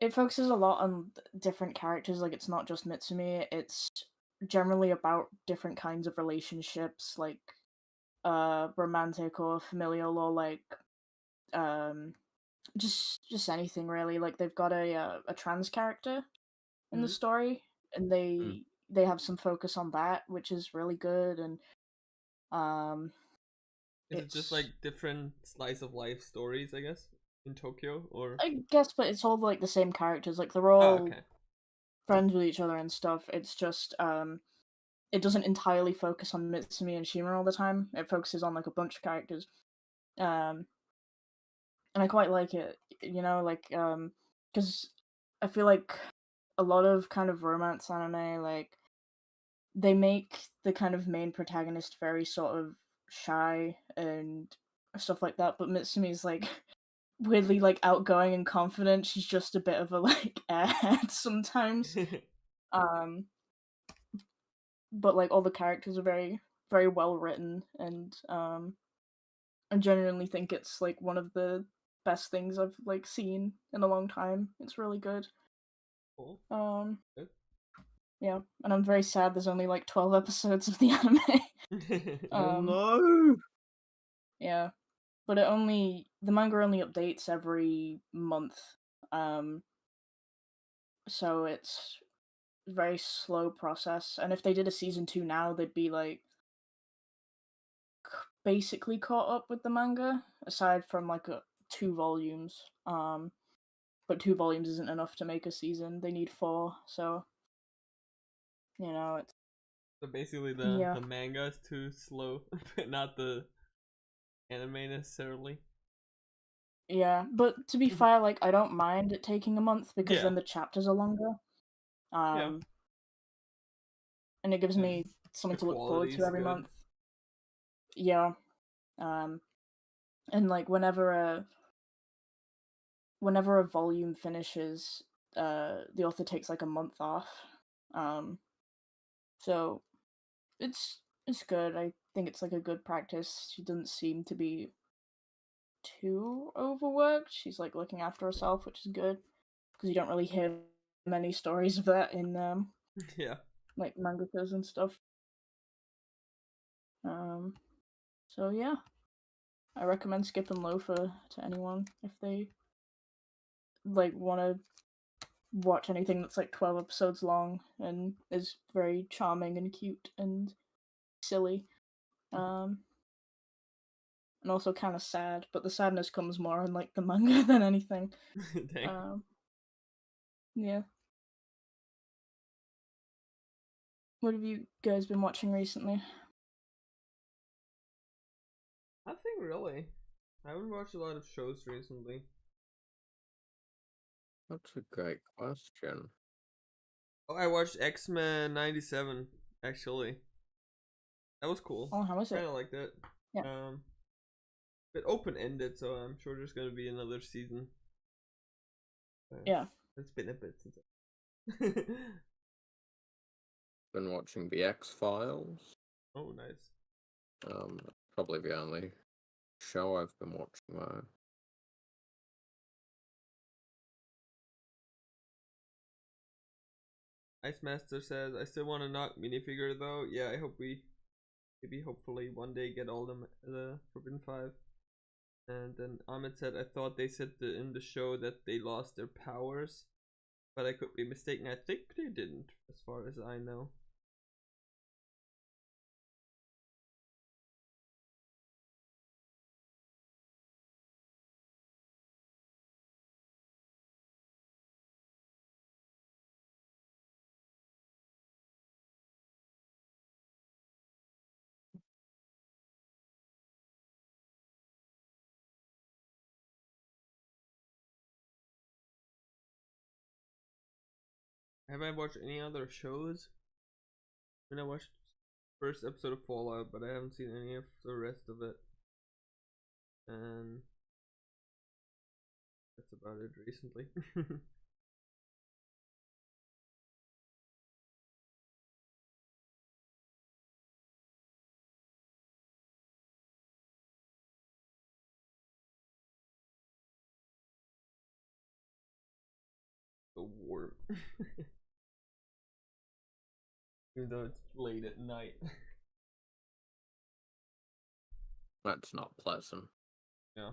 it focuses a lot on different characters, like it's not just Mitsumi, it's generally about different kinds of relationships, like romantic or familial or like just anything really. Like they've got a trans character in the Mhm. story, and they have some focus on that, which is really good. And Is it just like different slice of life stories, I guess, in Tokyo, or? I guess, but it's all like the same characters. Like they're Oh, all okay. friends with each other and stuff. It's just it doesn't entirely focus on Mitsumi and Shima all the time. It focuses on like a bunch of characters. And I quite like it, you know, like because I feel like a lot of kind of romance anime, like they make the kind of main protagonist very sort of shy and stuff like that, but Mitsumi's like weirdly like outgoing and confident. She's just a bit of a like airhead sometimes. Um but like all the characters are very very well written, and I genuinely think it's like one of the best things I've like seen in a long time. It's really good. Cool. Good. Yeah, and I'm very sad there's only like 12 episodes of the anime. Oh no! Yeah, but the manga only updates every month. So it's a very slow process, and if they did a season 2 now, they'd be like basically caught up with the manga, aside from like 2 volumes. But 2 volumes isn't enough to make a season. They need 4, so you know it's So basically, yeah. the manga is too slow, but not the anime necessarily. Yeah, but to be fair, like I don't mind it taking a month because Yeah. then the chapters are longer. Yeah. And it gives And me something the to look forward quality to is every good. month. Yeah. And like whenever a volume finishes, the author takes like a month off. So it's good. I think it's like a good practice. She doesn't seem to be too overworked. She's like looking after herself, which is good because you don't really hear many stories of that in Yeah. like mangakas and stuff. So yeah, I recommend Skip and Loafer to anyone if they like want to watch anything that's like 12 episodes long and is very charming and cute and silly. And also kind of sad, but the sadness comes more in like the manga than anything. Dang. Yeah. What have you guys been watching recently? Nothing really. I haven't watched a lot of shows recently. That's a great question. Oh, I watched X-Men 97, actually. That was cool. Oh, how was it? Kinda liked it. Yeah. Bit open-ended, so I'm sure there's gonna be another season. Yeah. It's been a bit since Been watching the X-Files. Oh, nice. Probably the only show I've been watching though. Ice Master says, I still want to knock minifigure though. Yeah, I hope we maybe hopefully one day get all them the Forbidden 5. And then Ahmed said, I thought they said in the show that they lost their powers, but I could be mistaken. I think they didn't, as far as I know. Have I watched any other shows? I mean, I watched first episode of Fallout, but I haven't seen any of the rest of it. And that's about it recently. The warm. Even though it's late at night. That's not pleasant. Yeah.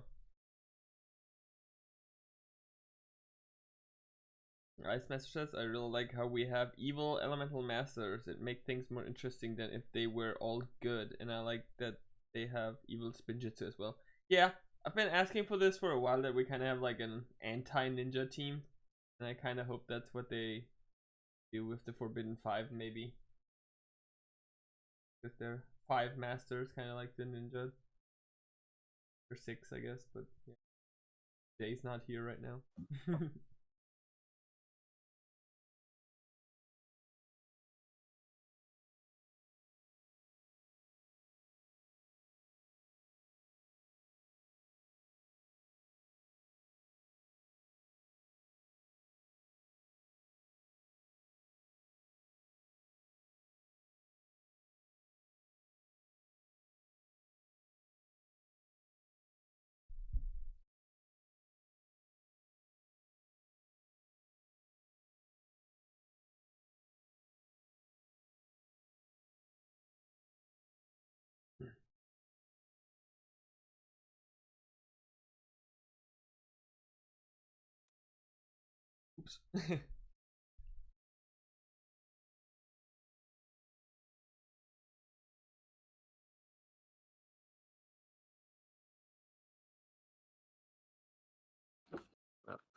Ice Master says, I really like how we have evil elemental masters. It makes things more interesting than if they were all good. And I like that they have evil spinjitzu as well. Yeah, I've been asking for this for a while, that we kind of have like an anti-ninja team, and I kind of hope that's what they do with the Forbidden Five, maybe. With their 5 masters, kind of like the ninja. Or 6, I guess, but yeah. Jay's not here right now. Oops.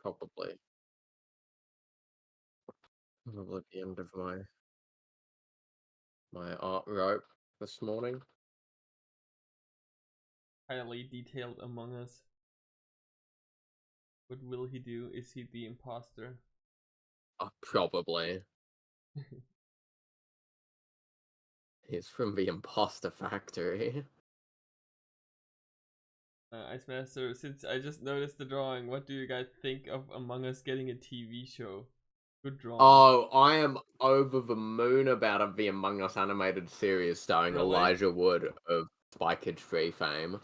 Probably the end of my art rope this morning. Highly detailed Among Us. What will he do? Is he the imposter? Probably. He's from the Imposter Factory. Ice Master, since I just noticed the drawing, what do you guys think of Among Us getting a TV show? Good drawing. Oh, I am over the moon about the Among Us animated series starring Really? Elijah Wood of Spy Kids 3 fame.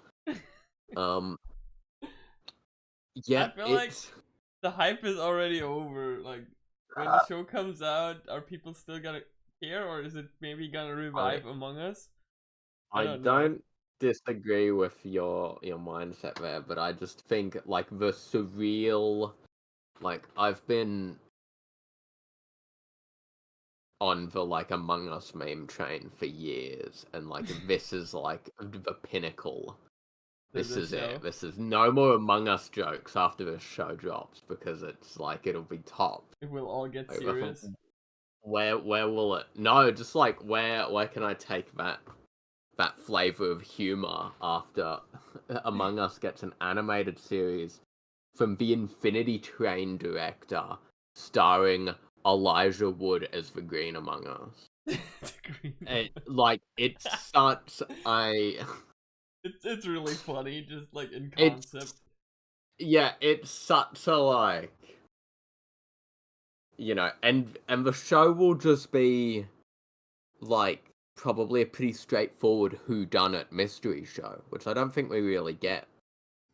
Yeah, I feel like the hype is already over. Like, when the show comes out, are people still gonna care, or is it maybe gonna revive Among Us? I don't know. don't disagree with your mindset there, but I just think like the surreal, like I've been on the like Among Us meme train for years, and like this is like the pinnacle. This is it. This is no more Among Us jokes after this show drops, because it's like it'll be top. It will all get serious. Where will it? No, just like where can I take that flavor of humor after Among Us gets an animated series from the Infinity Train director, starring Elijah Wood as the Green Among Us. It's such a. It's really funny, just like in concept. It's such a like. And the show will just be like probably a pretty straightforward whodunit mystery show, which I don't think we really get.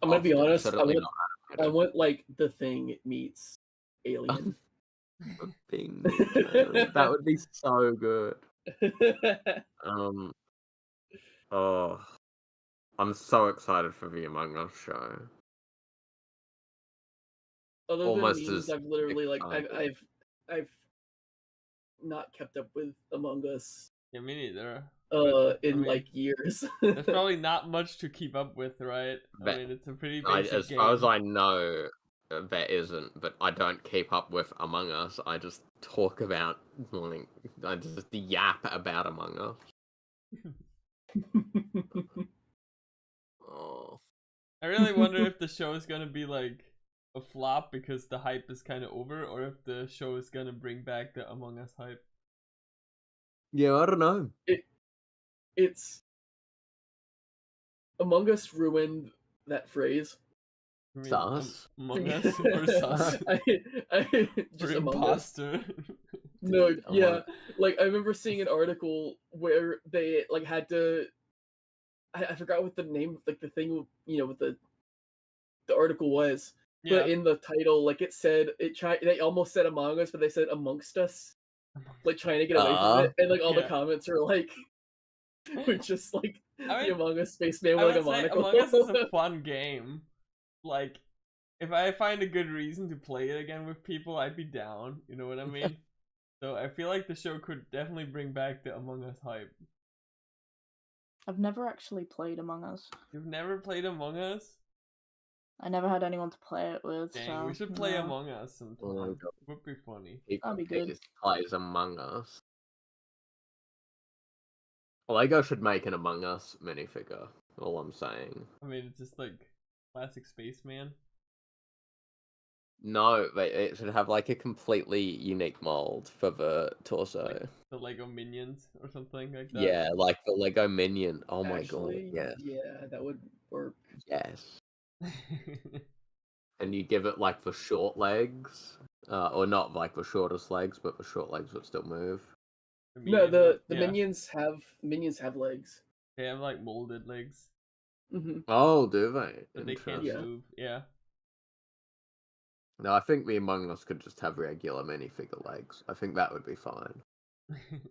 I'm gonna be honest. I want like The Thing meets Alien. The Thing. That would be so good. Oh, I'm so excited for the Among Us show. Other than memes, I've literally like I've not kept up with Among Us. Yeah, me neither. Like years. There's probably not much to keep up with, right? I mean, it's a pretty basic as game. far as I know, there isn't, but I don't keep up with Among Us. I just talk about, like, I just yap about Among Us. Oh. I really wonder if the show is gonna be like a flop because the hype is kind of over, or if the show is gonna bring back the Among Us hype. Yeah, I don't know. It's Among Us ruined that phrase. Sus? Among Us or sus? Just or imposter. No, yeah. Like I remember seeing an article where they like had to. I forgot what the name, like the thing, what the article was. Yeah. But in the title, like it said, they almost said Among Us, but they said amongst us, like trying to get away from it, and like all the comments are like, we're just like the Among Us spaceman with like a monocle. Among Us is a fun game. Like, if I find a good reason to play it again with people, I'd be down. You know what I mean? So I feel like the show could definitely bring back the Among Us hype. I've never actually played Among Us. You've never played Among Us? I never had anyone to play it with. Dang, so, we should play no. Among Us sometime. Oh my God. Would be funny. That'd be good. He plays Among Us. Lego should make an Among Us minifigure. All I'm saying. I mean, it's just like classic spaceman. No, it should have like a completely unique mold for the torso. Like the Lego Minions or something like that. Yeah, like the Lego Minion. Oh my Actually, god, yeah, that would work. yes. And you give it like the short legs, or not like the shortest legs, but the short legs would still move. No, the yeah. minions have legs. They have like molded legs, Mm-hmm. Oh, do they? but they can't Yeah. move. Yeah. No, I think the Among Us could just have regular minifigure legs. I think that would be fine.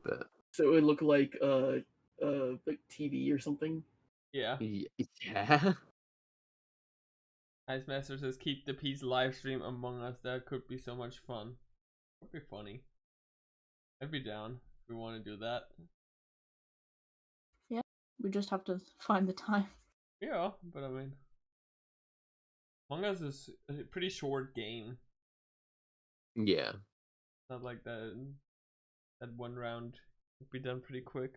But So it would look like TV or something. Yeah. yeah. Ice Master says keep the peace live stream Among Us. That could be so much fun. Would be funny. I'd be down if we want to do that. We just have to find the time. Yeah, but I mean, Among Us is a pretty short game. Yeah. Not like that one round would be done pretty quick.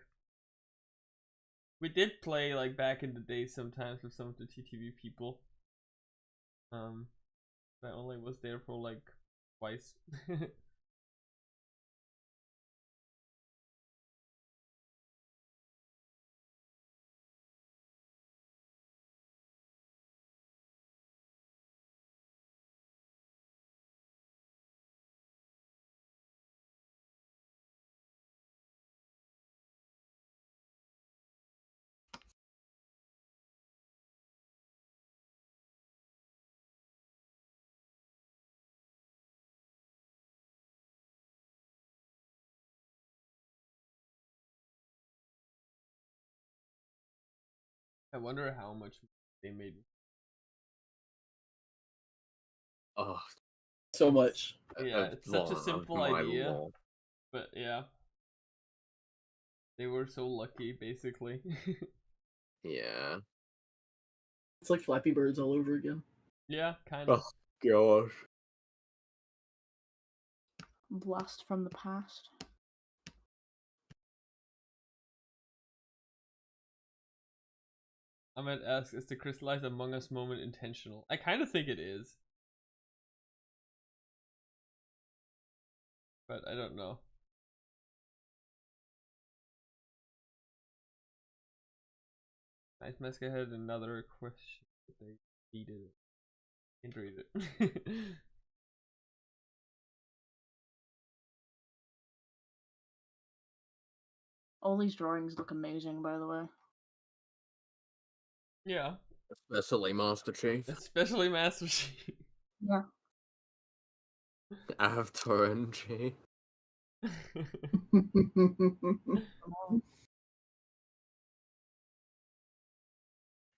We did play like back in the day sometimes with some of the TTV people. I only was there for like twice. I wonder how much they made. Oh, So much. Yeah, it's such a simple idea, but yeah, they were so lucky, basically. Yeah. It's like Flappy Birds all over again. Yeah, kind of. Oh gosh. Blast from the past. I might ask, is the crystallized Among Us moment intentional? I kind of think it is, but I don't know. Nice Mask had another question, but they needed it. Can't read it. All these drawings look amazing, by the way. Yeah, Especially Master Chief. especially Master Chief. Yeah. Avatar NG.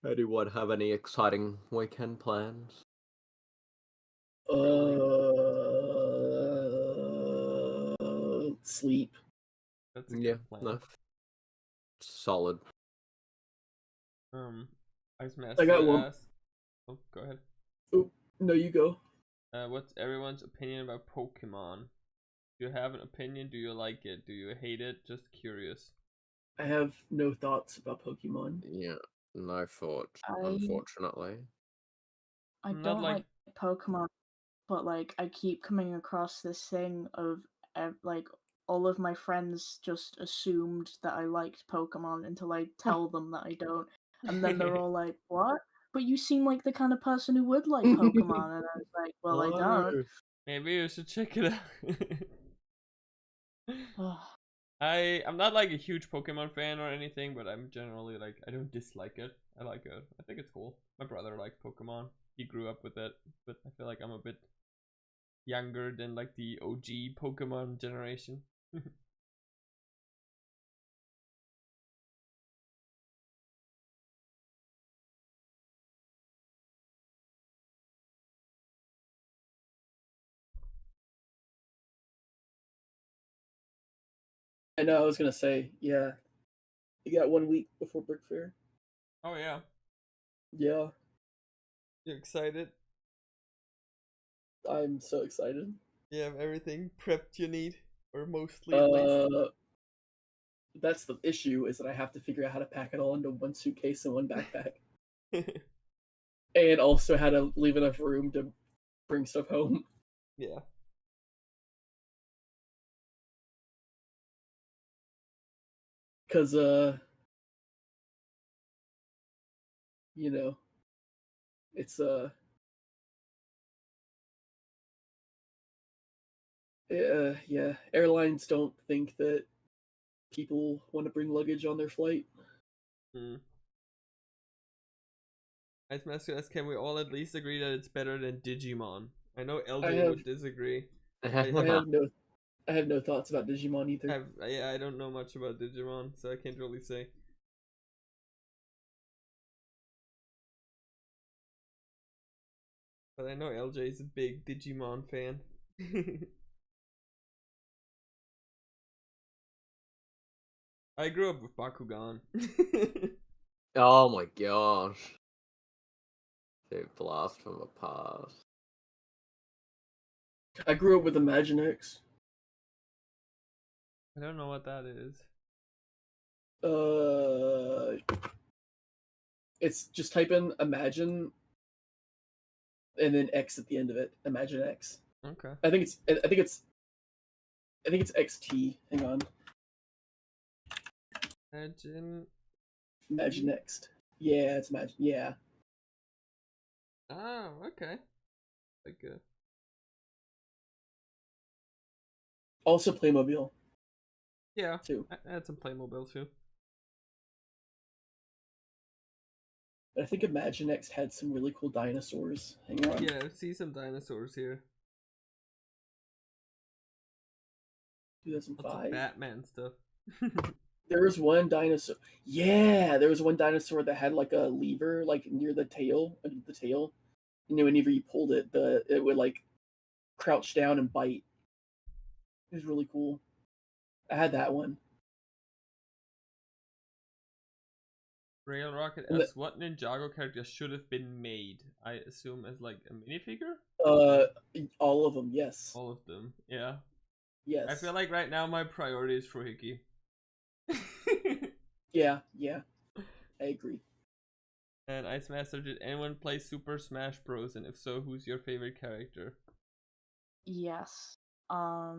Anyone have any exciting weekend plans? Sleep. That's a Yeah, good plan. no. Solid. Ice Master I got one. asked. Oh, go ahead. No, you go. What's everyone's opinion about Pokemon? Do you have an opinion? Do you like it? Do you hate it? Just curious. I have no thoughts about Pokemon. Yeah, no thoughts, I- unfortunately. I I'm not don't like- like Pokemon, but like I keep coming across this thing of like all of my friends just assumed that I liked Pokemon until I tell them that I don't, and then they're all like, "What? But you seem like the kind of person who would like Pokemon," and I was like, "Well, I don't." Maybe you should check it out. Ugh. I'm not like a huge Pokemon fan or anything, but I'm generally like, I don't dislike it. I like it. I think it's cool. My brother likes Pokemon. He grew up with it, but I feel like I'm a bit younger than like the OG Pokemon generation. I know. I was gonna say, yeah. You got 1 week before Brick Fair. Oh yeah. Yeah, You excited? I'm so excited. You have everything prepped you need, or mostly at least. That's the issue, is that I have to figure out how to pack it all into one suitcase and one backpack, and also how to leave enough room to bring stuff home. Yeah. Cause you know, it's yeah, airlines don't think that people want to bring luggage on their flight. Hmm. Ice Master asks, can we all at least agree that it's better than Digimon? I know LJ would disagree. I have no thoughts about Digimon either. I don't know much about Digimon, so I can't really say. But I know LJ is a big Digimon fan. I grew up with Bakugan. Oh my gosh. Dude, blast from the past. I grew up with Imaginext. I don't know what that is. It's just type in Imagine and then X at the end of it. Imaginext. Okay. I think it's XT. Hang on. Imaginext. Yeah, it's Imagine. Yeah. Oh, okay. Like Also Playmobil. yeah, too. I had some Playmobil too. I think Imaginext had some really cool dinosaurs. Hang on. Yeah, I see some dinosaurs here. 2005. Lots of Batman stuff. There was one dinosaur. Yeah, there was one dinosaur that had like a lever, like near the tail, under the tail. And then whenever you pulled it, it would like crouch down and bite. It was really cool. I had that one. Rail Rocket And asks, what Ninjago character should have been made? I assume as like a minifigure? All of them, yes. All of them, yeah. Yes. I feel like right now my priority is Frohiki. Yeah, I agree. And Ice Master, did anyone play Super Smash Bros? And if so, who's your favorite character? Yes. I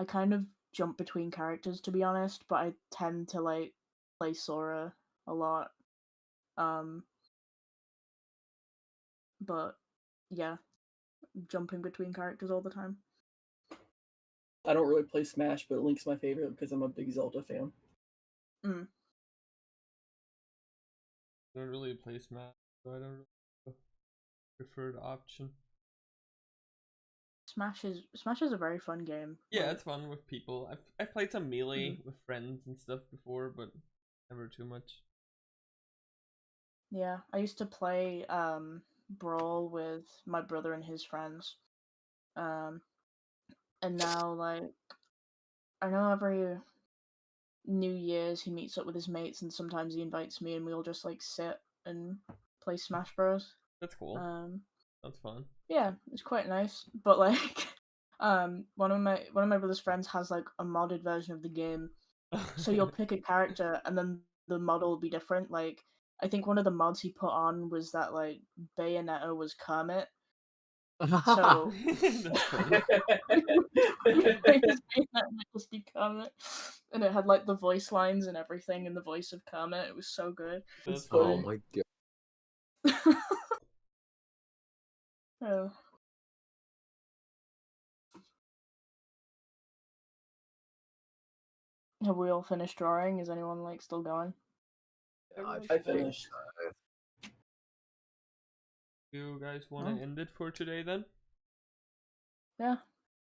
kind of jump between characters, to be honest, but I tend to like play Sora a lot. But yeah, jumping between characters all the time. I don't really play Smash, but Link's my favorite because I'm a big Zelda fan. Mm. I don't really play Smash, so I don't really have a preferred option. Smash is a very fun game. Yeah, like, it's fun with people. I've played some Melee with friends and stuff before, but never too much. Yeah, I used to play Brawl with my brother and his friends. And now like I know every New Year's he meets up with his mates and sometimes he invites me and we'll just like sit and play Smash Bros. That's cool. That's fun. Yeah, it's quite nice. But like one of my brother's friends has like a modded version of the game. So you'll pick a character and then the model will be different. Like I think one of the mods he put on was that like Bayonetta was Kermit. So That's funny. just be Kermit. And it had like the voice lines and everything in the voice of Kermit. It was so good. That's It's Oh funny. my god. Oh. Have we all finished drawing? Is anyone like still going? I finished. You guys want to end it for today then? Yeah.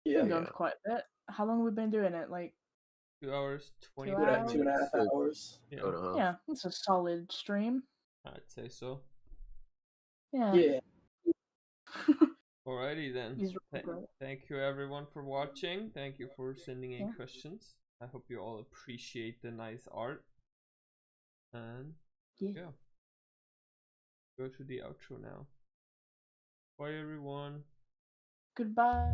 Yeah, Been going for quite a bit. How long have we been doing it? Like 2 hours, 20 2 minutes. 2.5 hours. Yeah, yeah, it's a solid stream. I'd say so. Yeah. Yeah. Alrighty then. He's really great. Thank you everyone for watching. Thank you for sending in questions. I hope you all appreciate the nice art. And Yeah. go to the outro now. Bye everyone. Goodbye.